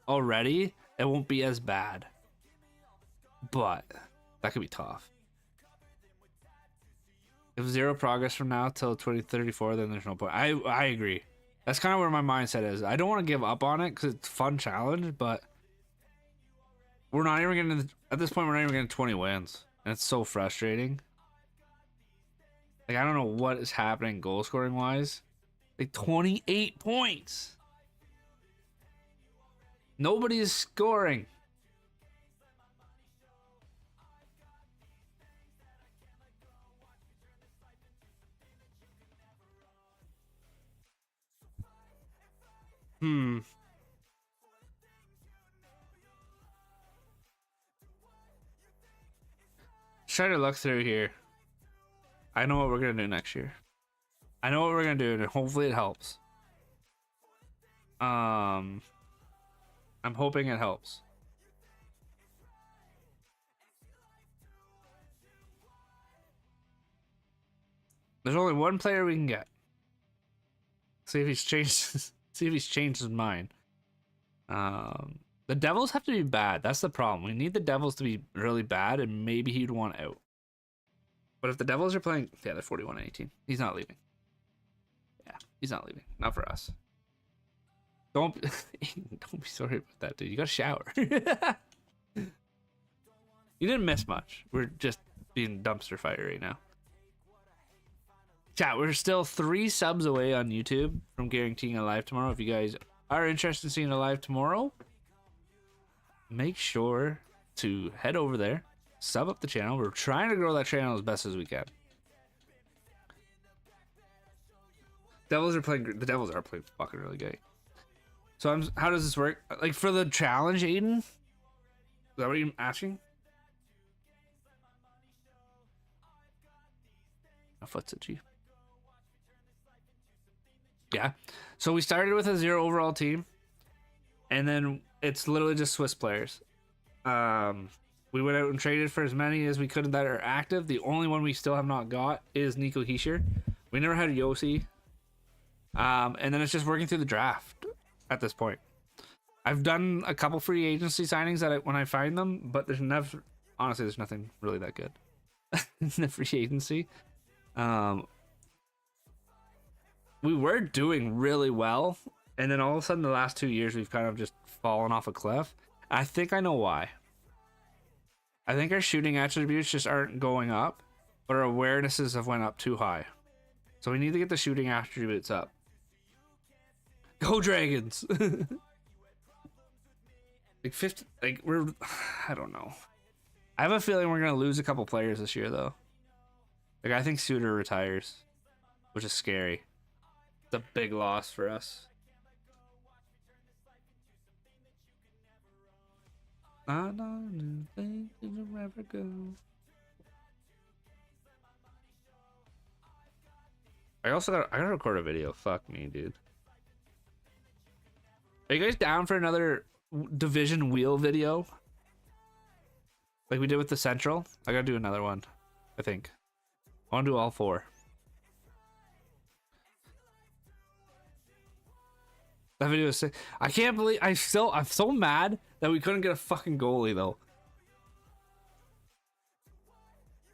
already, it won't be as bad. But that could be tough. If 0 progress from now till 2034, then there's no point. I agree. That's kind of where my mindset is. I don't want to give up on it because it's a fun challenge, but we're not even getting at this point. We're not even getting 20 wins, and it's so frustrating. Like I don't know what is happening goal scoring wise. Like 28 points. Nobody is scoring. Try to look through here. I know what we're gonna do next year. I know what we're gonna do, and hopefully it helps. I'm hoping it helps. There's only one player we can get. See if he's changed. See if he's changed his mind. The Devils have to be bad. That's the problem. We need the Devils to be really bad, and maybe he'd want out. But if the Devils are playing, yeah, they're 41-18. He's not leaving. Yeah, he's not leaving. Not for us. Don't be sorry about that, dude. You got to shower. You didn't miss much. We're just being dumpster fire right now. Chat, we're still 3 subs away on YouTube from guaranteeing a live tomorrow. If you guys are interested in seeing a live tomorrow, make sure to head over there, sub up the channel. We're trying to grow that channel as best as we can. The Devils are playing fucking really good. So how does this work? Like for the challenge, Aiden? Is that what you're asking? A foot's itchy. Yeah. So we started with a 0 overall team, and then it's literally just Swiss players. We went out and traded for as many as we could that are active. The only one we still have not got is Nico Hischier. We never had Yossi. And then it's just working through the draft at this point. I've done a couple free agency signings when I find them, but there's nothing really that good in the free agency. We were doing really well, and then all of a sudden the last 2 years we've kind of just fallen off a cliff. I think I know why. I think our shooting attributes just aren't going up, but our awarenesses have went up too high. So we need to get the shooting attributes up. Go Dragons! Like 50, like I don't know. I have a feeling we're gonna lose a couple players this year though. Like I think Suter retires, which is scary. It's a big loss for us. I don't think it'll ever go. I gotta record a video. Fuck me, dude. Are you guys down for another division wheel video? Like we did with the Central? I gotta do another one, I think. I wanna do all 4. That video was sick. I can't believe I'm so mad that we couldn't get a fucking goalie though.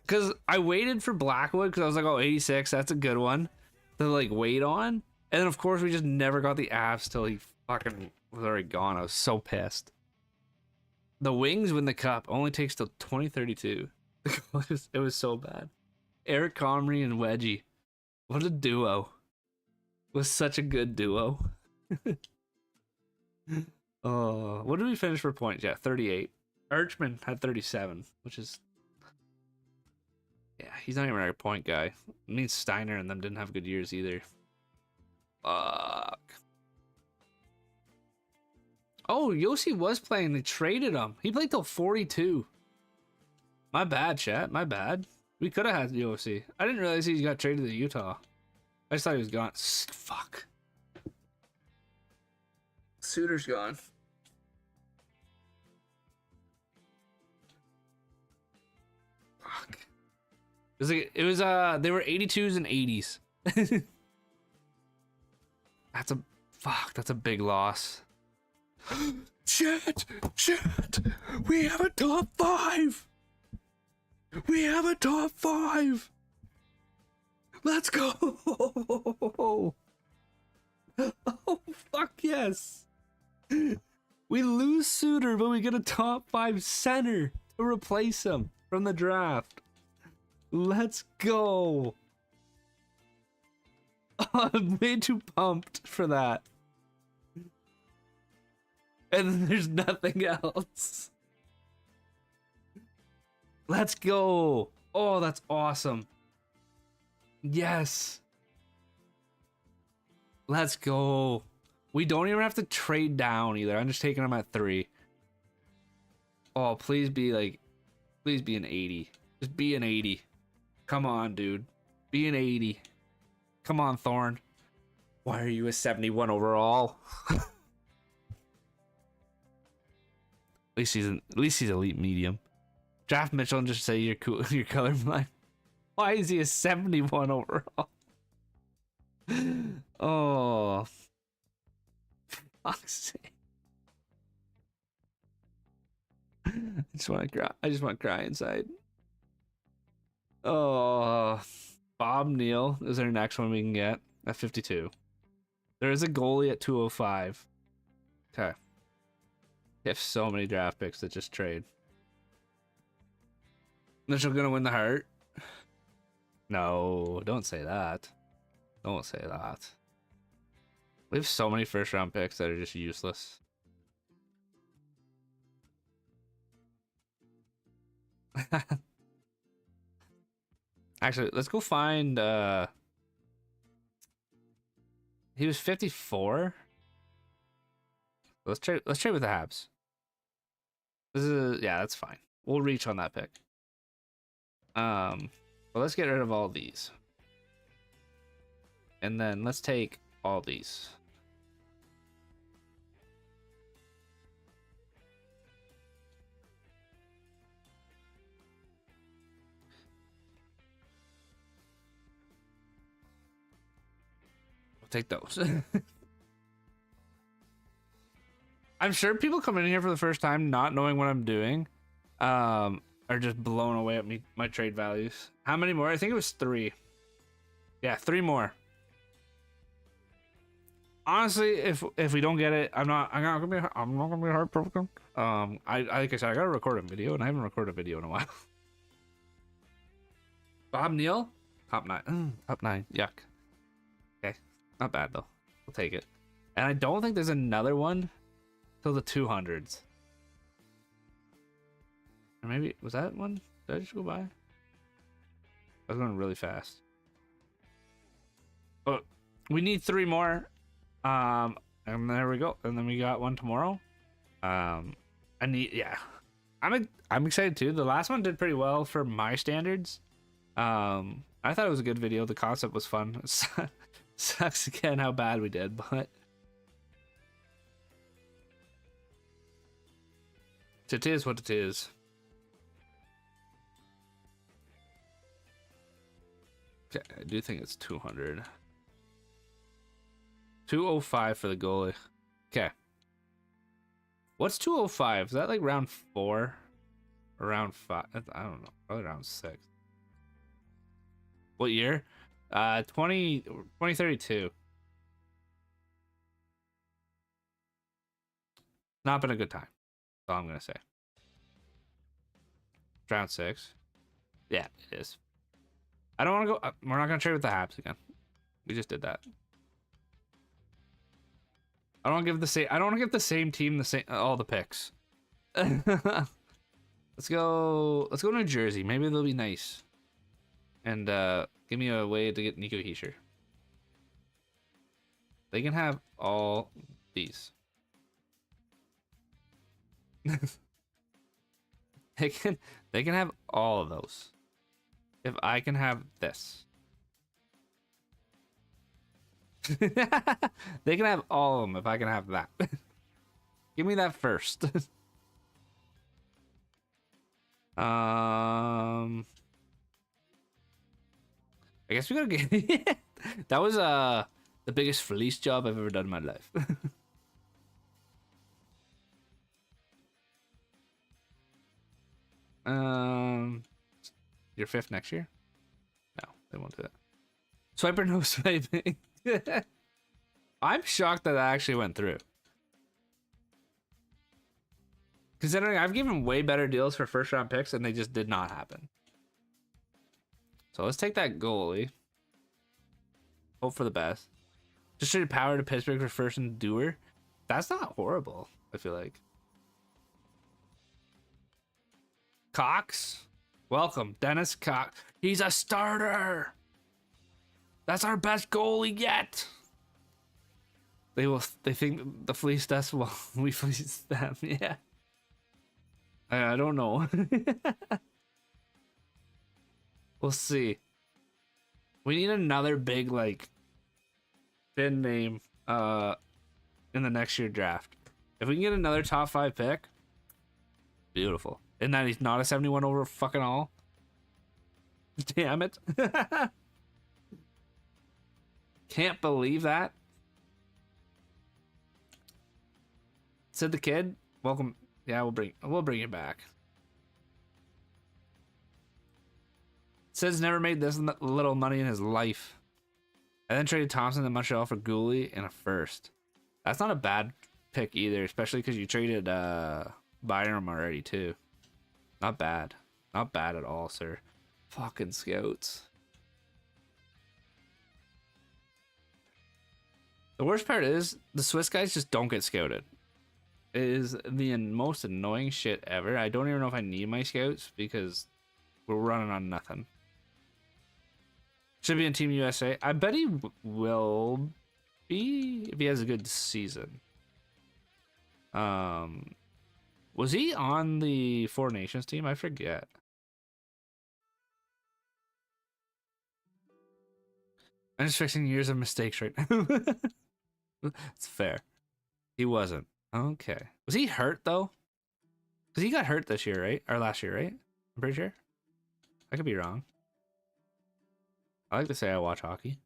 Cause I waited for Blackwood because I was like, oh, 86, that's a good one to like wait on. And then of course we just never got the apps till he fucking was already gone. I was so pissed. The Wings win the cup. Only takes till 2032. It was so bad. Eric Comrie and Wedgie. What a duo. It was such a good duo. Oh, what did we finish for points? Yeah, 38. Archman had 37, which is... Yeah, he's not even our point guy. It means Steiner and them didn't have good years either. Fuck. Oh, Yossi was playing. They traded him. He played till 42. My bad, chat. My bad. We could have had Yossi. I didn't realize he got traded to Utah. I just thought he was gone. Fuck. Suter's gone. Fuck. It was they were 82s and 80s. That's a big loss. Shit! We have a top 5! We have a top 5! Let's go! Oh, fuck yes! We lose Suter, but we get a top 5 center to replace him from the draft. Let's go! I'm way too pumped for that. And then there's nothing else. Let's go. Oh, that's awesome. Yes. Let's go. We don't even have to trade down either. I'm just taking him at 3. Oh, please be an 80. Just be an 80. Come on, dude. Be an 80. Come on, Thorne. Why are you a 71 overall? At least he's elite medium. Draft Mitchell and just say you're cool. You're colorblind. Why is he a 71 overall? Oh, fuck's sake! I just want to cry. I just want to cry inside. Oh, Bob Neal is our next one we can get at 52. There is a goalie at 205. Okay. They have so many draft picks that just trade. Mitchell gonna win the Hart? No, don't say that. Don't say that. We have so many first round picks that are just useless. Actually, let's go find he was 54. Let's trade with the Habs. This is yeah, that's fine. We'll reach on that pick. But let's get rid of all these. And then let's take all these. We'll take those. I'm sure people come in here for the first time not knowing what I'm doing are just blown away at my trade values. How many more? I think it was 3. Yeah, 3 more. Honestly, if we don't get it, I'm not gonna be heartbroken. Like I said, I gotta record a video, and I haven't recorded a video in a while. Bob Neal, top 9. Top 9. Yuck. Okay, not bad though. We'll take it. And I don't think there's another one till the 200s. Or maybe was that one? Did I just go by? I was going really fast. But we need 3 more. And there we go. And then we got one tomorrow. I'm excited too. The last one did pretty well for my standards. I thought it was a good video. The concept was fun. Sucks again how bad we did, but it is what it is. Okay, I do think it's 200. 205 for the goalie. Okay. What's 205? Is that like round 4? Or round 5? I don't know. Probably round 6. What year? 2032. Not been a good time. That's all I'm gonna say. Round 6. Yeah, it is. I don't want to go. We're not gonna trade with the Habs again. We just did that. I don't want to give the same. I don't want to give the same team the same all the picks. Let's go. Let's go to New Jersey. Maybe they'll be nice. And give me a way to get Nico Hischier. They can have all these. They can have all of those. If I can have this. They can have all of them if I can have that. Give me that first. I guess we gotta get that was the biggest fleece job I've ever done in my life. Your 5th next year? No, they won't do that. Swiper no swiping. I'm shocked that actually went through. Considering I've given way better deals for first round picks and they just did not happen. So let's take that goalie. Hope for the best. Just traded Power to Pittsburgh for first and Dewar. That's not horrible, I feel like. Cox. Welcome, Dennis Cox. He's a starter. That's our best goalie yet. They think the fleeced us. Well, we fleeced them. Yeah. I don't know. We'll see. We need another big like bin name in the next year draft. If we can get another top 5 pick, beautiful. And that he's not a 71 over fucking all. Damn it. Can't believe that. Said the kid. Welcome. Yeah, we'll bring you back. Says never made this little money in his life. And then traded Thompson to Montreal for Gooley and a first. That's not a bad pick either, especially because you traded Byram already too. Not bad. Not bad at all, sir. Fucking scouts. The worst part is the Swiss guys just don't get scouted. It is the most annoying shit ever. I don't even know if I need my scouts because we're running on nothing. Should be in Team USA. I bet he will be if he has a good season. Was he on the Four Nations team? I forget. I'm just fixing years of mistakes right now. It's fair. He wasn't. Okay. Was he hurt though? Because he got hurt this year, right? Or last year, right? I'm pretty sure. I could be wrong. I like to say I watch hockey.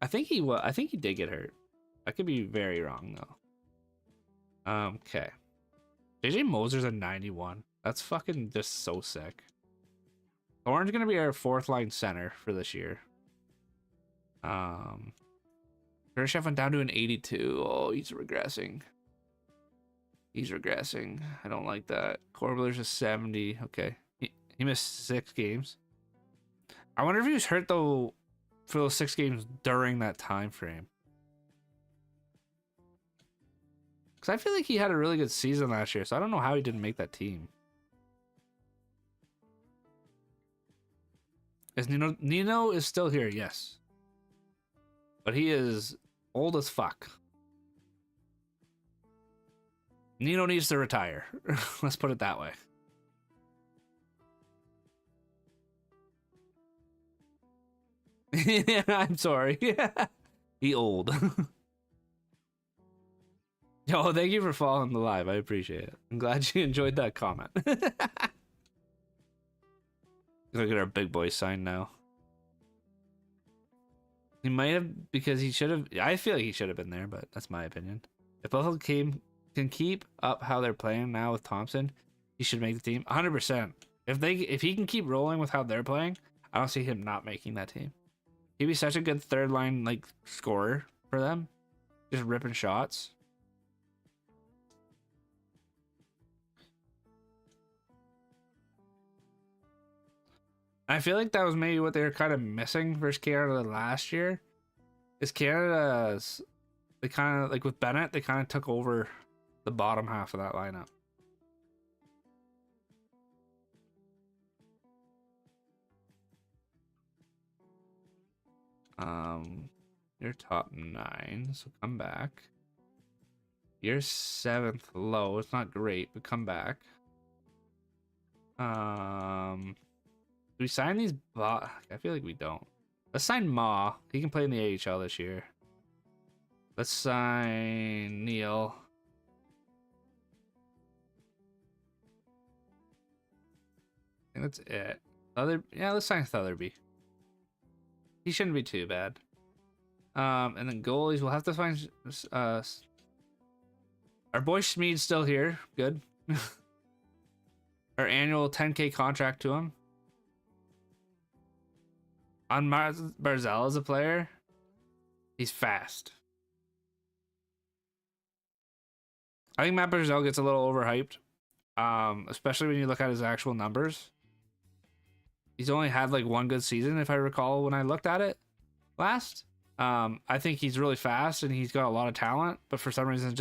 I think he did get hurt. I could be very wrong though. Okay. JJ Moser's a 91. That's fucking just so sick. Thorne's gonna be our 4th line center for this year. Khrushchev went down to an 82. Oh, he's regressing. He's regressing. I don't like that. Corbler's a 70. Okay. He missed 6 games. I wonder if he was hurt though for those 6 games during that time frame. Because I feel like he had a really good season last year, so I don't know how he didn't make that team. Is Nino is still here, yes. But he is old as fuck. Nino needs to retire. Let's put it that way. Yeah, I'm sorry. He old. Yo, thank you for following the live. I appreciate it. I'm glad you enjoyed that comment. Look at our big boy sign now. He might have because he should have. I feel like he should have been there, but that's my opinion. If Buffalo can keep up how they're playing now with Thompson, he should make the team 100%. If he can keep rolling with how they're playing, I don't see him not making that team. He'd be such a good third line like scorer for them, just ripping shots. I feel like that was maybe what they were kind of missing versus Canada last year. Is Canada's they kind of like with Bennett, they kind of took over the bottom half of that lineup. You're top 9, so come back. You're 7th low. It's not great, but come back. Do we sign these I feel like we don't. Let's sign Ma. He can play in the AHL this year. Let's sign Neil. I think that's it. Let's sign Thotherby. He shouldn't be too bad. And then goalies, we'll have to find our boy Schmid's still here. Good. Our annual 10K contract to him. On Barzal as a player, he's fast. I think Matt Barzal gets a little overhyped, especially when you look at his actual numbers. He's only had like one good season, if I recall when I looked at it last. I think he's really fast and he's got a lot of talent, but for some reason,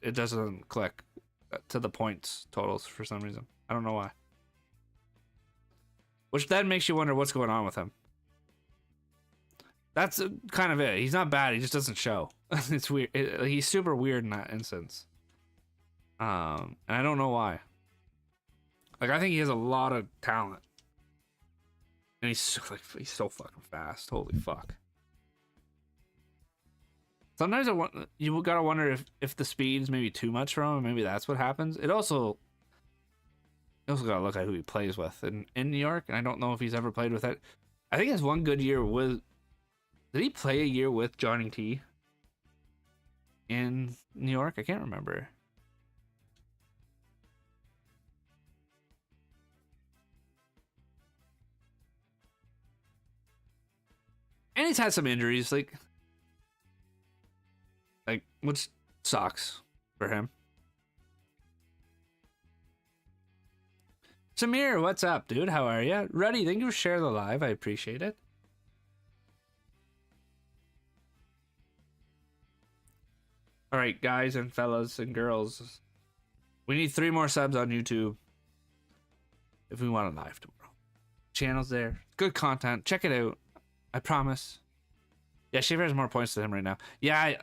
it doesn't click to the points totals for some reason. I don't know why. Which then makes you wonder what's going on with him. That's kind of it. He's not bad. He just doesn't show. It's weird. He's super weird in that instance. And I don't know why. Like, I think he has a lot of talent. And he's so fucking fast. Holy fuck. Sometimes you gotta wonder if the speed's maybe too much for him, and maybe that's what happens. You also gotta look at who he plays with in New York, and I don't know if he's ever played with it. I think he has one good year with. Did he play a year with Johnny T in New York? I can't remember. And he's had some injuries, like which sucks for him. Samir, what's up, dude? How are you? Ruddy, thank you for sharing the live. I appreciate it. All right, guys and fellas and girls, we need 3 more subs on YouTube if we want a live tomorrow. Channel's there, good content. Check it out. I promise. Yeah, Schaefer has more points than him right now. Yeah, I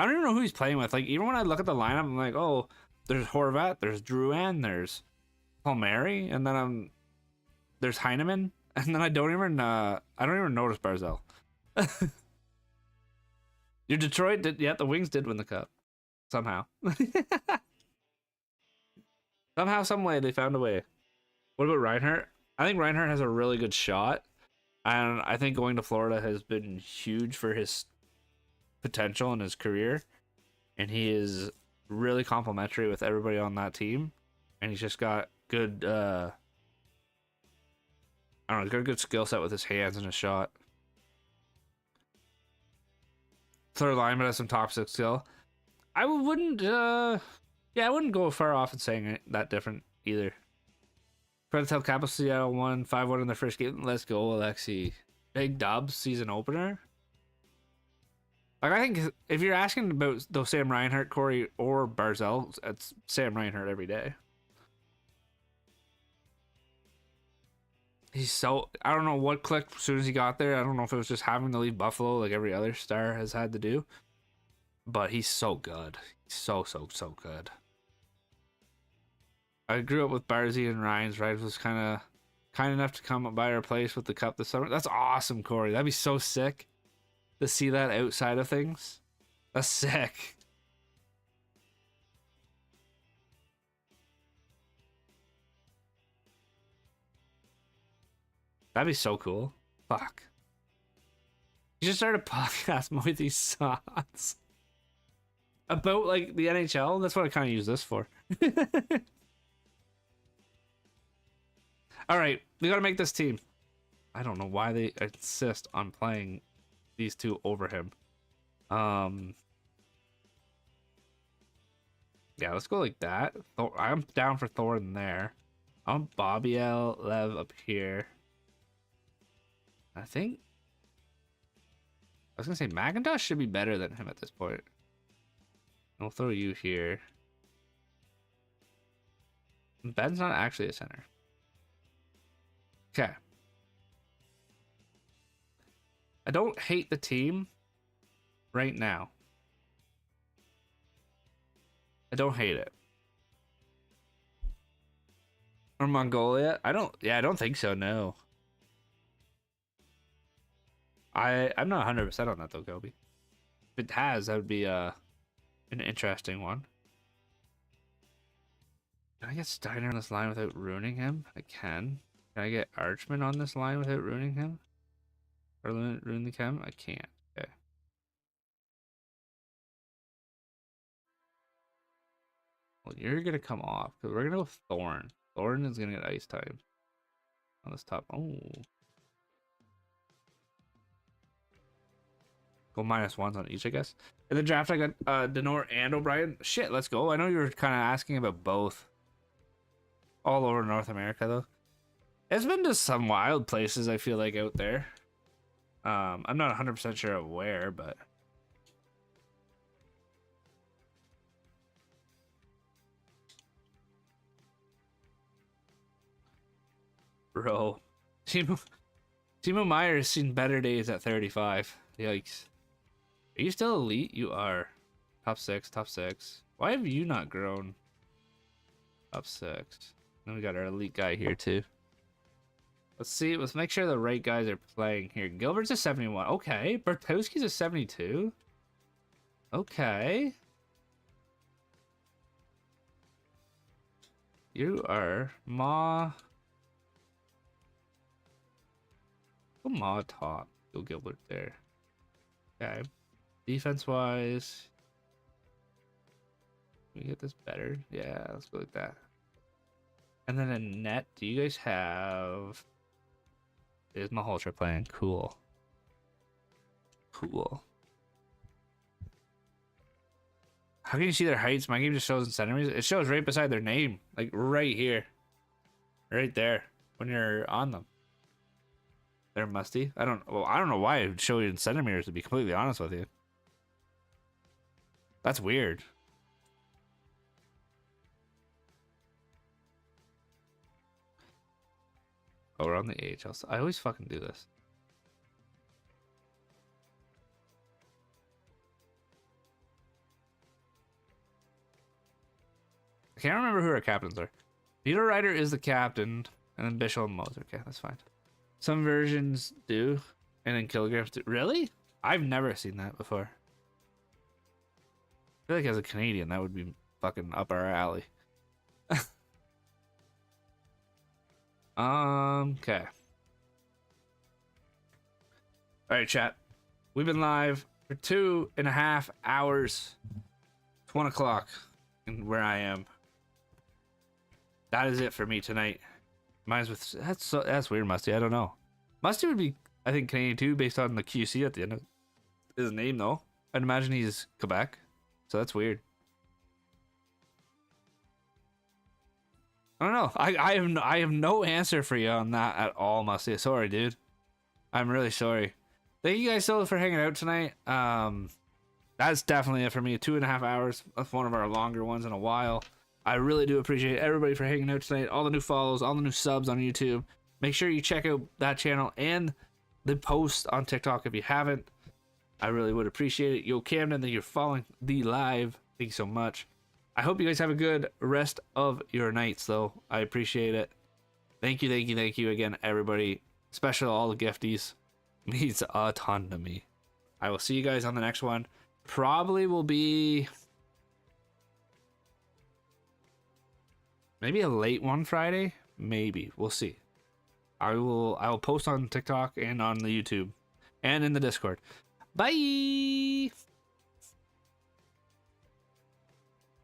don't even know who he's playing with. Like, even when I look at the lineup, I'm like, oh, there's Horvat, there's Drouin, there's Palmieri, and then there's Heineman, and then I don't even notice Barzal. Your Detroit did, yeah, the Wings did win the cup. Somehow. Somehow, some way, they found a way. What about Reinhardt? I think Reinhardt has a really good shot. And I think going to Florida has been huge for his potential in his career. And he is really complimentary with everybody on that team. And he's just got good, I don't know, he's got a good skill set with his hands and his shot. Third lineman has some top 6 skill. I wouldn't go far off in saying it that different either. Predatel Capital Seattle won 5-1 in their first game. Let's go, Alexi. Big dubs season opener. Like, I think if you're asking about those Sam Reinhart, Corey, or Barzal, it's Sam Reinhart every day. He's so, I don't know what clicked as soon as he got there. I don't know if it was just having to leave Buffalo like every other star has had to do. But he's so good. He's so good. I grew up with Barzy and Ryan's. Ryan was kind enough to come by our place with the cup this summer. That's awesome, Corey. That'd be so sick to see that outside of things. That's sick. That'd be so cool. Fuck. You should start a podcast, Moithy Sauce. About like the NHL. That's what I kind of use this for. All right, we gotta make this team. I don't know why they insist on playing these two over him. Yeah, let's go like that. I'm down for Thornton there. I'm Bobby L. Lev up here. I think I was gonna say McIntosh should be better than him at this point. I'll throw you here. Ben's not actually a center. Okay. I don't hate the team right now. I don't hate it. Or Mongolia? I don't think so, no. I'm not 100% on that though, Kobe. If it has, that would be an interesting one. Can I get Steiner on this line without ruining him? I can. Can I get Archman on this line without ruining him? Or ruin the chem? I can't. Okay. Well, you're gonna come off because we're gonna go with Thorn. Thorn is gonna get ice time on this top. Oh, go -1s on each, I guess. In the draft, I got Denor and O'Brien. Shit, let's go. I know you were kind of asking about both. All over North America, though. It's been to some wild places, I feel like, out there. I'm not 100% sure of where, but... Bro. Timo Meyer has seen better days at 35. Yikes. Are you still elite? You are. Top 6, top 6. Why have you not grown? Top 6. Then we got our elite guy here, too. Let's see. Let's make sure the right guys are playing here. Gilbert's a 71. Okay. Bertowski's a 72. Okay. You are Ma. Go Ma top. Go Gilbert there. Okay. Defense wise. Can we get this better? Yeah, let's go like that. And then a net. Do you guys have... Is Malhotra playing? Cool. Cool. How can you see their heights? My game just shows in centimeters. It shows right beside their name. Like right here. Right there. When you're on them. They're musty. I don't know why it would show you in centimeters, to be completely honest with you. That's weird. Oh, we're on the AHL. I always fucking do this. I can't remember who our captains are. Peter Ryder is the captain, and then Bishop and Moser. Okay, that's fine. Some versions do, and then kilograms do. Really? I've never seen that before. I feel like as a Canadian, that would be fucking up our alley. Okay. All right, chat. We've been live for 2.5 hours. It's 1 o'clock and where I am. That is it for me tonight. Mine's with that's weird, Musty. I don't know. Musty would be, I think, Canadian too, based on the QC at the end of his name, though. I'd imagine he's Quebec, so that's weird. I don't know. I have no answer for you on that at all, Musty. Sorry, dude. I'm really sorry. Thank you guys so for hanging out tonight. That's definitely it for me. 2.5 hours. That's one of our longer ones in a while. I really do appreciate everybody for hanging out tonight. All the new follows, all the new subs on YouTube. Make sure you check out that channel and the post on TikTok if you haven't. I really would appreciate it. Yo, Camden, that you're following the live. Thank you so much. I hope you guys have a good rest of your nights, though. I appreciate it. Thank you, thank you, thank you again, everybody. Especially all the gifties. It means a ton to me. I will see you guys on the next one. Probably will be maybe a late one Friday. Maybe. We'll see. I will post on TikTok and on the YouTube. and in the Discord. Bye.